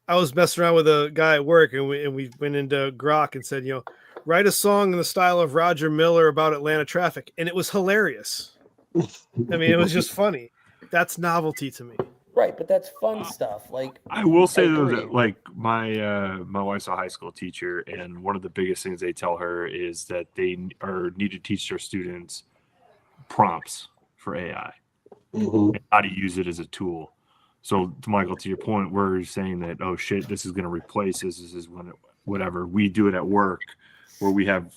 was messing around with a guy at work, and we went into Grok and said, you know, write a song in the style of Roger Miller about Atlanta traffic, and it was hilarious. I mean, it was just funny. That's novelty to me. Right, but that's fun stuff. Like, I will say though that like my wife's a high school teacher, and one of the biggest things they tell her is that they need to teach their students prompts for AI and how to use it as a tool. So, Michael, to your point, we're saying that, oh shit, this is going to replace this. This is when whatever we do it at work, where we have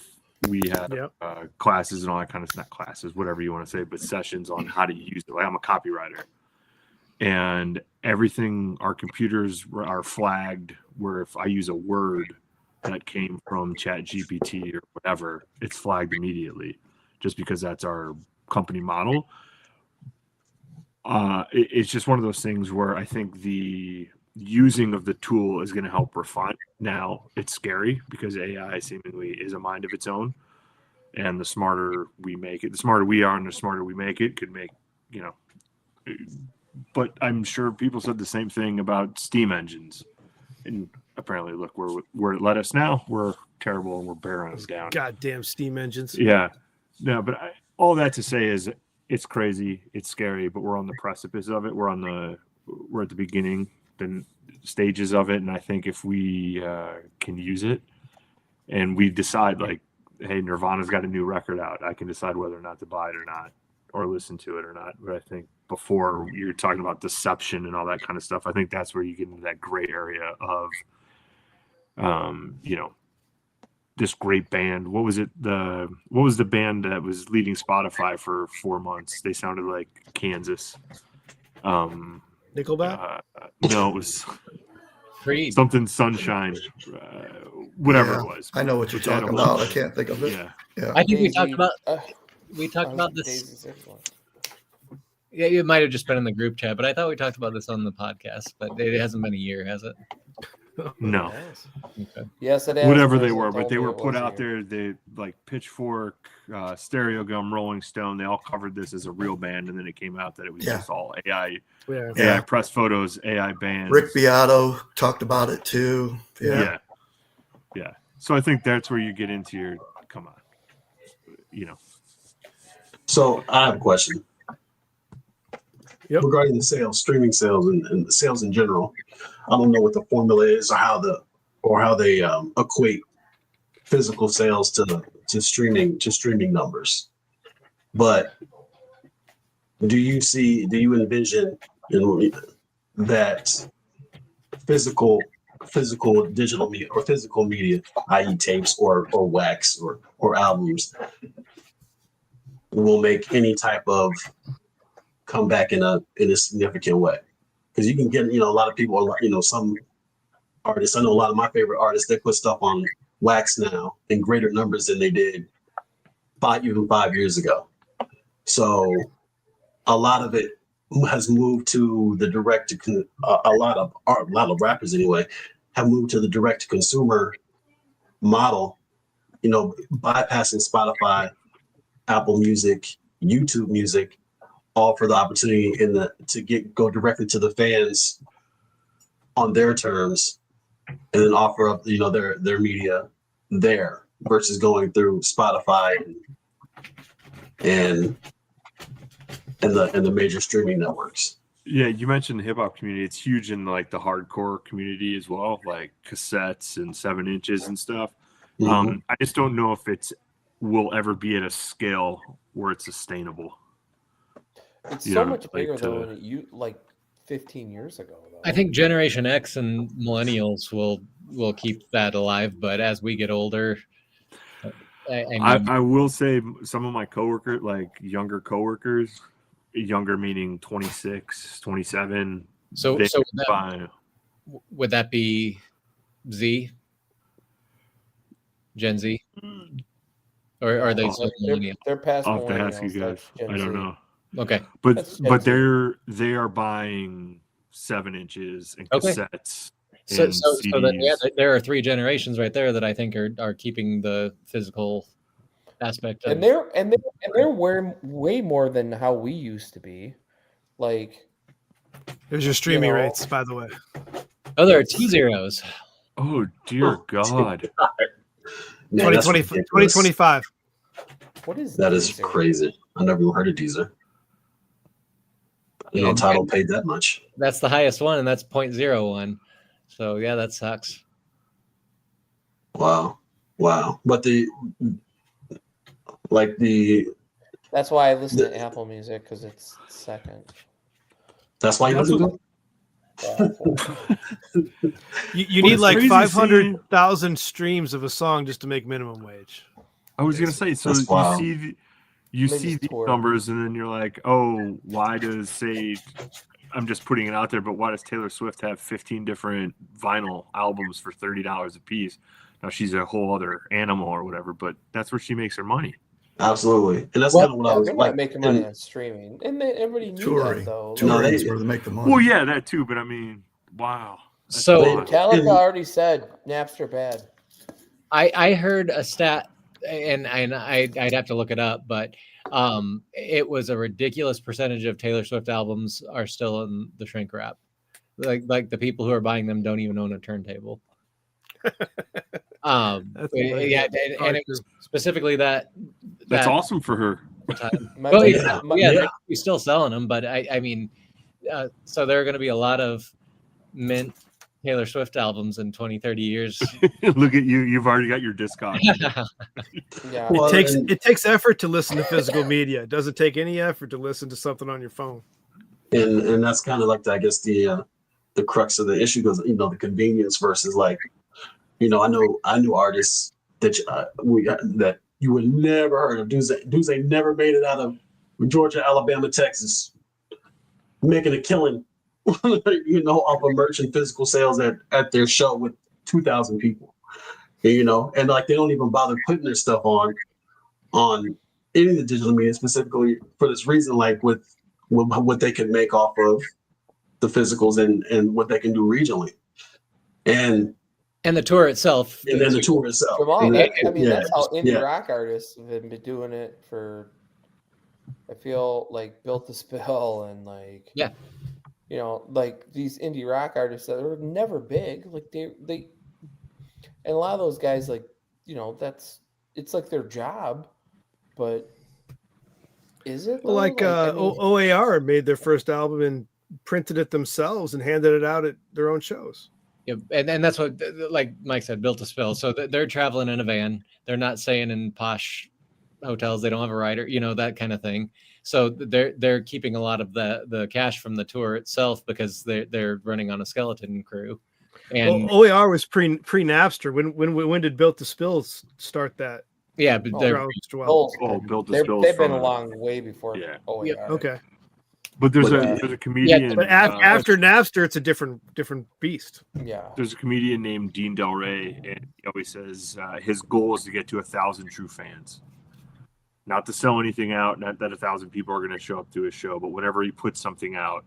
classes and all that kind of stuff, not classes, whatever you want to say, but sessions on how to use it. Like, I'm a copywriter, and everything, our computers are flagged where if I use a word that came from ChatGPT or whatever, it's flagged immediately, just because that's our company model. It's just one of those things where I think the using of the tool is going to help refine. Now, it's scary because AI seemingly is a mind of its own, and the smarter we make it, the smarter we are, and the smarter we make it, could make, you know. But I'm sure people said the same thing about steam engines, and apparently, look, where it led us now, we're terrible and we're bearing us down. Goddamn steam engines. Yeah, no, but all that to say is, it's crazy, it's scary, but we're on the precipice of it. We're at the beginning, the stages of it, and I think if we can use it, and we decide like, hey, Nirvana's got a new record out, I can decide whether or not to buy it or not, or listen to it or not. But I think before you're talking about deception and all that kind of stuff, I think that's where you get into that gray area of, you know, this great band. What was the band that was leading Spotify for 4 months? They sounded like Kansas. Nickelback? No, it was something Sunshine, whatever it was. I know what you're talking about. I can't think of it. Yeah. I think we talked about this. Yeah, it might have just been in the group chat, but I thought we talked about this on the podcast. But it hasn't been a year, has it? No. Okay. Yes, it is. Whatever they were, but they were put out there. They like Pitchfork, Stereo Gum, Rolling Stone. They all covered this as a real band, and then it came out that it was just all AI. AI press photos, AI bands. Rick Beato talked about it too. Yeah. So I think that's where you get into your come on, you know. So I have a question. Regarding the sales, streaming sales, and the sales in general. I don't know what the formula is, or how they equate physical sales to streaming numbers. But do you envision that physical digital media or physical media, i.e. tapes or wax or albums, will make any type of comeback in a significant way. Because you can get, a lot of people are, some artists. I know a lot of my favorite artists. They put stuff on wax now in greater numbers than they did even 5 years ago. So a lot of it has moved to the direct to a lot of rappers anyway have moved to the direct to consumer model, bypassing Spotify, Apple Music, YouTube Music, all for the opportunity to go directly to the fans on their terms, and then offer up their media there versus going through Spotify and the major streaming networks. Yeah, you mentioned the hip hop community. It's huge in like the hardcore community as well, like cassettes and 7 inches and stuff. Mm-hmm. I just don't know if will ever be at a scale where it's sustainable. It's so much bigger though than you like 15 years ago. Though. I think Generation X and millennials will keep that alive, but as we get older, I will say some of my coworkers, like younger coworkers, younger meaning 26, 27. So would that be Z? Gen Z? Or are they still millennials? They're past I'll have to ask you millennials. guys. I don't know. Okay. But they are buying 7 inches and cassettes. So then, yeah, there are 3 generations right there that I think are keeping the physical aspect of. And they're way more than how we used to be. Like, there's your streaming rates, by the way. Oh, there are 2 zeros. Oh dear God. 2025. What is that? Is crazy. I never even heard of Deezer. Tidal paid that much. That's the highest one, and that's 0.01. So yeah, that sucks. Wow. But that's why I listen to Apple Music, because it's second. That's why you listen to it? You need like 500,000 streams of a song just to make minimum wage. I was gonna say, so you see these numbers, and then you're like, oh, why does I'm just putting it out there, but why does Taylor Swift have 15 different vinyl albums for $30 a piece? Now she's a whole other animal or whatever, but that's where she makes her money. Absolutely, and that's kind of what I was they're not making money on streaming, and everybody knew that though. Touring is where they make the money. Well, yeah, that too, but I mean, wow. So Metallica already said Napster bad. I heard a stat, and I'd have to look it up, but it was a ridiculous percentage of Taylor Swift albums are still in the shrink wrap. Like the people who are buying them don't even own a turntable. And it was specifically that. That's awesome for her. They're still selling them, but I mean, so there are going to be a lot of mint Taylor Swift albums in 20-30 years. Look at you. You've already got your discog. Yeah. It takes effort to listen to physical media. It doesn't take any effort to listen to something on your phone. And that's kind of like, I guess, the crux of the issue goes, the convenience versus like, I knew artists that you would never heard of. Dudes they never made it out of Georgia, Alabama, Texas, making a killing, off of merch and physical sales at their show with 2,000 people, and like they don't even bother putting their stuff on any of the digital media specifically for this reason, like with what they can make off of the physicals and what they can do regionally, and the tour itself. And then the tour itself. That's how indie rock artists have been doing it for, I feel like, Built to Spill and like, like these indie rock artists that are never big. Like they and a lot of those guys, like, it's like their job, but is it? Well, like OAR made their first album and printed it themselves and handed it out at their own shows. Yeah, and that's what, like Mike said, Built to Spill. So they're traveling in a van. They're not staying in posh hotels. They don't have a rider, that kind of thing. So they're keeping a lot of the cash from the tour itself because they're running on a skeleton crew. And OAR was pre Napster. When did Built to Spill start that? Yeah, but they're Built to Spill. They've been along way before. Yeah. Oh yeah. Okay. But there's a comedian. But after Napster, it's a different beast. Yeah. There's a comedian named Dean Del Rey, and he always says his goal is to get to 1,000 true fans. Not to sell anything out, not that 1,000 people are going to show up to his show, but whenever he puts something out,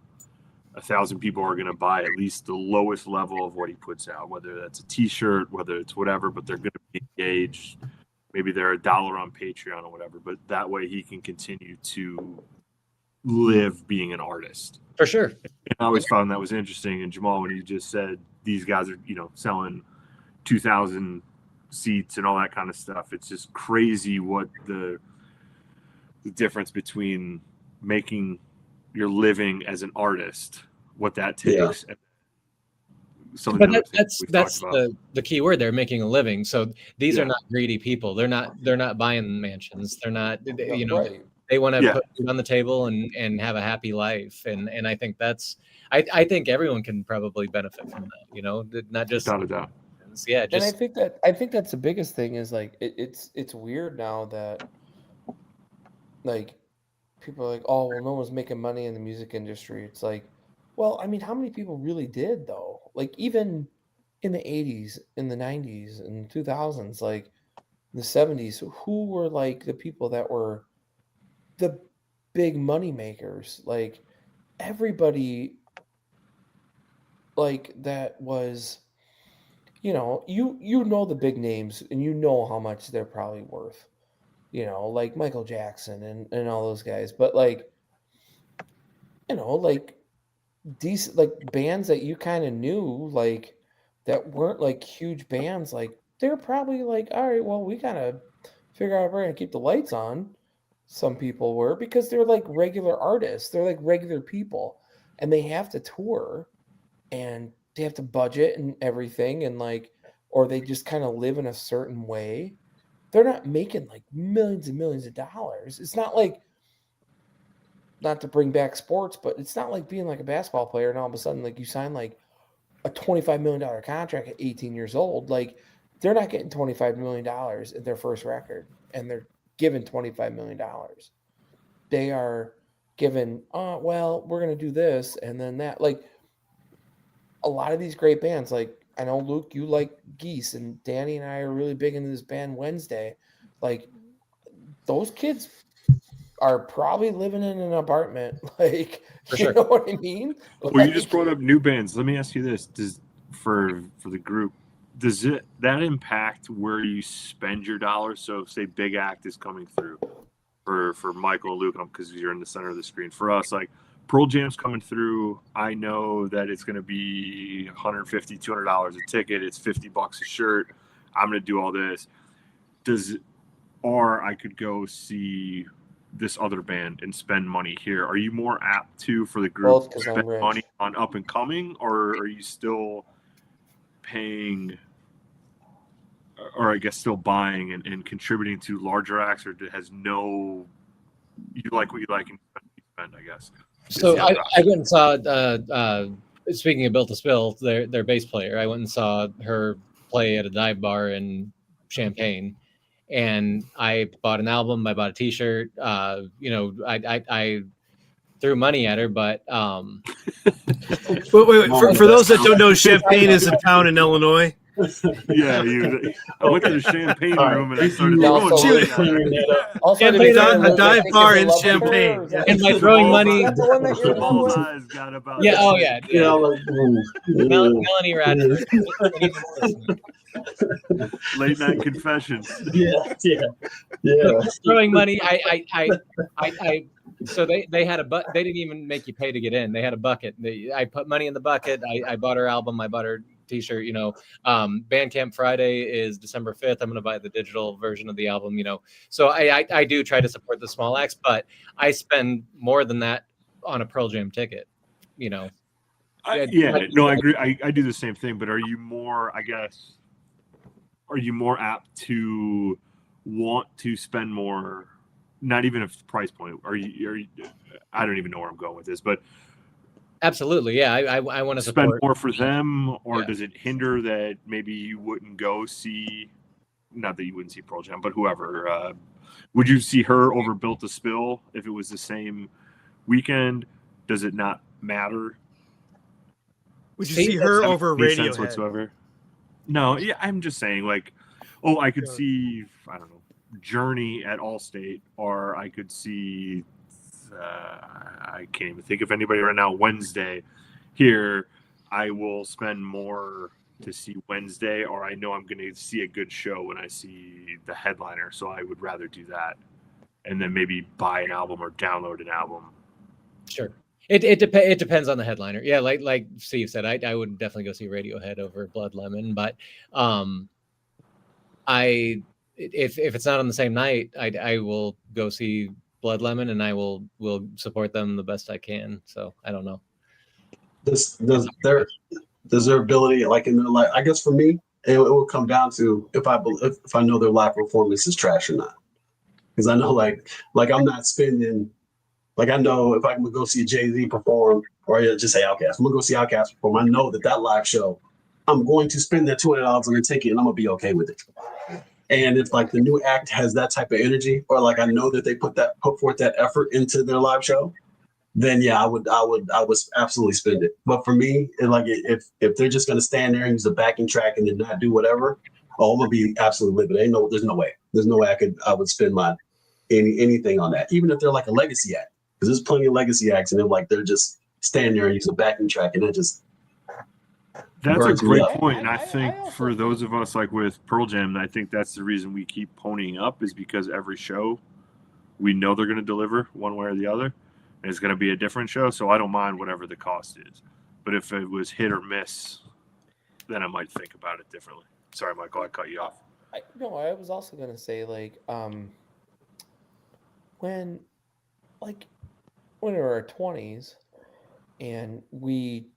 1,000 people are going to buy at least the lowest level of what he puts out, whether that's a T-shirt, whether it's whatever, but they're going to be engaged. Maybe they're $1 on Patreon or whatever, but that way he can continue to live being an artist. For sure. And I always found that was interesting. And Jamal, when you just said these guys are, selling 2,000 seats and all that kind of stuff, it's just crazy what the difference between making your living as an artist, what that takes. Yeah. But that's the key word. They're making a living. So these are not greedy people. They're not buying mansions. They're not, they want to put food on the table and have a happy life. And I think I think everyone can probably benefit from that, not just without a doubt. Yeah. And I think that's the biggest thing is like, it's weird now that like people are like, oh, well, no one's making money in the music industry. It's like, well, I mean, how many people really did though? Like even in the 80s, in the 90s, and 2000s, like the 70s, who were like the people that were the big money makers? Like everybody like that was, you know the big names and you know how much they're probably worth, like Michael Jackson and all those guys. But like, like decent, like bands that you kind of knew, like that weren't like huge bands, like they're probably like, all right, well, we gotta figure out if we're gonna keep the lights on. Some people were, because they're like regular artists, they're like regular people, and they have to tour and they have to budget and everything, and like, or they just kind of live in a certain way. They're not making like millions and millions of dollars. It's not like, not to bring back sports, but it's not like being like a basketball player and all of a sudden like you sign like a $25 million contract at 18 years old. Like they're not getting $25 million at their first record and they're given $25 million. They are given, well, we're going to do this and then that. Like a lot of these great bands, like I know Luke, you like Geese, and Danny and I are really big into this band Wednesday. Like those kids are probably living in an apartment. Like, you know what I mean? Well, you just brought up new bands. Let me ask you this: for the group, does that impact where you spend your dollars? So, say Big Act is coming through for Michael and Luke, because you're in the center of the screen. For us, like Pearl Jam's coming through. I know that it's going to be $150, $200 a ticket. It's $50 a shirt. I'm going to do all this. Or I could go see this other band and spend money here. Are you more apt to, for the group, to spend money on up and coming, or are you still paying, or I guess still buying and contributing to larger acts, or has no, you like what you like and spend, I guess? So I went and saw, speaking of Built to Spill, their bass player, I went and saw her play at a dive bar in Champaign. And I bought an album, I bought a t-shirt, I threw money at her, but wait, for those that don't know, Champaign is a town in Illinois. Yeah, I went to the Champagne room and I started throwing a dive bar in Champagne. And by throwing money, Melanie Radford. Late night confessions. Throwing money. So they had they didn't even make you pay to get in. They had a bucket. I put money in the bucket. I bought her album. I bought her t-shirt. Bandcamp Friday is December 5th. I'm going to buy the digital version of the album. So I do try to support the small acts, but I spend more than that on a Pearl Jam ticket. I agree. I do the same thing. But are you more apt to want to spend more? Not even a price point. Are you? I don't even know where I'm going with this, but absolutely, yeah. I want to spend more for them, or does it hinder that maybe you wouldn't go see not that you wouldn't see Pearl Jam, but whoever, would you see her over Built to Spill if it was the same weekend? Does it not matter? Would you see her over Radiohead whatsoever? No, yeah, I'm just saying, like, oh, I could see, I don't know, Journey at Allstate, or I could see, I can't even think of anybody right now. Wednesday here, I will spend more to see Wednesday, or I know I'm going to see a good show when I see the headliner, so I would rather do that, and then maybe buy an album or download an album. Sure. It depends on the headliner. Yeah, like Steve said, I would definitely go see Radiohead over Blood Lemon, but if it's not on the same night, I will go see Blood Lemon, and I will support them the best I can. So I don't know. Does their ability, like in their life, I guess for me, it will come down to if I know their live performance is trash or not, because I know like I'm not spending. Like, I know if I can go see Jay-Z perform, or just say Outkast, I'm going to go see Outkast perform. I know that live show, I'm going to spend that $200 on a ticket, and I'm going to be okay with it. And if, like, the new act has that type of energy, or, like, I know that they put forth that effort into their live show, then, yeah, I would absolutely spend it. But for me, if they're just going to stand there and use a backing track and then not do whatever, I'm going to be absolutely livid. There's no way. There's no way I would spend anything on that, even if they're like a legacy act. Because there's plenty of legacy acts, and they're just standing there and use a backing track, and it just. That's a great point, and I think for those of us like with Pearl Jam, I think that's the reason we keep ponying up, is because every show we know they're going to deliver one way or the other, and it's going to be a different show. So I don't mind whatever the cost is, but if it was hit or miss, then I might think about it differently. Sorry, Michael, I cut you off. I was also going to say, like, when we're in our 20s and we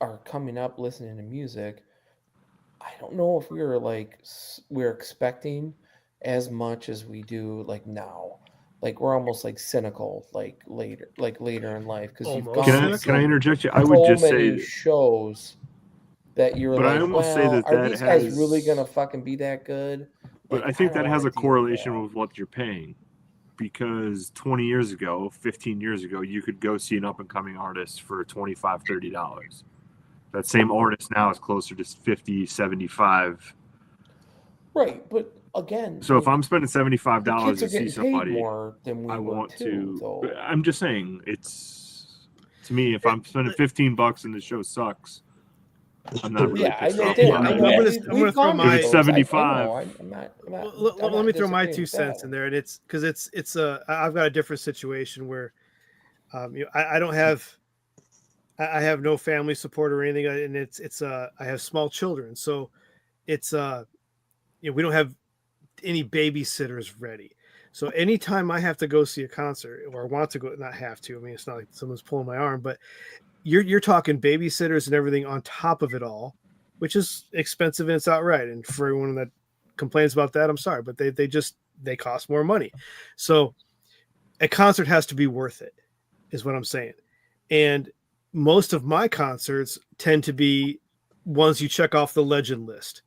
are coming up listening to music, I don't know if we're expecting as much as we do like now. Like, we're almost like cynical, like later in life, because you've gone. Can I interject you? I would just say shows that you're but like, I almost well, say that are these guys really gonna fucking be that good? But like, I think that has a correlation with what you're paying. Because 20 years ago, 15 years ago, you could go see an up-and-coming artist for $25, $30. That same artist now is closer to $50, $75. Right, but again... So if I'm spending $75 to see somebody, more than we I want to... Though. I'm just saying, it's... To me, if I'm spending $15 and the show sucks, I'm not really pissed off. I'm going to throw my... If it's $75... Let me throw my 2 cents in there, and it's because I've got a different situation where I don't have I have no family support or anything, and I have small children, so it's we don't have any babysitters ready. So anytime I have to go see a concert, or want to go, not have to, I mean, it's not like someone's pulling my arm, but you're talking babysitters and everything on top of it all, which is expensive and it's outright. And for everyone that complains about that, I'm sorry, but they cost more money. So a concert has to be worth it, is what I'm saying. And most of my concerts tend to be ones you check off the legend list.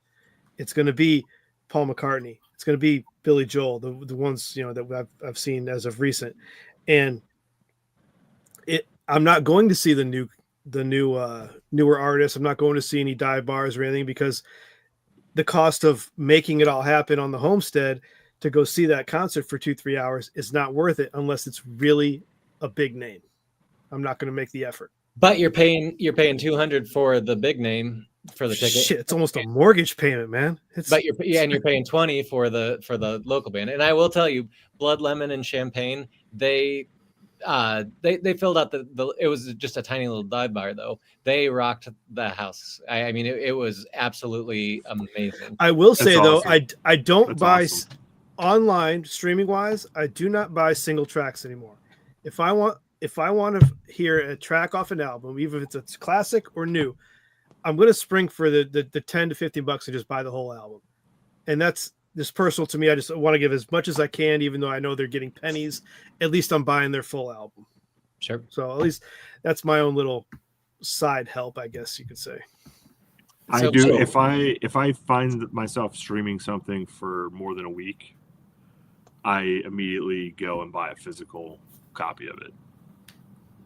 It's going to be Paul McCartney. It's going to be Billy Joel, the ones that I've seen as of recent. And I'm not going to see the newer artists. I'm not going to see any dive bars or anything, because the cost of making it all happen on the homestead to go see that concert for 2-3 hours is not worth it unless it's really a big name. I'm not going to make the effort. But you're paying $200 for the big name for the ticket. Shit, it's almost a mortgage payment, man. But you're paying $20 for the local band. And I will tell you, Blood Lemon and Champagne, they filled out it was just a tiny little dive bar, though. They rocked the house. I mean, it was absolutely amazing. I will say though, awesome. I don't buy awesome. Online streaming wise. I do not buy single tracks anymore. If I want to hear a track off an album, even if it's a classic or new, I'm going to spring for the $10 to $15 and just buy the whole album. And that's just personal to me. I just want to give as much as I can, even though I know they're getting pennies. At least I'm buying their full album. Sure. So at least that's my own little side help, I guess you could say. I do. If I find myself streaming something for more than a week, I immediately go and buy a physical copy of it.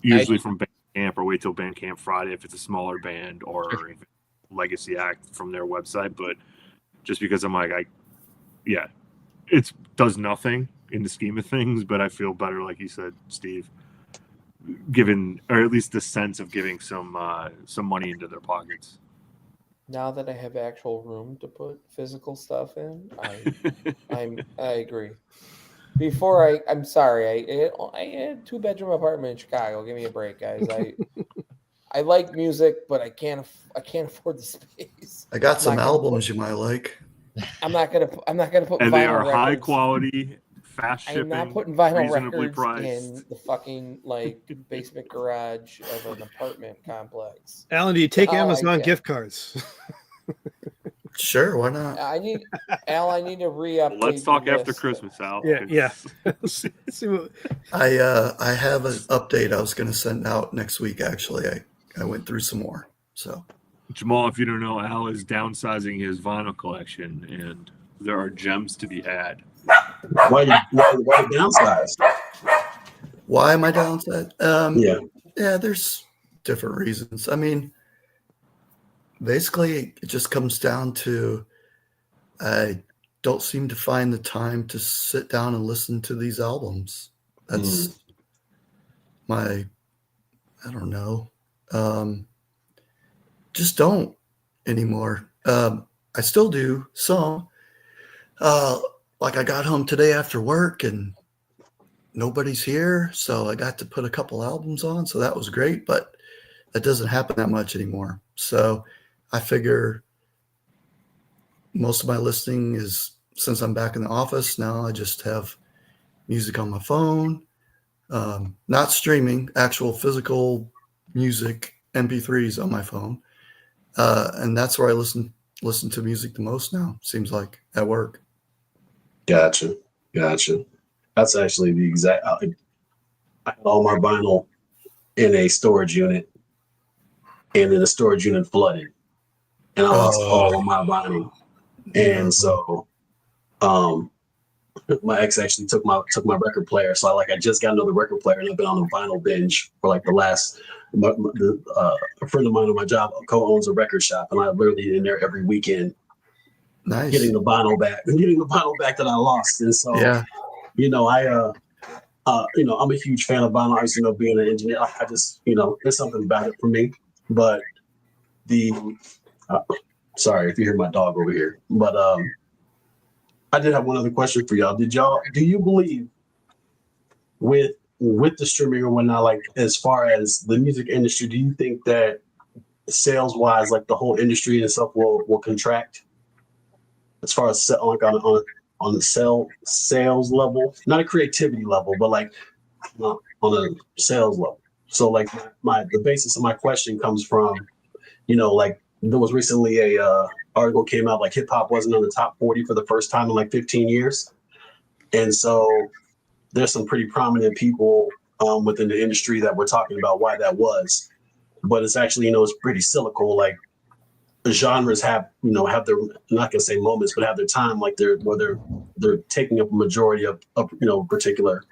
Usually from Bandcamp, or wait till Bandcamp Friday if it's a smaller band, or if it's Legacy Act from their website. But just because I'm like, it does nothing in the scheme of things, but I feel better, like you said, Steve, giving, or at least the sense of giving some money into their pockets. Now that I have actual room to put physical stuff in, I agree. Before I'm sorry, I had a 2-bedroom apartment in Chicago. Give me a break, guys. I like music, but I can't afford the space. I got some albums you might like. I'm not gonna put. And they are high quality, fast shipping. I'm not putting vinyl reasonably records priced. in the fucking basement garage of an apartment complex. Alan, do you take Amazon gift cards? Sure, why not? I need to re-update. Let's talk after Christmas, Al. Yeah. I have an update I was going to send out next week. Actually, I went through some more. So, Jamal, if you don't know, Al is downsizing his vinyl collection, and there are gems to be had. Why downsize? Why am I downsized? Yeah, there's different reasons. I mean, basically, it just comes down to I don't seem to find the time to sit down and listen to these albums. That's I don't know. Just don't anymore. I still do some. Like I got home today after work and nobody's here, so I got to put a couple albums on, so that was great, but that doesn't happen that much anymore. So I figure most of my listening is, since I'm back in the office now, I just have music on my phone, not streaming, actual physical music, MP3s on my phone. And that's where I listen to music the most now, seems like, at work. Gotcha. That's actually the exact. I had all my vinyl in a storage unit, and then the storage unit flooded, and I lost all of my vinyl. And so, my ex actually took my record player. So I just got another record player, and I've been on a vinyl binge for like the last. A friend of mine on my job co-owns a record shop, and I'm literally in there every weekend. Nice. Getting the vinyl back that I lost. And so, I'm a huge fan of vinyl. I used to, being an engineer, I just, there's something about it for me. But sorry if you hear my dog over here, but I did have one other question for y'all. Do you believe with the streaming or whatnot, like as far as the music industry, do you think that sales wise, like the whole industry and itself will contract? As far as like on the sales level, not a creativity level, but like on a sales level. So like the basis of my question comes from, like there was recently a article came out like hip hop wasn't on the top 40 for the first time in like 15 years, and so there's some pretty prominent people within the industry that we're talking about why that was, but it's actually it's pretty cyclical. Like the genres have their, I'm not gonna say moments, but have their time, like they're taking up a majority of particular,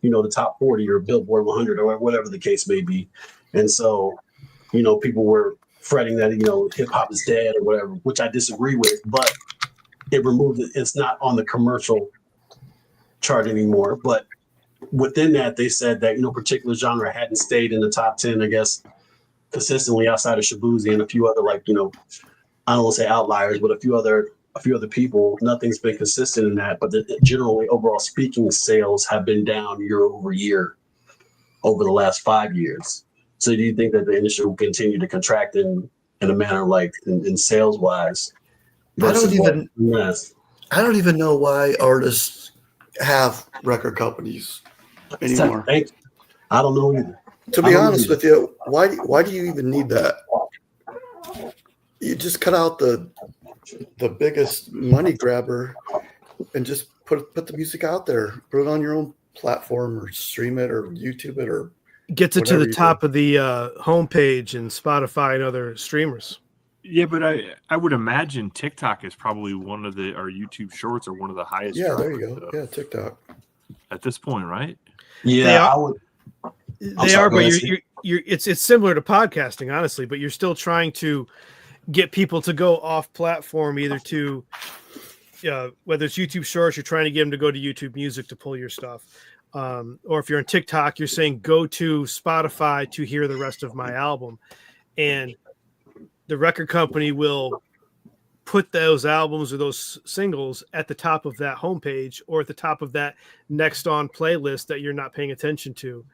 the top 40 or Billboard 100 or whatever the case may be. And so, people were fretting that, hip hop is dead or whatever, which I disagree with, but it removed it. It's not on the commercial chart anymore. But within that, they said that, particular genre hadn't stayed in the top 10, I guess, consistently outside of Shabuzi and a few other, like, I don't want to say outliers, but a few other people. Nothing's been consistent in that, but generally, overall speaking, sales have been down year over year over the last 5 years. So do you think that the industry will continue to contract in a manner like in sales wise? I don't even know why artists have record companies anymore. I don't know either. To be honest with you, why do you even need that? You just cut out the biggest money grabber and just put the music out there. Put it on your own platform or stream it or YouTube it or gets it to the top of the homepage and Spotify and other streamers. Yeah, but I would imagine TikTok is probably one of the, or YouTube Shorts are one of the highest. Yeah, there you go. Yeah, TikTok. At this point, right? Yeah, I would. They are, but it's similar to podcasting, honestly. But you're still trying to get people to go off platform, either to whether it's YouTube Shorts, you're trying to get them to go to YouTube Music to pull your stuff, or if you're on TikTok, you're saying go to Spotify to hear the rest of my album, and the record company will put those albums or those singles at the top of that homepage or at the top of that next on playlist that you're not paying attention to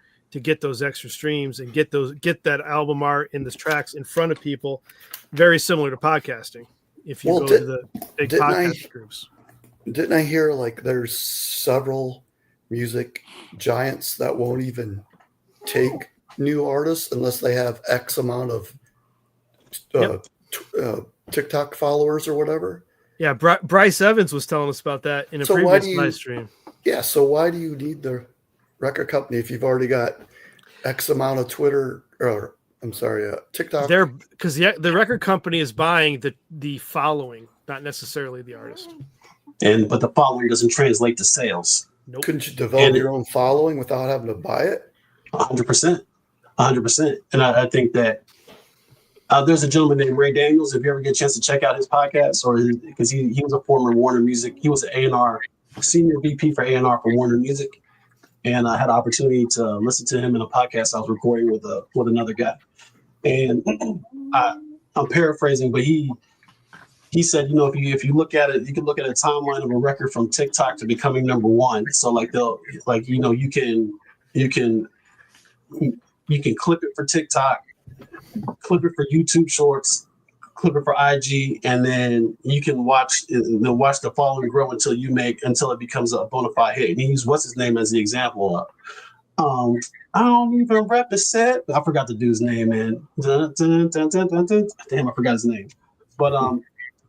get those extra streams and get that album art in the tracks in front of people. Very similar to podcasting. If you go to the big podcast groups. Didn't I hear like there's several music giants that won't even take new artists unless they have X amount of TikTok followers or whatever? Yeah, Bryce Evans was telling us about that in a previous live stream. Yeah, so why do you need the record company if you've already got X amount of TikTok? Because the record company is buying the following, not necessarily the artist. But the following doesn't translate to sales. Nope. Couldn't you develop your own following without having to buy it? 100%. And I think that there's a gentleman named Ray Daniels. If you ever get a chance to check out his podcast, because he was a former Warner Music, he was an A&R senior VP for A&R for Warner Music, and I had an opportunity to listen to him in a podcast I was recording with another guy. And I'm paraphrasing, but he said, if you look at it, you can look at a timeline of a record from TikTok to becoming number one. So you can clip it for TikTok, clip it for YouTube Shorts, clip it for IG, and then you can watch the following grow until it becomes a bona fide hit. And he used what's his name as the example. I don't even rep the set. I forgot the dude's name, man. Damn, I forgot his name. But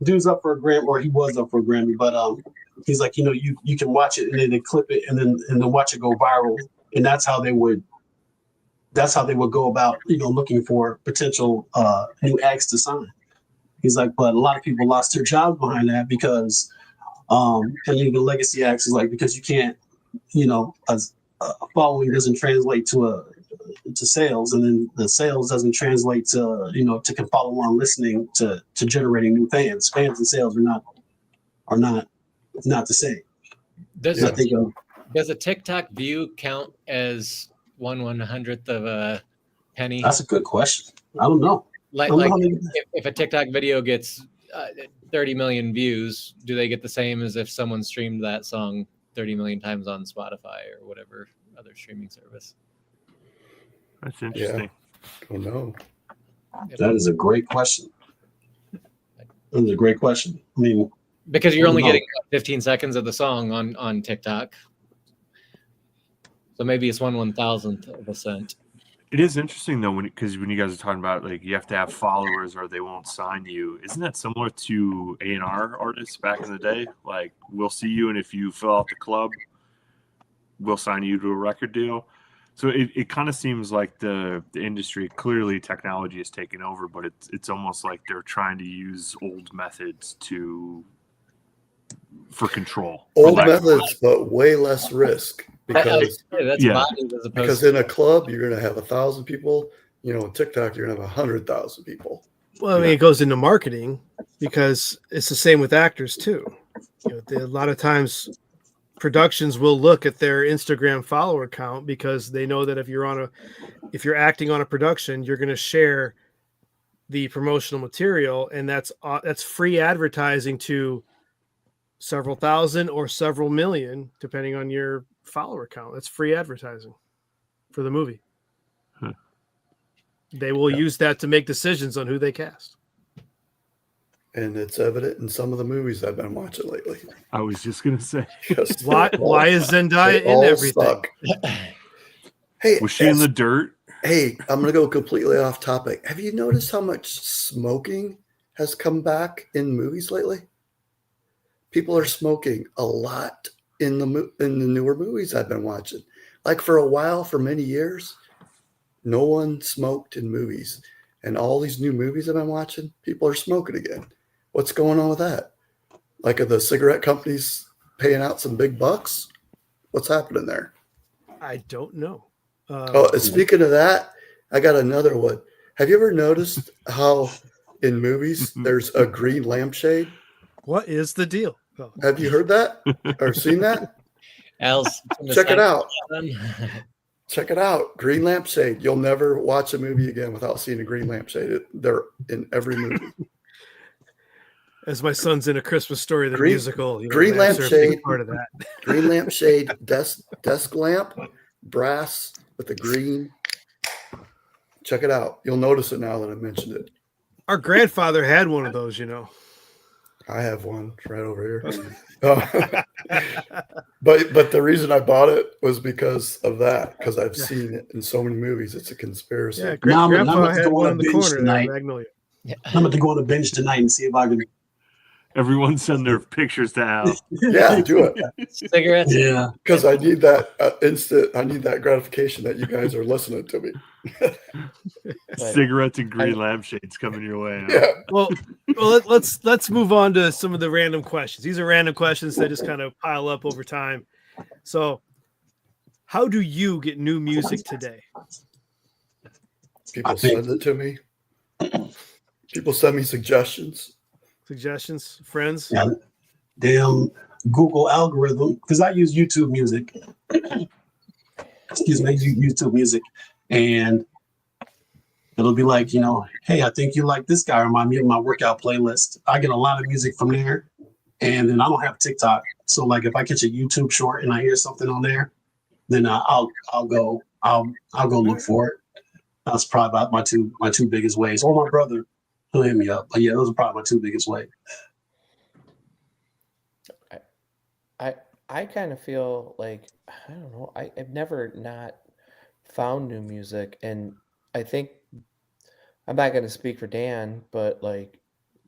dude's up for a Grammy, or he was up for a Grammy. But he's like, you can watch it and then they clip it and then watch it go viral, and that's how they would go about looking for potential new acts to sign. He's like, but a lot of people lost their jobs behind that because and the legacy acts is like, because you can't, a following doesn't translate to sales, and then the sales doesn't translate to to follow on listening to generating new fans. Fans and sales are not the same. Does a TikTok view count as 1/100th of a penny? That's a good question. I don't know. If a TikTok video gets 30 million views, do they get the same as if someone streamed that song 30 million times on Spotify or whatever other streaming service? That's interesting. Yeah. Oh no. That is a great question. I mean, because you're only getting 15 seconds of the song on TikTok. So maybe it's 1/1000th of a cent. It is interesting though, because when you guys are talking about like you have to have followers or they won't sign you, isn't that similar to A&R artists back in the day? Like, we'll see you, and if you fill out the club, we'll sign you to a record deal. So it kind of seems like the industry, clearly technology is taking over, but it's almost like they're trying to use old methods for control. Old methods, but way less risk. Because in a club you're going to have 1,000 people, on TikTok you're going to have 100,000 people. Well, I mean, it goes into marketing because it's the same with actors too. A lot of times productions will look at their Instagram follower count because they know that if you're acting on a production, you're going to share the promotional material, and that's free advertising to several thousand or several million, depending on your follower count. That's free advertising for the movie. They will use that to make decisions on who they cast. And it's evident in some of the movies I've been watching lately. I was just gonna say, why is Zendaya in everything? Hey, was she in the dirt? Hey, I'm gonna go completely off topic. Have you noticed how much smoking has come back in movies lately? People are smoking a lot in the newer movies I've been watching. Like for a while, for many years, no one smoked in movies. and all these new movies I've been watching, people are smoking again. What's going on with that? Like, are the cigarette companies paying out some big bucks? What's happening there? I don't know. Speaking of that, I got another one. Have you ever noticed how in movies there's a green lampshade? What is the deal? Oh. Have you heard that or seen that? Check it out. Check it out. Green lampshade. You'll never watch a movie again without seeing a green lampshade. They're in every movie. As my son's in A Christmas Story, the musical. Green lampshade. Part of that. Green lampshade, desk lamp, brass with the green. Check it out. You'll notice it now that I mentioned it. Our grandfather had one of those, I have one right over here. But the reason I bought it was because of that, because I've seen it in so many movies. It's a conspiracy. Yeah, Grandpa had one in the corner there, Magnolia. Yeah. I'm going to go on a bench tonight and see if I can. Everyone send their pictures to Al. Yeah, do it. Cigarettes. Yeah, because I need that instant. I need that gratification that you guys are listening to me. Cigarettes and green lampshades coming your way. Yeah. Well, let's move on to some of the random questions. These are random questions that just kind of pile up over time. So, how do you get new music today? People send it to me. People send me suggestions. Suggestions, friends. Yeah, damn Google algorithm. Because I use YouTube Music. Excuse me, I use YouTube Music, and it'll be like, hey, I think you like this guy. Remind me of my workout playlist. I get a lot of music from there, and then I don't have TikTok. So like, if I catch a YouTube short and I hear something on there, then I'll go look for it. That's probably about my two biggest ways. Or my brother. He'll hit me up. But yeah, those are probably my two biggest ways. I kind of feel like, I don't know, I've never not found new music. And I think, I'm not going to speak for Dan, but like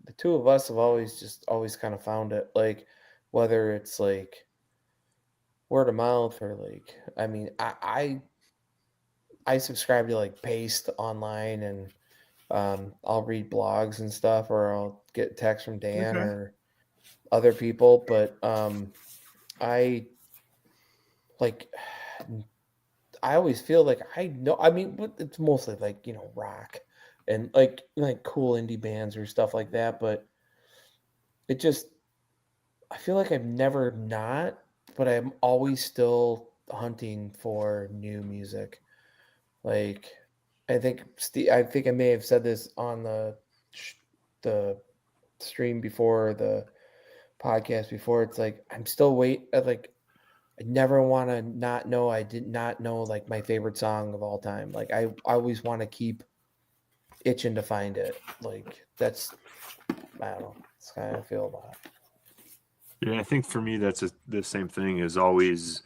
the two of us have always kind of found it. Like, whether it's like word of mouth or like, I mean, I subscribe to like Paste online, and I'll read blogs and stuff, or I'll get texts from Dan or other people. But I always feel like I know. I mean, it's mostly like rock and like cool indie bands or stuff like that. But it just, I feel like I've never not, but I'm always still hunting for new music. Like, I think I may have said this on the stream before, the podcast before. It's like I'm still I never want to not know. I did not know like my favorite song of all time. Like I always want to keep itching to find it. Like that's, I don't know. That's kind of feel about it. Yeah, I think for me that's the same thing. Is always,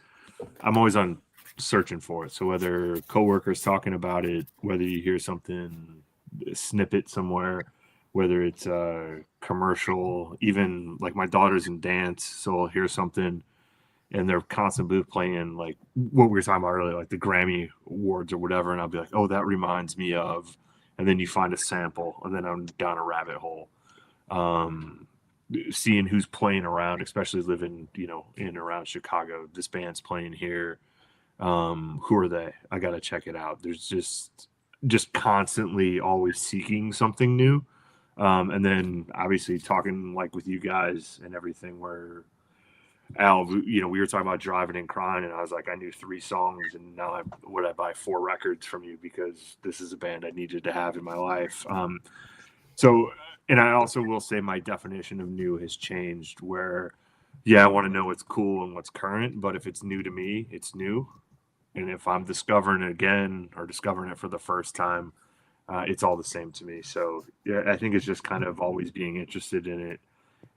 I'm always on searching for it. So whether coworkers talking about it, whether you hear something, a snippet somewhere, whether it's a commercial, even like my daughter's in dance, so I'll hear something and they're constantly playing like what we were talking about earlier, like the Grammy Awards or whatever, and I'll be like, oh, that reminds me of, and then you find a sample, and then I'm down a rabbit hole. Seeing who's playing around, especially living, in and around Chicago. This band's playing here. Who are they? I got to check it out. There's just constantly always seeking something new. And then obviously talking like with you guys and everything where Al, we were talking about driving and crying, and I was like, I knew 3 songs, and now I buy 4 records from you because this is a band I needed to have in my life. And I also will say my definition of new has changed where, I want to know what's cool and what's current, but if it's new to me, it's new. And if I'm discovering it again or discovering it for the first time, it's all the same to me. So yeah, I think it's just kind of always being interested in it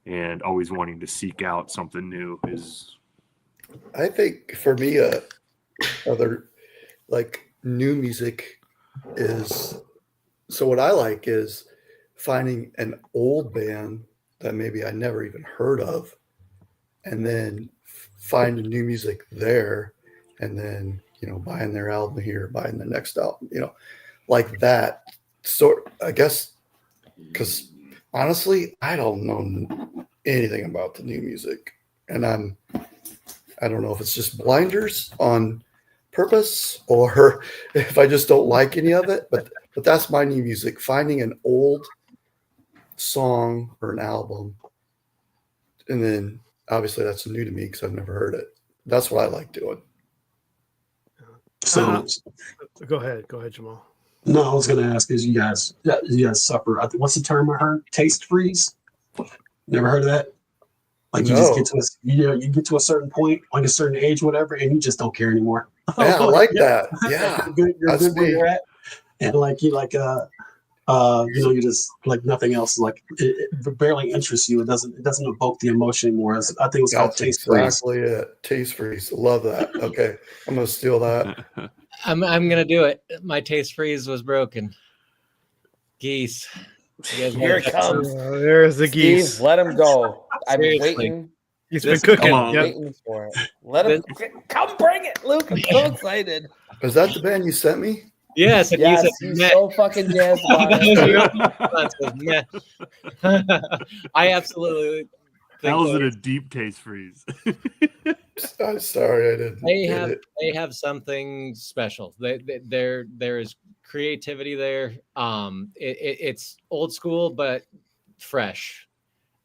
and always wanting to seek out something new is. I think for me, other like new music is, so what I like is finding an old band that maybe I never even heard of, and then finding new music there, and then buying their album here, buying the next album, like that. I guess, because honestly, I don't know anything about the new music, and I don't know if it's just blinders on purpose or if I just don't like any of it, but that's my new music. Finding an old song or an album, and then obviously that's new to me because I've never heard it. That's what I like doing. So go ahead, Jamal. no, I was gonna ask is you guys suffer? What's the term I heard? Taste freeze. Never heard of that? Like you just get to you get to a certain point, like a certain age, whatever, and you just don't care anymore. Yeah, I like that. Yeah, you're good where you're at, and you just like nothing else. Like it barely interests you. It doesn't evoke the emotion anymore. I think it's called taste freeze. Exactly it. Taste freeze. Love that. Okay, I'm gonna steal that. I'm gonna do it. My taste freeze was broken. Geese. Here it comes. There's the geese. Steve, let him go. I'm Seriously. waiting. He's been cooking. Waiting for it. Let him come. Bring it, Luke. I'm so excited. Is that the band you sent me? Yes, and Yes, he's he's so fucking jazzed by it. I absolutely That was a deep taste freeze. I'm sorry, I didn't. They have something special. There is creativity there. It's old school but fresh.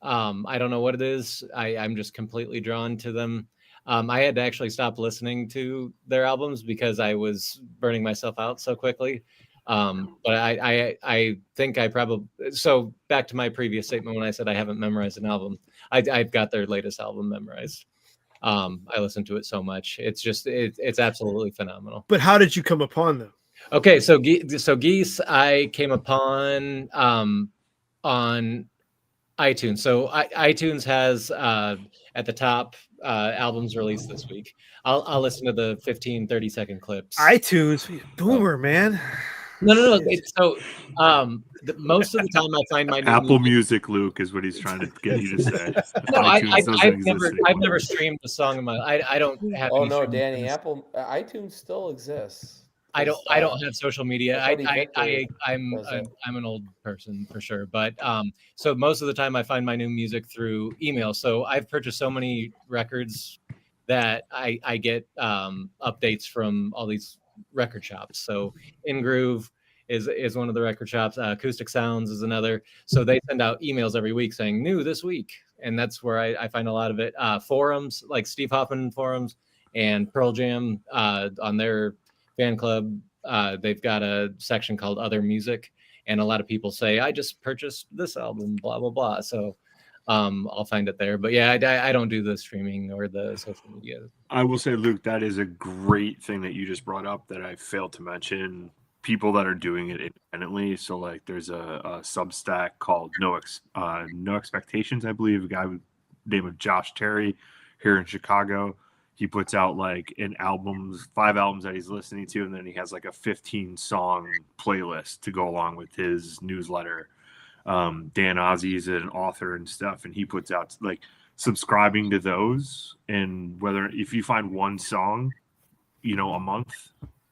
I don't know what it is. I'm just completely drawn to them. I had to actually stop listening to their albums because I was burning myself out so quickly. But I think I probably, so back to my previous statement when I said I haven't memorized an album, I've got their latest album memorized. I listened to it so much. It's just, it's absolutely phenomenal. But how did you come upon them? Okay. So Geese, I came upon on iTunes. So iTunes has at the top albums released this week. I'll listen to the 15, 30-second clips. iTunes, boomer, man. No. So most of the time I find my new Apple Music, Luke, is what he's trying to get you to say. No, I've never streamed a song in my life. I don't have. Oh no, Danny, iTunes still exists. I don't have social media. I'm an old person for sure. But so most of the time I find my new music through email. So I've purchased so many records that I get updates from all these record shops. So In Groove is one of the record shops. Acoustic Sounds is another. So they send out emails every week saying new this week, and that's where I find a lot of it. Forums like Steve Hoffman forums and Pearl Jam on their fan club. They've got a section called Other Music, and a lot of people say I just purchased this album, blah blah blah. So I'll find it there. But yeah, I don't do the streaming or the social media. I will say, Luke, that is a great thing that you just brought up that I failed to mention. People that are doing it independently. So like there's a Substack called No Expectations, I believe, a guy with the name of Josh Terry here in Chicago. He puts out like 5 albums that he's listening to, and then he has like a 15-song playlist to go along with his newsletter. Dan Ozzie is an author and stuff, and he puts out like subscribing to those, and if you find one song, a month,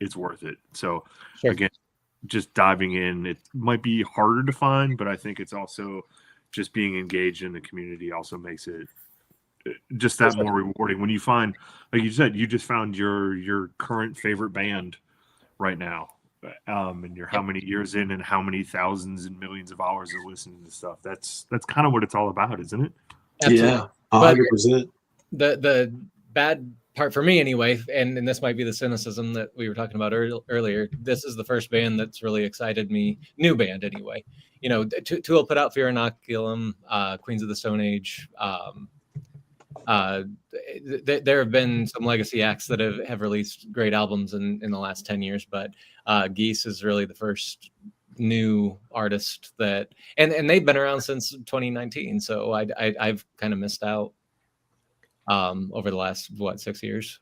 it's worth it. So sure. Again, just diving in, it might be harder to find, but I think it's also just being engaged in the community also makes it just that more rewarding when you find, like you said, you just found your current favorite band right now, and you're how many years in and how many thousands and millions of hours of listening to stuff. That's kind of what it's all about, isn't it? Absolutely. Yeah, 100%. The bad part for me anyway, and this might be the cynicism that we were talking about earlier, this is the first band that's really excited me, new band anyway. Tool put out Fear Inoculum, Queens of the Stone Age. There have been some legacy acts that have released great albums in the last 10 years, but Geese is really the first new artist that, and they've been around since 2019. So I've kind of missed out over the last 6 years,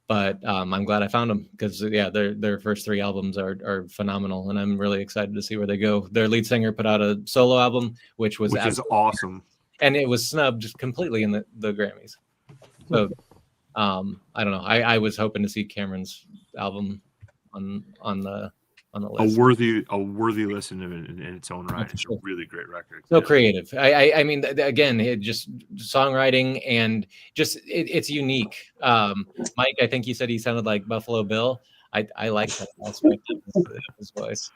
but I'm glad I found them because their first 3 albums are phenomenal, and I'm really excited to see where they go. Their lead singer put out a solo album, which is awesome. And it was snubbed completely in the Grammys. So I don't know. I was hoping to see Cameron's album on the on the list. A worthy listen in its own right. It's a really great record. So creative. I mean, again, it just songwriting and just it's unique. Mike, I think you said he sounded like Buffalo Bill. I like that aspect of his voice.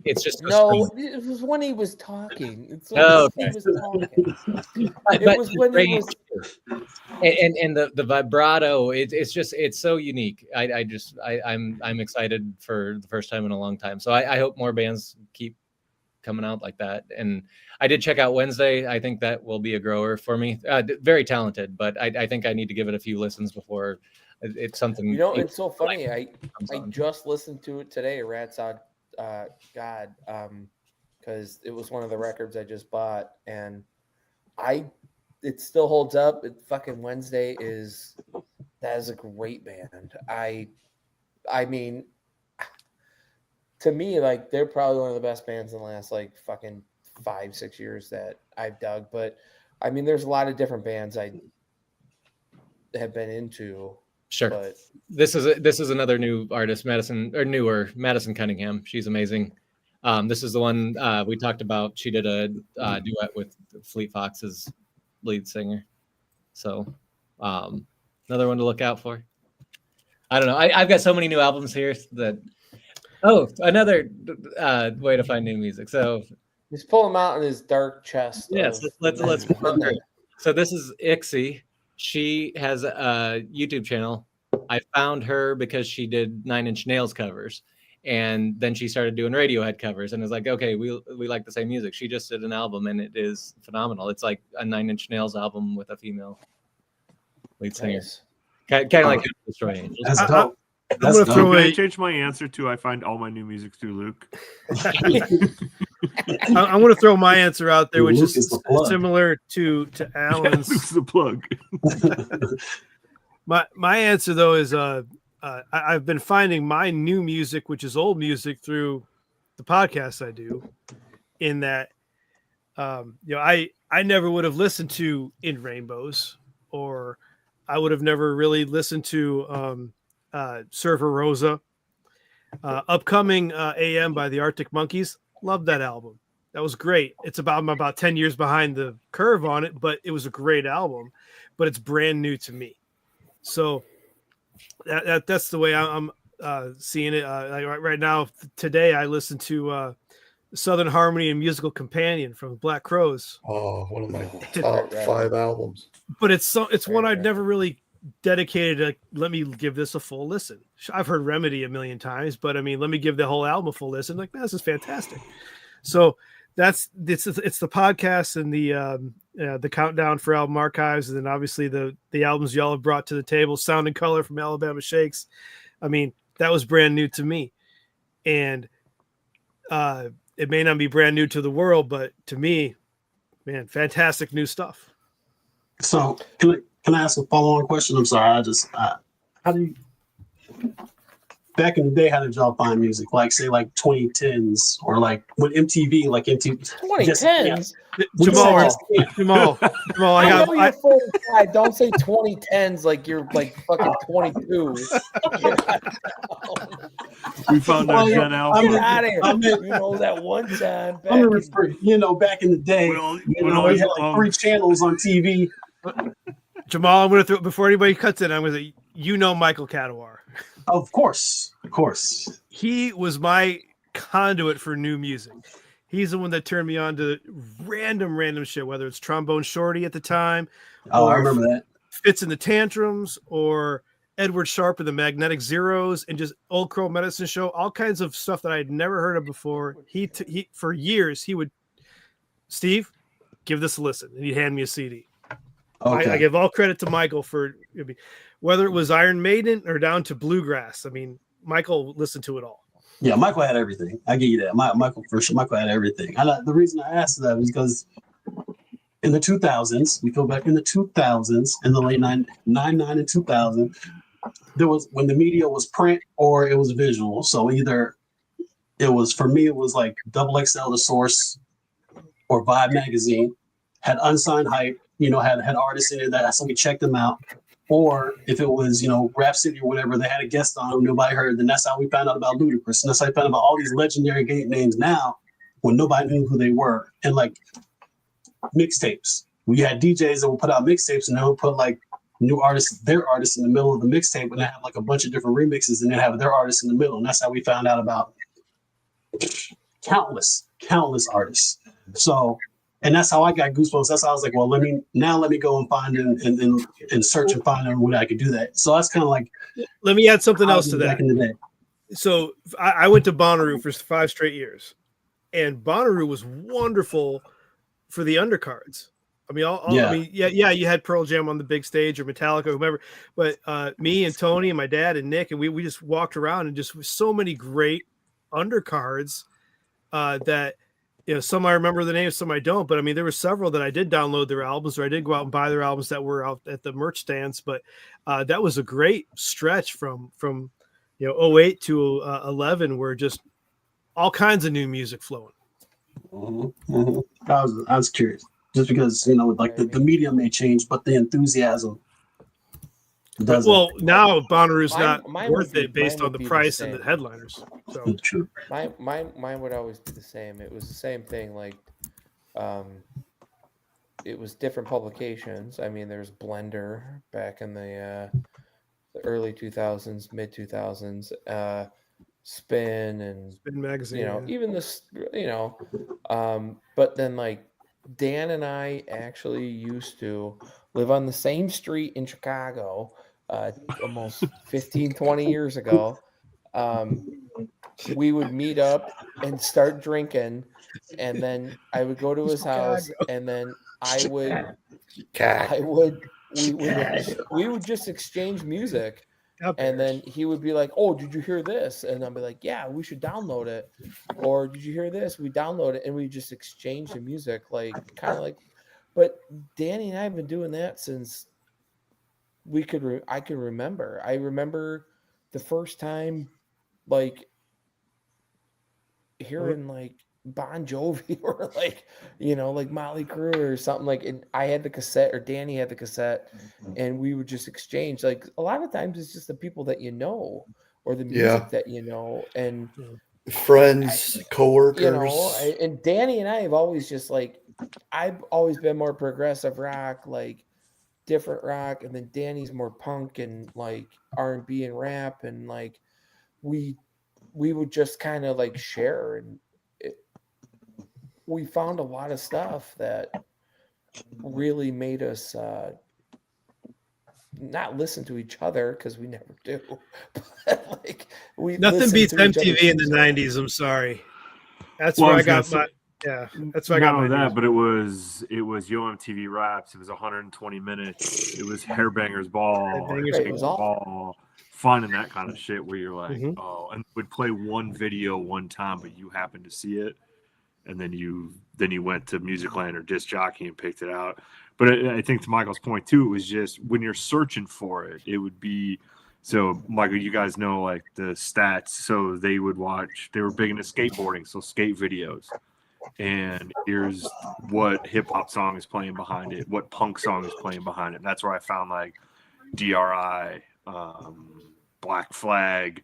It's just it was when he was talking. He was talking. It was when he was, and the vibrato. It's so unique. I'm excited for the first time in a long time. So I hope more bands keep coming out like that. And I did check out Wednesday. I think that will be a grower for me. Very talented, but I think I need to give it a few listens before it's something. You know, it's so funny. I just listened to it today. Rats on God, because it was one of the records I just bought, and it still holds up. Fucking Wednesday is a great band. I mean, to me, like, they're probably one of the best bands in the last like fucking 5-6 years that I've dug. But I mean, there's a lot of different bands I have been into. Sure. But this is another new artist, Madison Cunningham. She's amazing. This is the one we talked about. She did a duet with Fleet Fox's lead singer. So another one to look out for. I don't know. I've got so many new albums here that. Oh, another way to find new music. So just pull them out in his dark chest. Yes, let's go through. So this is Ixie. She has a YouTube channel. I found her because she did 9 Inch Nails covers, and then she started doing Radiohead covers, and was like, okay, we like the same music. She just did an album, and it is phenomenal. It's like a 9 Inch Nails album with a female lead singer. Nice. Kind of like Destroy Angels. That's dope. Can I change my answer to I find all my new music through Luke? I'm going to throw my answer out there, which is similar to Alan's. Luke's the plug. My answer though is I've been finding my new music, which is old music, through the podcast I do. In that, I never would have listened to In Rainbows, or I would have never really listened to Server Rosa. Upcoming AM by the Arctic Monkeys. Love that album. That was great. I'm about 10 years behind the curve on it, but it was a great album. But it's brand new to me. So that's the way I'm seeing it. Right now, today, I listened to Southern Harmony and Musical Companion from Black Crowes. Oh, one of my top 5 albums. But it's one I'd never really dedicated to. Let me give this a full listen. I've heard Remedy a million times, but I mean, let me give the whole album a full listen. Like, this is fantastic. So it's the podcast and the countdown for album archives, and then obviously the albums y'all have brought to the table. Sound and Color from Alabama Shakes. I mean, that was brand new to me, and it may not be brand new to the world, but to me, man, fantastic new stuff. So can I ask a follow-on question? I'm sorry. How do you, back in the day, how did y'all find music? Like, say, like 2010s, or like when MTV, 2010s? Jamal, I know you're 45. Don't say 2010s like you're like fucking 22. We found our Gen Alpha. Get out of here. You know, that one time. Back in the day, we had like 3 channels on TV. Jamal, I'm going to throw, before anybody cuts in, I'm going to say, Michael Cadwar. Of course. He was my conduit for new music. He's the one that turned me on to random shit, whether it's Trombone Shorty at the time. Oh, I remember that. Fits in the Tantrums, or Edward Sharpe and the Magnetic Zeros, and just Old Crow Medicine Show, all kinds of stuff that I had never heard of before. He for years, he would, Steve, give this a listen, and he'd hand me a CD. Okay. I give all credit to Michael for whether it was Iron Maiden or down to bluegrass. I mean, Michael listened to it all. Yeah, Michael had everything. I give you that. Michael, for sure, Michael had everything. The reason I asked that was because in the 2000s, we go back in the 2000s, in the late 99 and 2000, there was, when the media was print or it was visual. So either it was, for me, it was like XXL, The Source, or Vibe magazine, had unsigned hype, had artists in it that, so we checked them out. Or if it was, Rhapsody or whatever, they had a guest on who nobody heard, then that's how we found out about Ludacris. And that's how we found out about all these legendary gate names now when nobody knew who they were. And like mixtapes. We had DJs that would put out mixtapes and they would put like new artists, their artists in the middle of the mixtape, and they have like a bunch of different remixes and then have their artists in the middle. And that's how we found out about countless artists. So, and that's how I got Goosebumps. That's how I was like, well, let me go and find and search and find out what I could do that. So that's kind of like, let me add something else to that. Back in the day. So I went to Bonnaroo for 5 straight years, and Bonnaroo was wonderful for the undercards. I mean, you had Pearl Jam on the big stage or Metallica, whomever, but me and Tony and my dad and Nick, and we just walked around and just so many great undercards that, some I remember the names, some I don't, but I mean, there were several that I did download their albums or I did go out and buy their albums that were out at the merch stands. But that was a great stretch from 08 to 11, where just all kinds of new music flowing. Mm-hmm. Mm-hmm. I was curious. Just because, like the medium may change, but the enthusiasm doesn't. Well, now Bonnaroo's not worth it based on the price and the headliners. So true. Mine would always be the same. It was the same thing. Like, it was different publications. I mean, there's Blender back in the early 2000s, mid 2000s. Spin magazine. Even this, but then like. Dan and I actually used to live on the same street in Chicago almost 15, 20 years ago. We would meet up and start drinking, and then I would go to his house, and then we would just exchange music. And then he would be like, "Oh, did you hear this?" And I'd be like, "Yeah, we should download it." Or, "Did you hear this?" We download it, and we just exchange the music, like kind of like. But Danny and I have been doing that since I can remember. I remember the first time, like hearing like Bon Jovi or like like Motley Crue or something, like, and I had the cassette or Danny had the cassette, and we would just exchange. Like a lot of times it's just the people that or the music that and friends, coworkers, and Danny and I have always just like, I've always been more progressive rock, like different rock, and then Danny's more punk and like R&B and rap, and like we would just kind of like share, and we found a lot of stuff that really made us not listen to each other, because we never do. But like nothing beats MTV in the 90s. I'm sorry. That's where I got my that's where I got my that. But it was Yo MTV Raps. It was 120 minutes. It was Hairbangers Ball, fun and that kind of shit, where you're like, oh, and would play one video one time, but you happen to see it. And then you went to Musicland or Disc Jockey and picked it out. But I think to Michael's point too, it was just when you're searching for it, it would be. So Michael, you guys know like the stats. So they were big into skateboarding, so skate videos. And here's what hip hop song is playing behind it, what punk song is playing behind it. And that's where I found like DRI, Black Flag.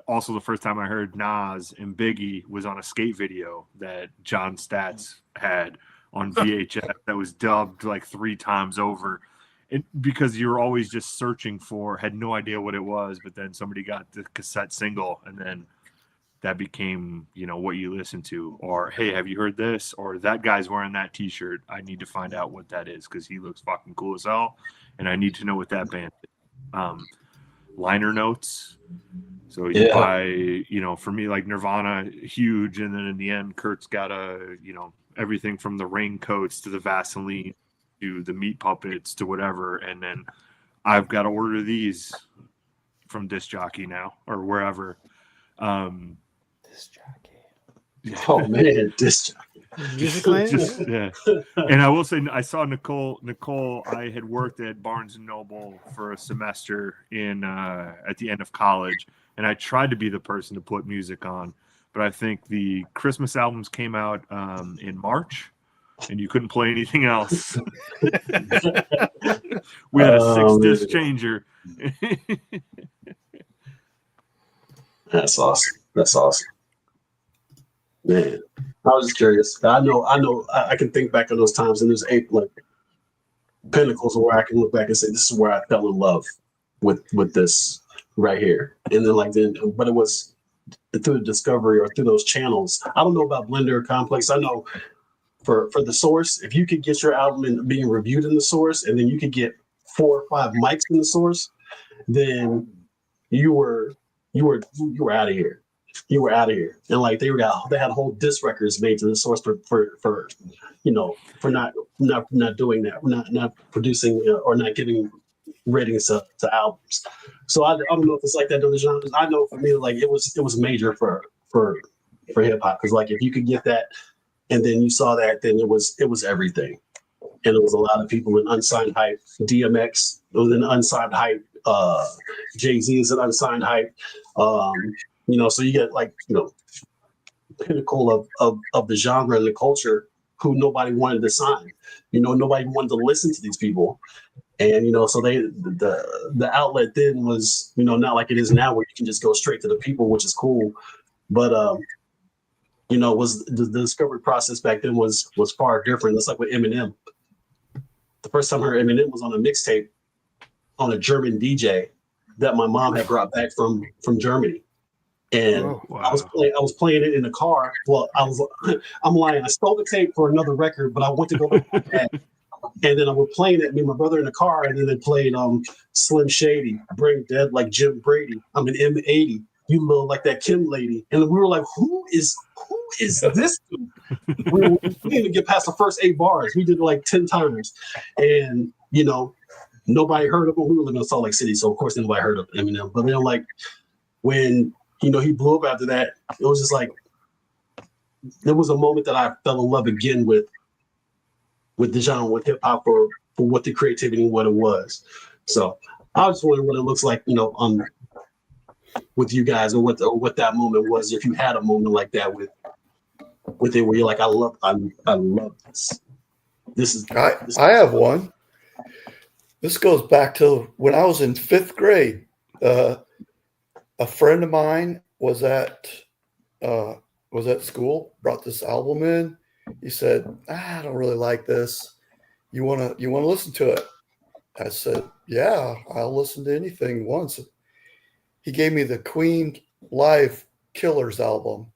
Also, the first time I heard Nas and Biggie was on a skate video that John Stats had on VHS that was dubbed like 3 times over. Because you're always just searching had no idea what it was, but then somebody got the cassette single, and then that became, what you listen to. Or, hey, have you heard this? Or that guy's wearing that T-shirt. I need to find out what that is because he looks fucking cool as hell, and I need to know what that band is. Liner notes. So you buy, for me, like Nirvana, huge. And then in the end, Kurt's got everything from the raincoats to the Vaseline to the meat puppets to whatever. And then I've got to order these from Disc Jockey now or wherever. Disc Jockey. Oh, man, Disc Jockey. Musicland? And I will say, I saw Nicole. I had worked at Barnes & Noble for a semester at the end of college. And I tried to be the person to put music on, but I think the Christmas albums came out in March, and you couldn't play anything else. We had a 6-disc changer. That's awesome. That's awesome. Man, I was just curious. I can think back on those times, and there's 8 like pinnacles where I can look back and say, this is where I fell in love with this right here. And then but it was through the discovery or through those channels. I don't know about Blender or Complex. I know for the Source, if you could get your album being reviewed in the Source, and then you could get 4 or 5 mics in the Source, then you were out of here. You were out of here. And like they had whole disc records made to the Source for not doing that, not producing or not giving ratings to albums. So I don't know if it's like that in other genres. I know for me, like it was major for hip hop, because like if you could get that and then you saw that, then it was everything. And it was a lot of people in unsigned hype. DMX was an unsigned hype. Jay-Z is an unsigned hype. So you get like, pinnacle of the genre and the culture who nobody wanted to sign. Nobody wanted to listen to these people. And, so the outlet then was, not like it is now where you can just go straight to the people, which is cool. But, was the discovery process back then was far different. That's like with Eminem. The first time I heard Eminem was on a mixtape on a German DJ that my mom had brought back from Germany. And I was playing it in the car. Well, I'm lying. I stole the tape for another record, but I went to go back. And then I was playing it, me and my brother in the car, and then they played Slim Shady, Brain Dead like Jim Brady. I'm an M80. You look like that Kim lady. And we were like, who is this dude? we didn't even get past the first 8 bars. We did it like 10 times. And, nobody heard of him. We were living in Salt Lake City, so of course nobody heard of Eminem. But then like when, he blew up after that, it was just like, there was a moment that I fell in love again with the genre, with hip hop, for what the creativity and what it was. So I was wondering what it looks like, with you guys, or what that moment was, if you had a moment like that with it, where you're like, I love this. I have one. This goes back to when I was in 5th grade. A friend of mine was at school, brought this album in. He said, I don't really like this. You wanna listen to it? I said, yeah, I'll listen to anything once. He gave me the Queen Live Killers album,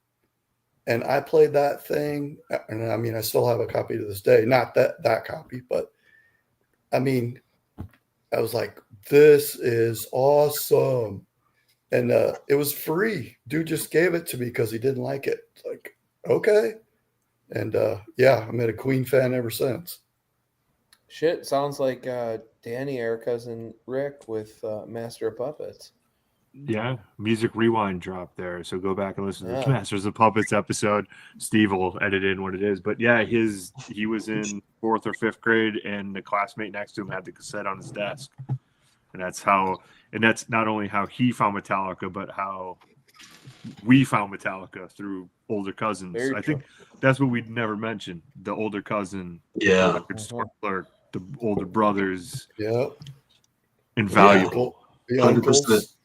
and I played that thing. And I mean, I still have a copy to this day. Not that copy, but I mean, I was like, this is awesome. And it was free. Dude just gave it to me because he didn't like it. It's like, okay. And I'm a Queen fan ever since. Shit, sounds like Danny, our cousin Rick, with Master of Puppets. Yeah, Music Rewind dropped there. So go back and listen to the Masters of Puppets episode. Steve will edit in what it is. But yeah, he was in 4th or 5th grade, and the classmate next to him had the cassette on his desk. And that's not only how he found Metallica, but how we found Metallica through older cousins. Very I think that's what we'd never mentioned. The older cousin, yeah, the older brothers. Yeah. Invaluable. The uncles.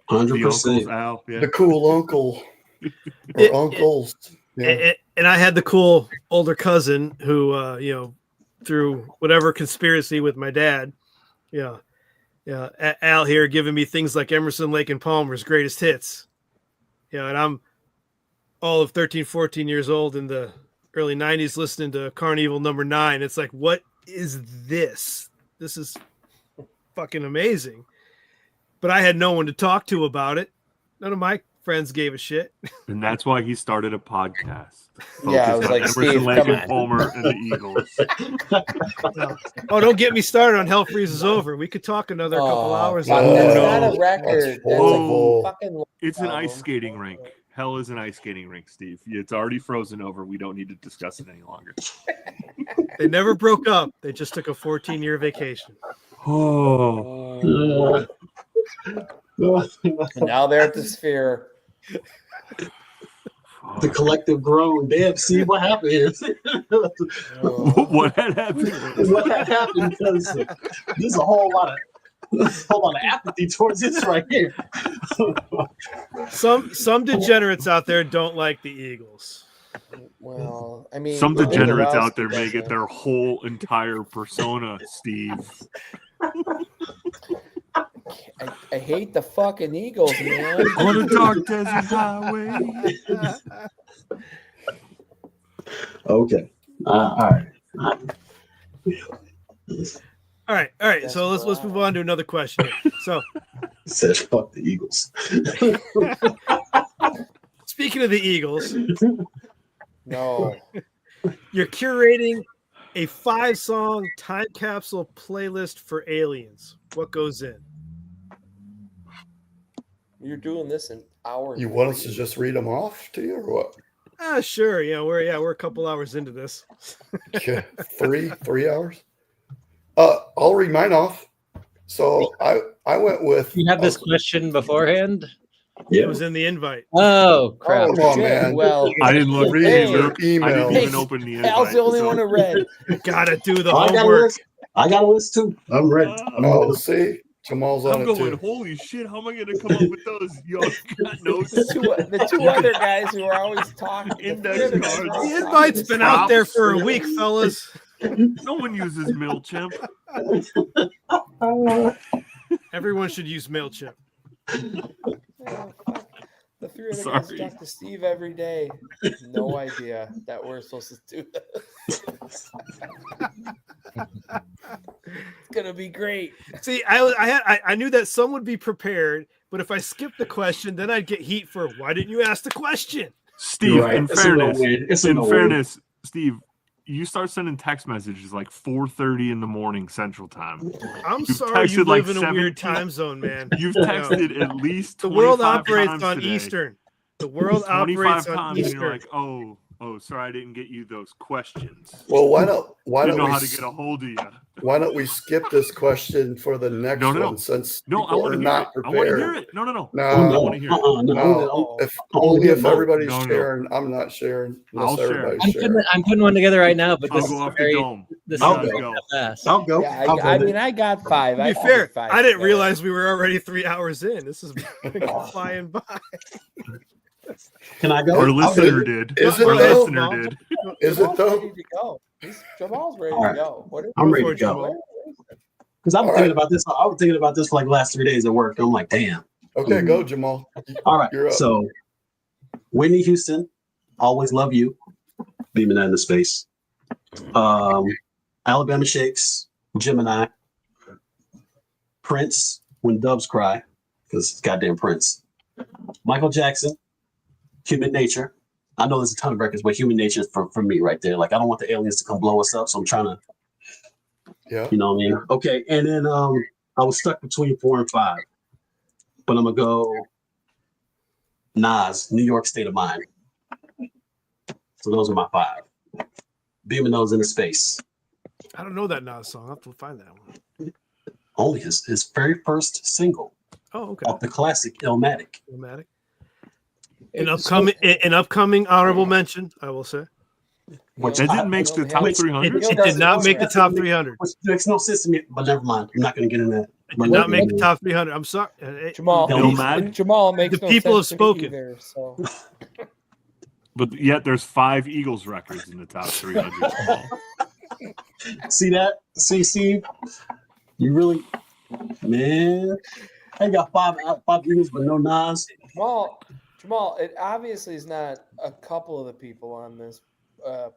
100%. The cool uncle. Or uncles. Yeah. And I had the cool older cousin who, through whatever conspiracy with my dad, Al here giving me things like Emerson, Lake and Palmer's greatest hits. And I'm all of 13, 14 years old in the early 90s listening to Carnival No. 9. It's like, what is this? This is fucking amazing. But I had no one to talk to about it. None of my friends gave a shit. And that's why he started a podcast. Yeah, I was like, Emerson, Steve, Lake come and Palmer and the Eagles. Oh, don't get me started on Hell Freezes Over. We could talk another couple hours. That's not a record. It's an ice skating rink. Hell is an ice skating rink, Steve. It's already frozen over. We don't need to discuss it any longer. They never broke up. They just took a 14-year vacation. Oh. And now they're at the Sphere. The collective groan. Damn, see what happened here. What had happened? What had happened? Because there's a whole lot of apathy towards this right here. Some degenerates out there don't like the Eagles. Well, I mean, Some degenerates out there Dombrowski make it their whole entire persona, Steve. I hate the fucking Eagles, man. On a dark desert highway. Okay. All right. All right. So let's move on to another question here. So, said fuck the Eagles. Speaking of the Eagles, No. you're curating a 5-song time capsule playlist for aliens. What goes in? You're doing this in hours. You want us to just read them off to you or what? Sure. We're a couple hours into this. Okay. 3 hours. I'll read mine off. So I went with. You have this question beforehand? It was in the invite. Oh crap! Come on, man. Well, I didn't look. Read I your email. didn't even open the invite. Al's the only one who read. Gotta do the I got a homework. list. I got a list too. I'm ready. Oh, see, Jamal's on I'm it going, too. holy shit, how am I going to come up with those? Yo, got notes. The two other guys who are always talking. Index cards. The invite's been out there for a week, fellas. No one uses MailChimp. Everyone should use MailChimp. The three other guys Sorry. talk to Steve every day. No idea that we're supposed to do this. It's gonna be great. See, I knew that some would be prepared, but if I skipped the question, then I'd get heat for why didn't you ask the question? Steve, Right. in It's a no fairness, win. It's a no win. Steve, you start sending text messages like 4:30 in the morning Central Time. I'm You've sorry you texted like live in a weird 17 time zone, man. You've You know, texted at least the world 25 operates times on today. Eastern. The world 25 operates on times, and Eastern. you're like, oh, sorry, I didn't get you those questions. Well, why don't Didn't know we how to get a hold of you. why don't we skip this question for the next No. one since No, I people want are to hear it. not I want to prepared? hear it. No. No, I want to hear it. no. If only if no. everybody's No. sharing, I'm not sharing unless I'll share. everybody's sharing. I'm putting one together right now, but I'll this go is off the very. dome. This I'll is go. not fast. I'll go. Yeah, I'll I go. mean, I got 5. To I be fair, did 5 I didn't together. realize we were already 3 hours in. This is flying by. Can I go? Our I'll listener go. did. Is it Our though? listener did. Is it Jamal's though? ready to go. Jamal's ready All to right. go. What are- I'm ready for to it, go. Jamal. Because I've been All thinking right. about this. I was thinking about this for like the last 3 days at work. I'm like, damn. Okay, go, Jamal. All right. You're up. So, Whitney Houston, Always Love You, beaming that into space. Alabama Shakes, Gemini. Prince, When Doves Cry, because it's goddamn Prince. Michael Jackson, Human Nature. I know there's a ton of records, but Human Nature is for me right there. Like, I don't want the aliens to come blow us up, so I'm trying to, Yeah. you know what I mean? Okay, and then I was stuck between 4 and 5, but I'm gonna go Nas, New York State of Mind. So those are my 5. Beaming those into space. I don't know that Nas song. I'll have to find that one. Only his very first single Oh, okay. off the classic Illmatic. Illmatic. An upcoming honorable mention, I will say. Which That I- didn't make the top which- 300. It did not make the top 300. Which makes no sense to me, but never mind. I'm not going to get in that. It did not make the top 300. I'm sorry. Jamal, Illmatic? Jamal makes The no people have sense to me spoken. either, so. But yet there's 5 Eagles records in the top 300. See that? See, Steve? You really, man. I got 5 Eagles, but no Nas. Jamal, it obviously is not a couple of the people on this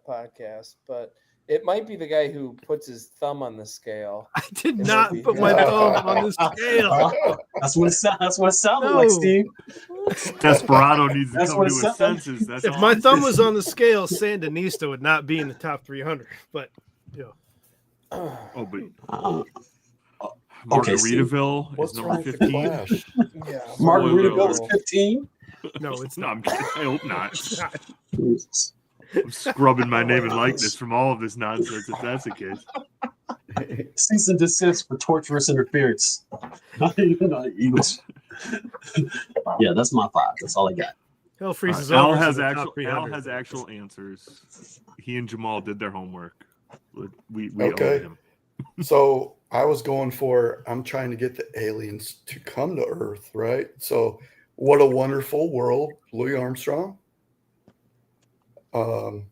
podcast, but it might be the guy who puts his thumb on the scale. I did It not might be put him. my thumb on the scale. That's what it sounded No. like, Steve. Desperado needs to That's come what to it his sounds- senses. That's If all. my thumb was on the scale, Sandinista would not be in the top 300. But, you know. Oh, but Okay, Steve. Margaritaville What's is wrong number with your 15. flash? Yeah, Margaritaville is 15. No, it's No, not. I'm kidding. I hope not. It's not. Jesus. I'm scrubbing my name and likeness from all of this nonsense if that's the case. Cease and desist for torturous interference. Not even on Eagles. Yeah, that's my 5. That's all I got. Hell freezes Al over. has to the actual top 300. Al has actual answers. He and Jamal did their homework. We Okay. owe him. So I was going for, I'm trying to get the aliens to come to Earth, right? So What a Wonderful World, Louis Armstrong. On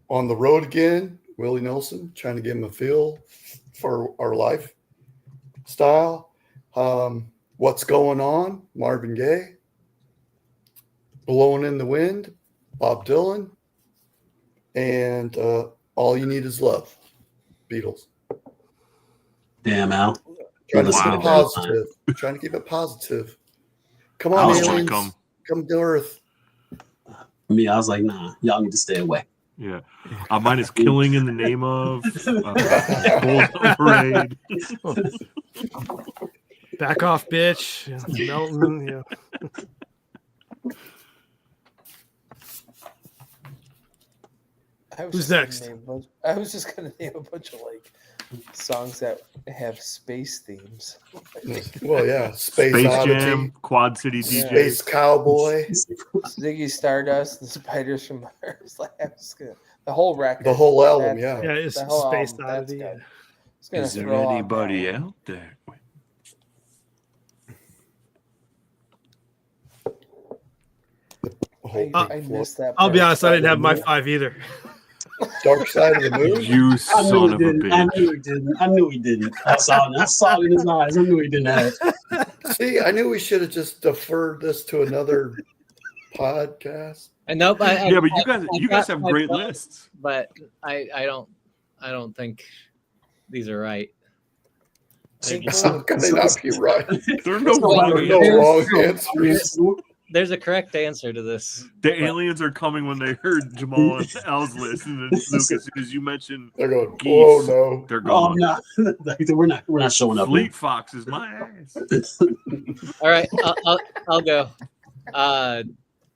the Road Again, Willie Nelson, trying to give him a feel for our lifestyle. What's Going On, Marvin Gaye. Blowing in the Wind, Bob Dylan. And All You Need Is Love, Beatles. Damn, Al. Trying to Let's keep go it back. positive. Trying to keep it positive. Come I on, was aliens. trying to Come to Earth. Me, I was like, nah, y'all need to stay away. Yeah. Mine is Killing in the Name of. Bulls Parade. Back off, bitch. Melton. Yeah. Who's next? I was just gonna name a bunch of like songs that have space themes. Well, yeah. Space Oddity. Jam, Quad City DJ. Space Cowboy. Ziggy Stardust, the Spiders from Mars. Like, the whole record. The whole album, That's- yeah. Yeah, it's the whole Space album, that's Oddity. good. It's gonna Is there throw off anybody that one. out there? Wait. I missed that. I'll be part. honest, I didn't have my 5 either. Dark Side of the Moon. You I knew son he of a didn't. I bitch. knew he didn't. I knew he didn't. I saw it in his eyes. I knew he didn't have it. See, I knew we should have just deferred this to another podcast. And nope. Yeah, but you guys got have my great phone, lists. But I don't think these are right. How can they not be right? There are no There's no wrong answers. There's a correct answer to this. The aliens are coming when they heard Jamal and Al's list, and then Luke, as soon as you mention They're going, geese, oh no. they're Oh gone. no, we're not showing up. Fleet Fox is my ass. All right, I'll go.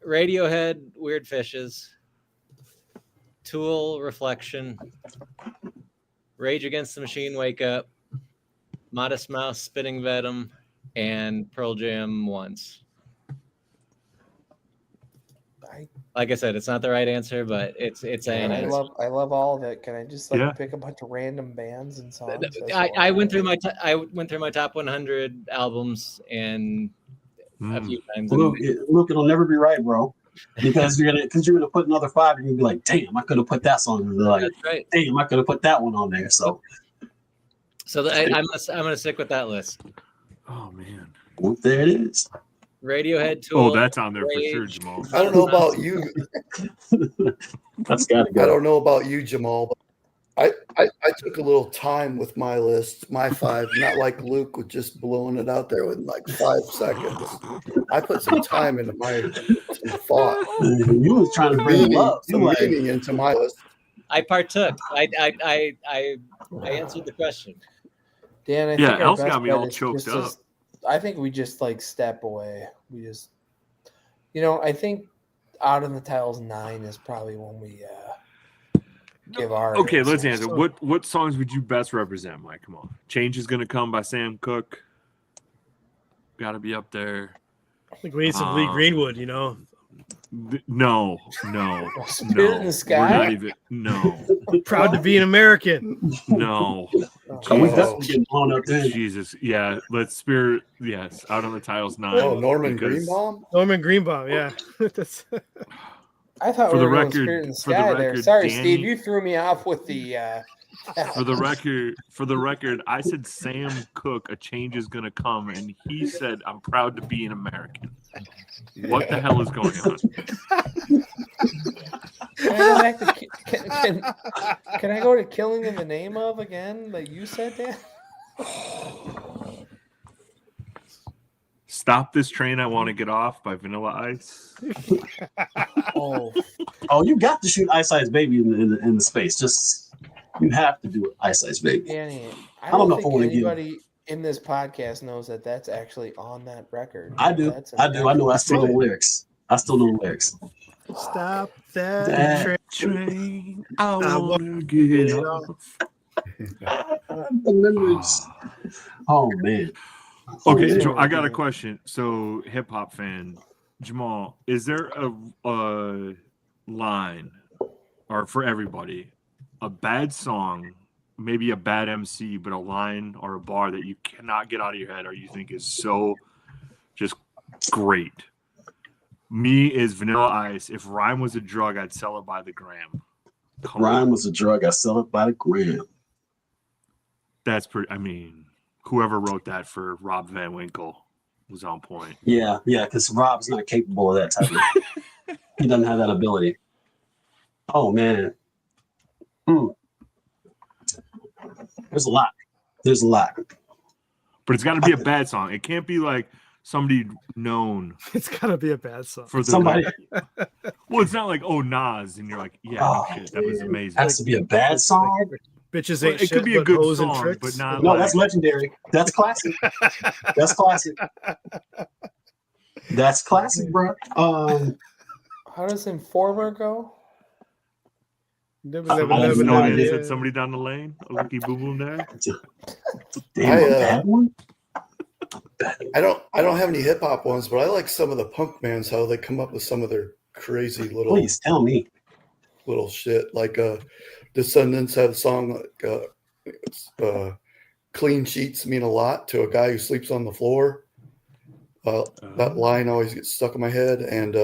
Radiohead, Weird Fishes, Tool, Reflection, Rage Against the Machine, Wake Up, Modest Mouse, Spitting Venom, and Pearl Jam, Once. Like I said, it's not the right answer, but it's an I answer. love all of it. Can I just pick a bunch of random bands and songs? I went through my top 100 albums and a few times. Luke, it'll never be right, bro. Because you're gonna put another 5 and you'll be like, damn, I could have put that song. Like, That's right. Damn, I could have put that one on there. So I'm gonna stick with that list. Oh man. There it is. Radiohead, Tool. Oh, that's on there for sure, Rage. Jamal. I don't know about you. That's gotta go. I don't know about you, Jamal, but I took a little time with my list, my 5, not like Luke with just blowing it out there in like 5 seconds. I put some time into some thought. You was trying to bring love. Some meaning into my list. I partook. I answered the question. Dan, I think our El's best got me bet all is choked just up. I think we just like step away. We just, I think Out on the Tiles 9 is probably when we give our. Okay, let's answers. answer. What songs would you best represent, Mike? Come on. Change is Gonna Come by Sam Cooke. Gotta be up there. I think we need some Lee Greenwood, No. Spirit in the Sky? We're not even. No. Proud to be an American. No. We definitely getting blown up there. Jesus. Yeah. Let's Spirit. Yes. Out on the Tiles 9. Oh, Norman because- Greenbaum? Norman Greenbaum, yeah. That's I thought For we the were going record- Spirit in the for the Sky there. record, Sorry, Danny- Steve, you threw me off with the. For the record, I said Sam Cooke, A Change is Gonna Come, and he said, I'm proud to be an American. What the hell is going on? Can I go back to can I go to Killing in the Name of again? Like you said, Dan? Stop This Train, I Want to Get Off by Vanilla Ice. Oh, you got to shoot Ice Ice Baby in the space. Just you have to do it, Ice Ice Baby. Danny, I don't don't know if I think wanna give- anybody in this podcast knows that that's actually on that record. I do. That's I know. I still know the lyrics. Stop that train. I want to get off. The memories. Oh man. Okay, so I got a question. So, hip hop fan, Jamal, is there a line, or for everybody, a bad song, maybe a bad MC, but a line or a bar that you cannot get out of your head or you think is so just great? Me is Vanilla Ice. If rhyme was a drug, I'd sell it by the gram. Rhyme was a drug. I sell it by the gram. That's pretty. I mean, whoever wrote that for Rob Van Winkle was on point. Yeah, because Rob's not capable of that type of. He doesn't have that ability. Oh man. There's a lot. But it's got to be a bad song. It can't be like somebody known. It's got to be a bad song. For somebody. Well, it's not like, oh, Nas, and you're like, yeah, shit, that was amazing. Has to be a bad song. Bitches ain't it shit, could be a but good hoes and song, tricks. but not. No, like, that's legendary. That's classic. That's classic, bro. How does Informer go? Said somebody down the lane. A lucky boom boom there. Damn, a bad one. I don't have any hip hop ones, but I like some of the punk bands, how they come up with some of their crazy little. Please tell me. Little shit like Descendants had a song like "Clean sheets mean a lot to a guy who sleeps on the floor." That line always gets stuck in my head, and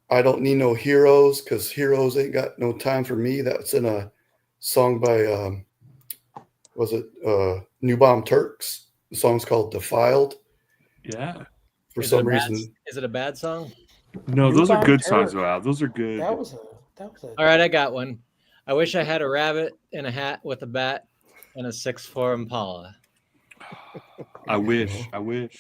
I don't need no heroes because heroes ain't got no time for me. That's in a song by was it New Bomb Turks? The song's called "Defiled." Yeah. For some reason, is it a bad song? No, those are good songs, though. Those are good. That was a. All right, I got one. I wish I had a rabbit in a hat with a bat and a 6'4" Impala. I wish. You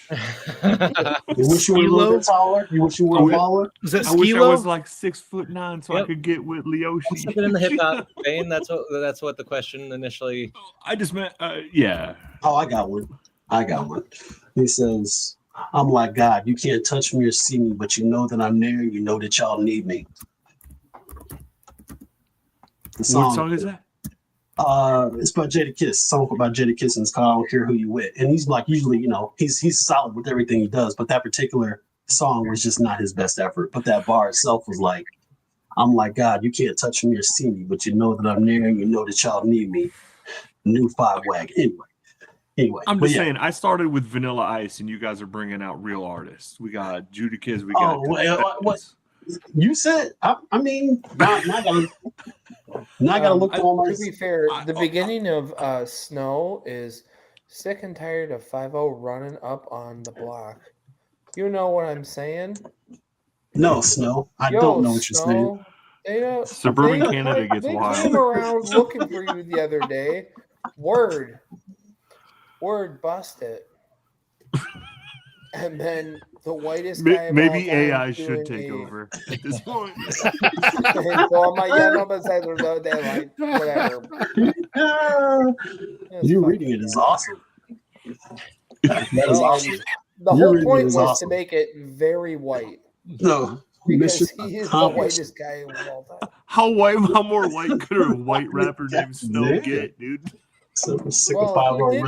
wish you were a little bit taller. You wish you were taller. Is that I wish I Skee-Lo? was like 6'9" so I could get with Leoshi. Something in the hip hop vein. That's what the question initially. I just meant, yeah. Oh, I got one. He says, "I'm like God. You can't touch me or see me, but you know that I'm there. You know that y'all need me." What song is that? It's by Jadakiss. Song about Jadakiss, and it's called "I Don't Care Who You With." And he's like, usually, he's solid with everything he does, but that particular song was just not his best effort. But that bar itself was like, "I'm like God, you can't touch me or see me, but you know that I'm there, and you know that y'all need me." New 5-Wag. Anyway, I'm just saying, I started with Vanilla Ice, and you guys are bringing out real artists. We got Judakis. We got. What? You said? I mean, now I gotta look for my. To be fair, the beginning of Snow is sick and tired of 5-0 running up on the block. You know what I'm saying? No, Snow. I don't know what you're saying. Suburban Canada gets wild. They came around looking for you the other day. Word, bust it. And then the whitest guy. Maybe AI should take over at this point. Whatever. You reading it is awesome. That is awesome. The whole point was to make it very white. No, because he is the whitest guy of all time. How more white could a white rapper named Snow get, dude? He did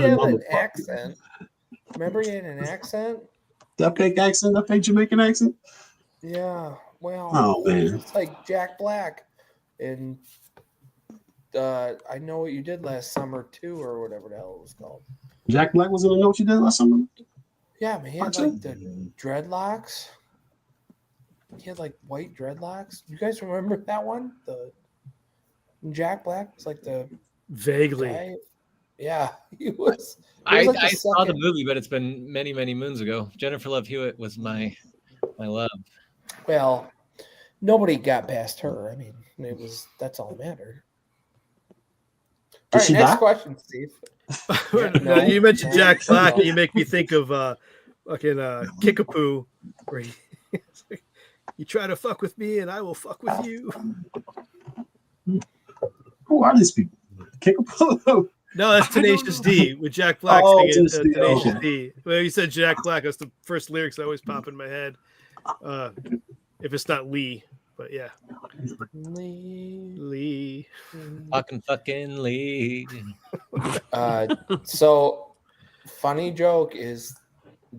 have an accent. Remember, he had an accent. That fake accent, that fake Jamaican accent. Yeah, well, oh man, it's like Jack Black, and I Know What You Did Last Summer too, or whatever the hell it was called. Jack Black was in I Know What You Did Last Summer. Yeah, man, he had like the dreadlocks. He had like white dreadlocks. You guys remember that one? The Jack Black was like the vaguely. Guy. Yeah, he was. I saw the movie, but it's been many, many moons ago. Jennifer Love Hewitt was my love. Well, nobody got past her. I mean, that's all that mattered. All right, next question, Steve. No, you mentioned Jack Black, and you make me think of fucking Kickapoo, where you try to fuck with me, and I will fuck with you. Who are these people? Kickapoo. No, that's Tenacious D with Jack Black singing Tenacious D. Well, you said Jack Black. That's the first lyrics that always pop in my head. If it's not Lee, but yeah. Lee. Fucking Lee. So, funny joke is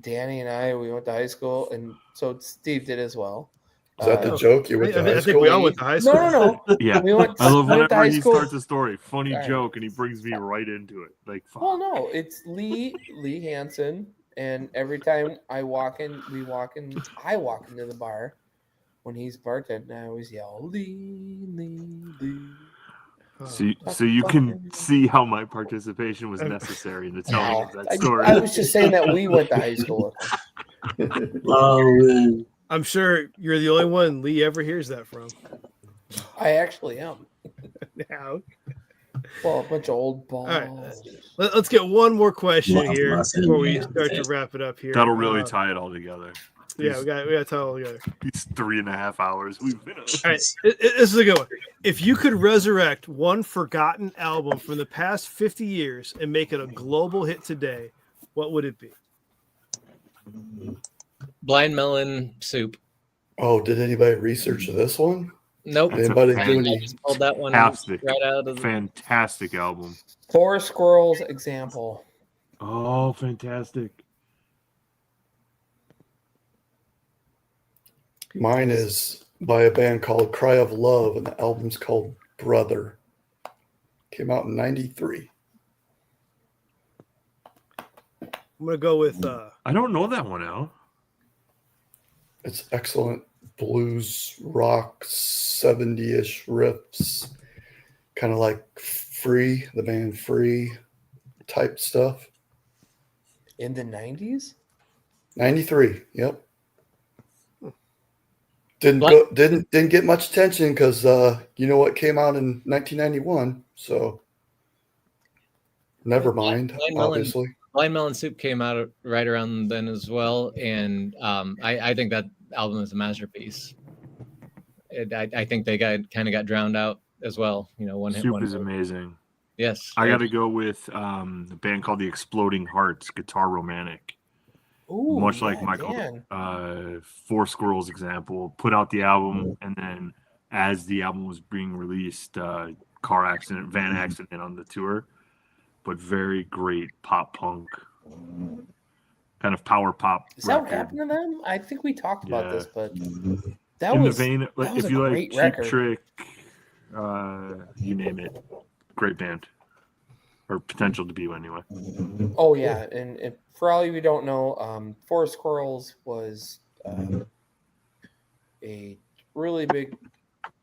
Danny and I, we went to high school, and so Steve did as well. Is that the joke? You went to high I school? think we all went to high school. No. Yeah, We went, I love we went to whenever high he school. starts a story, funny All right. joke, and he brings me right into it. Like, fuck. Well, no, it's Lee Hansen, and every time I walk into the bar when he's bartending, I always yell Lee. So you can see how my participation was necessary in the telling of that story. I was just saying that we went to high school. Oh man. I'm sure you're the only one Lee ever hears that from. I actually am. Now, Well, a bunch of old balls. all right, let's get one more question Well, here I said before we yeah. start to wrap it up here. That'll really tie it all together. Yeah, we got to tie it all together. These 3.5 hours we've been on. All right, this is a good one. If you could resurrect one forgotten album from the past 50 years and make it a global hit today, what would it be? Blind Melon Soup. Oh, did anybody research this one? Nope. Did anybody It's a do I any? just pulled that one Fantastic, right out of the fantastic album. Four Squirrels example. Oh, fantastic. Mine is by a band called Cry of Love, and the album's called Brother. Came out in '93. I'm going to go with I don't know that one, Al. It's excellent blues rock 70-ish riffs, kind of like Free, the band Free type stuff. In the 90s? 93. Yep. Didn't get much attention because you know what came out in 1991. So never mind. Obviously, Blind Melon Soup came out right around then as well, and I think that album is a masterpiece. I think they kind of got drowned out as well. You know, one hit. Soup is amazing. Yes, I got to go with a band called the Exploding Hearts, Guitar Romantic. Ooh, Much like yeah, Michael, Dan. Four Squirrels example, put out the album, and then as the album was being released, van accident on the tour, but very great pop punk, kind of power pop. Is that what happened to them? I think we talked about this, but that in was the vein, that like was if a you like great Cheap record. Trick, you name it, great band, or potential to be anyway. Oh yeah, and for all of you who don't know, Four Squirrels was a really big.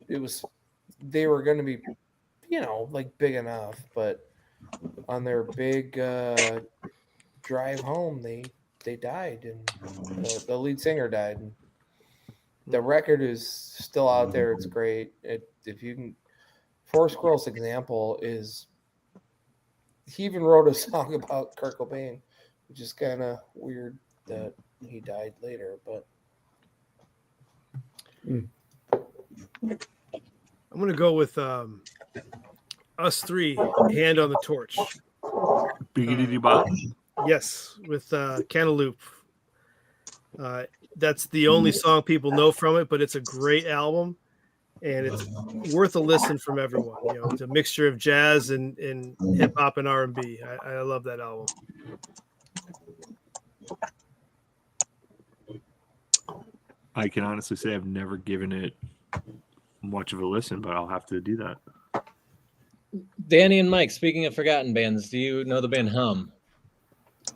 They were going to be, like big enough, but on their big drive home, they died, and the lead singer died. And the record is still out there. It's great. If you can, Four Squirrels example is. He even wrote a song about Kurt Cobain, which is kind of weird that he died later. But I'm going to go with Us Three, Hand on the Torch. Biggity Bop. Yes, with Cantaloupe. That's the only song people know from it, but it's a great album, and it's worth a listen from everyone. It's a mixture of jazz and hip hop and R&B. I love that album. I can honestly say I've never given it much of a listen, but I'll have to do that. Danny and Mike, speaking of forgotten bands, do you know the band Hum?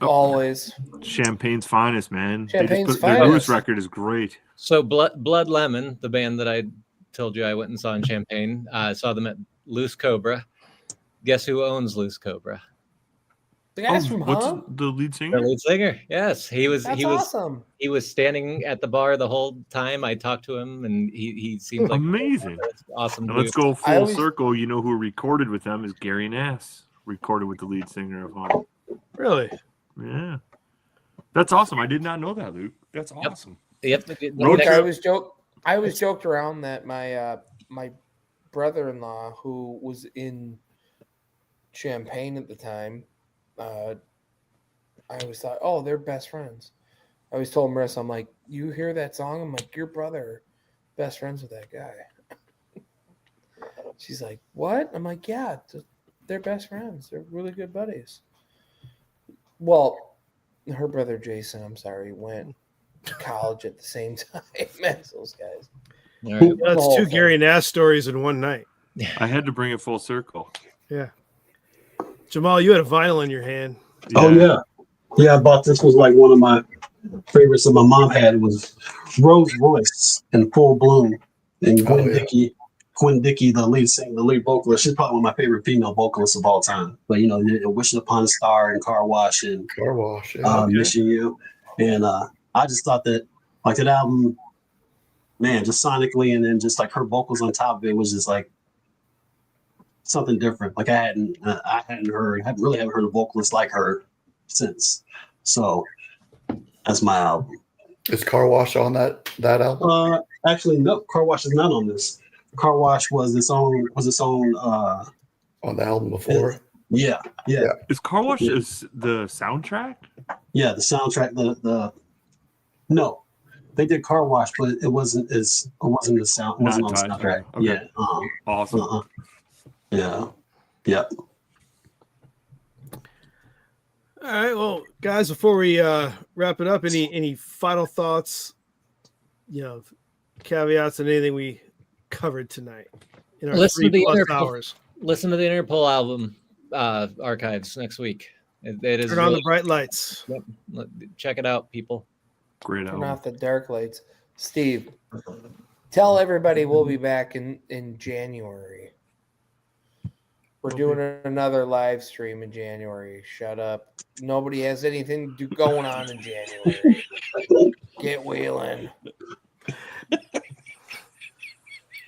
always Champagne's finest, man. Champagne's Their finest. newest record is great. So Blood Lemon, the band that I told you I went and saw in Champaign, saw them at Loose Cobra. Guess who owns Loose Cobra? The guy's from what's Hum? the lead singer? The lead singer. Yes, he was. That's he was awesome. He was standing at the bar the whole time. I talked to him, and he seemed like Amazing. awesome. And let's dude. go full circle. You know who recorded with them is Gary Nass. Recorded with the lead singer of Hum. Really? Yeah. That's awesome. I did not know that, Luke. That's awesome. Yep. Road I trip. was joked around that my my brother-in-law, who was in Champaign at the time, I always thought, oh, they're best friends. I always told Marissa, I'm like, you hear that song? I'm like, your brother, best friends with that guy. She's like, what? I'm like, yeah, they're best friends. They're really good buddies. Well, her brother Jason, I'm sorry, went to college at the same time as those guys. All right. That's two Gary Nash stories in one night. I had to bring it full circle. Yeah. Jamal, you had a vinyl in your hand. Oh yeah. Yeah, I bought this. Was like one of my favorites that my mom had. It was Rose Royce in full bloom. And Gwen Dickey, the lead vocalist. She's probably one of my favorite female vocalists of all time. But you know, Wishing Upon a Star and Car Wash and Missing You. And I just thought that like that album, man, just sonically and then just like her vocals on top of it was just like something different. Like I haven't heard a vocalist like her since. So that's my album. Is Car Wash on that album? Actually, no. Car Wash is not on this. Car Wash was its own on the album before. Yeah. Is Car Wash is the soundtrack? Yeah, the soundtrack. No, they did Car Wash, but it wasn't the sound. It wasn't on the soundtrack. Okay. Yeah. Awesome. Yeah. All right, well, guys, before we wrap it up, any final thoughts, caveats, and anything we covered tonight in our Listen to the 3+ hours? Listen to the Interpol album archives next week. It is Turn on the bright lights. Yep. Check it out, people. Great Turn album. off the dark lights. Steve, tell everybody we'll be back in January. We're doing another live stream in January. Shut up. Nobody has anything going on in January. Get wheeling.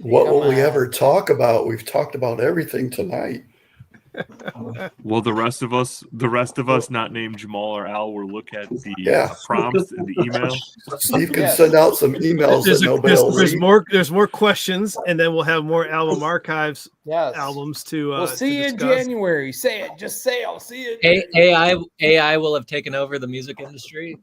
What will we ever talk about? We've talked about everything tonight. Well, the rest of us not named Jamal or Al will look at the prompts in the email. Steve can send out some emails that nobody will read. There's more questions, and then we'll have more album archives albums to we'll see you in discuss. January. Say it. Just say I'll see you in January. AI will have taken over the music industry.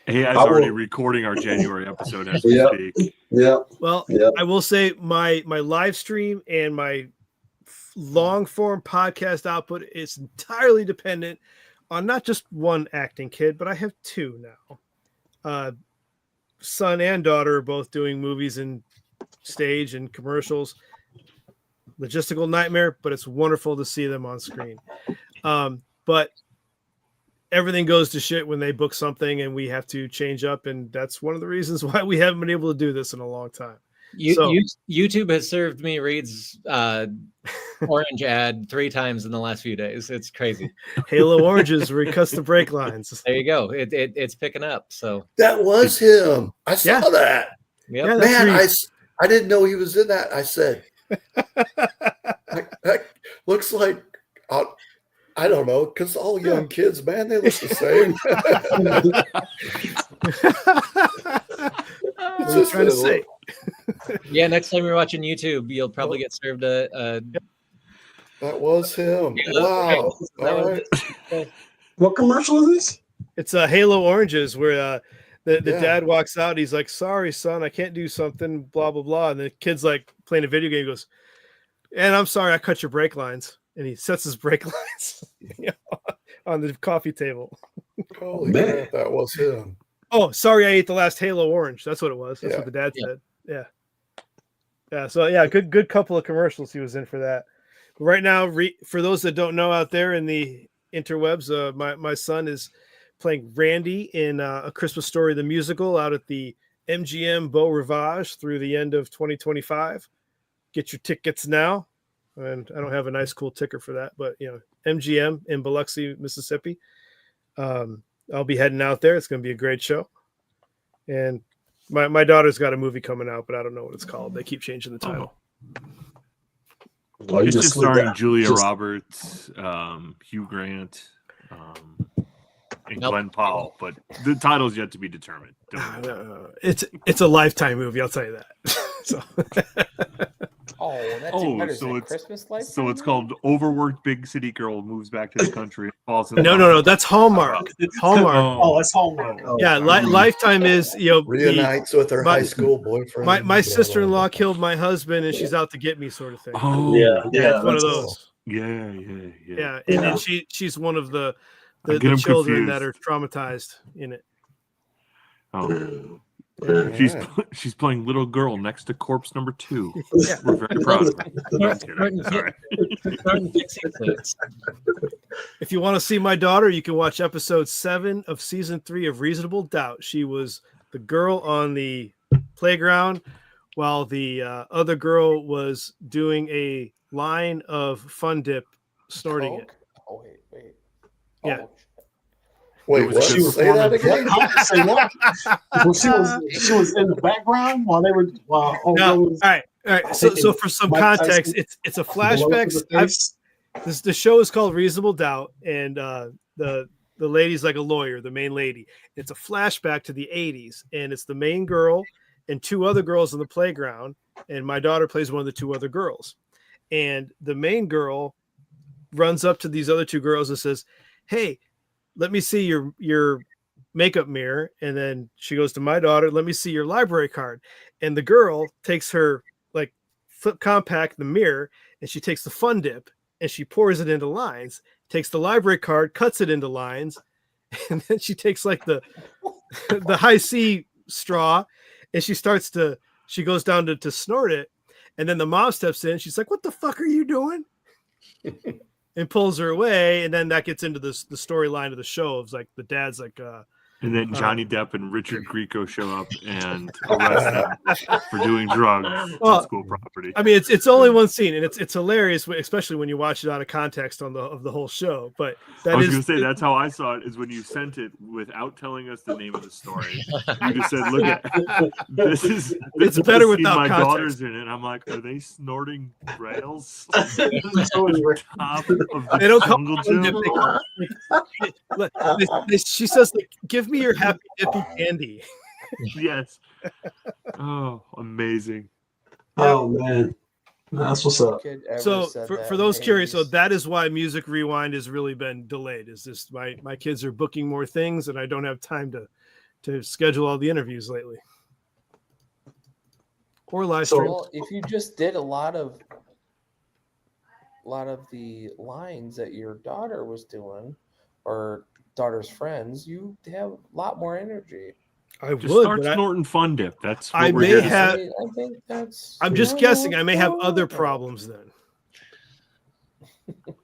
AI is already recording our January episode as we speak. Yeah. Well, I will say my live stream and my long form podcast output is entirely dependent on not just one acting kid, but I have two now. Son and daughter are both doing movies and stage and commercials. Logistical nightmare, but it's wonderful to see them on screen. But everything goes to shit when they book something and we have to change up, and that's one of the reasons why we haven't been able to do this in a long time. YouTube has served me Reed's orange ad 3 times in the last few days. It's crazy. Halo oranges where he cuts the brake lines. There you go. It's picking up. So that was him. I saw that. Yep. Yeah, man, I didn't know he was in that. I said, that looks like I don't know, because all young kids, man, they look the same. What I'm trying to say. Yeah, next time you're watching YouTube, you'll probably get served a that was him. Wow. All right. What commercial is this? It's Halo Oranges where the dad walks out. He's like, "Sorry, son, I can't do something, blah, blah, blah." And the kid's like playing a video game. He goes, "And I'm sorry, I cut your brake lines." And he sets his brake lines on the coffee table. Holy crap, that was him. Oh, sorry, I ate the last Halo Orange. That's what it was. That's what the dad said. Yeah. So good couple of commercials he was in for that. But right now, for those that don't know out there in the interwebs, my son is playing Randy in A Christmas Story the musical out at the MGM Beau Rivage through the end of 2025. Get your tickets now. And I don't have a nice, cool ticker for that, but MGM in Biloxi, Mississippi. I'll be heading out there. It's going to be a great show. And my daughter's got a movie coming out, but I don't know what it's called. They keep changing the title. It's just starring Julia Roberts, Hugh Grant, and Glenn Powell, but the title's yet to be determined. It's a Lifetime movie, I'll tell you that. So. It's Christmas Life. So it's called Overworked Big City Girl Moves Back to the Country and falls in No, that's Hallmark. Hallmark. Oh, that's Hallmark. Oh, yeah, Lifetime is reunites with her high school boyfriend. My sister-in-law killed my husband, and she's out to get me, sort of thing. Oh, yeah, it's one of those. Yeah. And then she's one of the the children that are traumatized in it. Oh. Yeah. She's playing little girl next to corpse number 2. Yeah. We're very proud of her. No, I'm kidding. Sorry. If you want to see my daughter, you can watch episode 7 of season 3 of Reasonable Doubt. She was the girl on the playground while the other girl was doing a line of Fun Dip, snorting it. Oh, wait. Yeah. Wait, what? She was Say that again? Say what? Well, she was in the background while they were. All right. So for some context, it's a flashback. The show is called Reasonable Doubt, and the lady's like a lawyer, the main lady. It's a flashback to the 80s, and it's the main girl and 2 other girls on the playground, and my daughter plays one of the 2 other girls. And the main girl runs up to these other 2 girls and says, "Hey, let me see your makeup mirror." And then she goes to my daughter, "Let me see your library card." And the girl takes her like flip compact, the mirror, and she takes the Fun Dip and she pours it into lines, takes the library card, cuts it into lines, and then she takes like the high C straw and she goes down to snort it. And then the mom steps in. She's like, "What the fuck are you doing?" and pulls her away. And then that gets into the storyline of the show of like the dad's like, and then Johnny Depp and Richard Grieco show up and arrest them for doing drugs on school property. I mean, it's only one scene, and it's hilarious, especially when you watch it out of context of the whole show. But I was going to say that's how I saw it, is when you sent it without telling us the name of the story. You just said, "Look at this is it's better without my context." Daughter's in it." I'm like, are they snorting rails? Top of the they don't come. She says, like, "Give me your happy dippy candy." Yes. Oh, amazing. Oh man, that's what's up. So for those curious, so that is why Music Rewind has really been delayed. Is this my kids are booking more things, and I don't have time to schedule all the interviews lately or live stream. Well, if you just did a lot of the lines that your daughter was doing, or daughter's friends, you have a lot more energy. I Just would start snorting Fun Dip. That's what I we're may here to have. say. I think that's. I'm just guessing. I may have other problems then.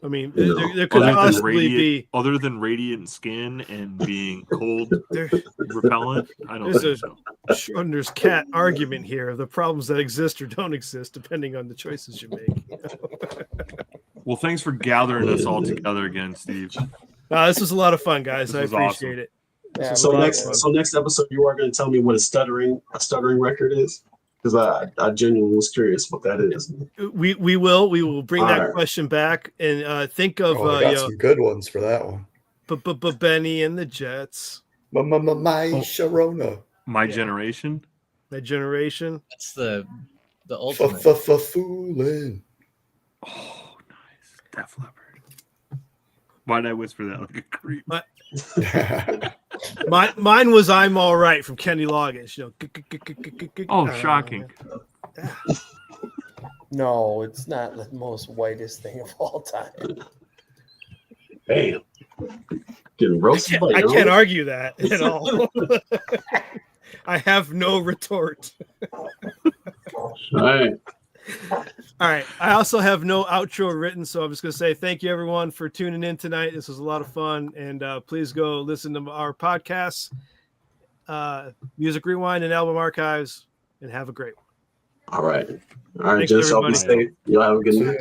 I mean, there could possibly be other than radiant skin and being cold repellent. I don't think so. Schrodinger's cat argument here of the problems that exist or don't exist depending on the choices you make. Well, thanks for gathering us all together again, Steve. This was a lot of fun, guys. I appreciate awesome. it. Yeah, So next episode, you are going to tell me what a stuttering record is, because I genuinely was curious what that is. We will bring All that right. question back and think of I got some good ones for that one. But Benny and the Jets. My Sharona. My Generation. My Generation. That's the ultimate. Foolin'. Oh, nice. Def Leppard. Why did I whisper that like a creep? Mine was "I'm All Right" from Kenny Loggins. Oh, shocking. No, it's not the most whitest thing of all time. Damn. Getting roasted. I can't argue that at all. I have no retort. All right. All right. I also have no outro written, so I'm just going to say thank you, everyone, for tuning in tonight. This was a lot of fun, and please go listen to our podcasts, Music Rewind and Album Archives, and have a great one. All right. All right, Thanks, just y'all be everybody. safe. Y'all have a good night.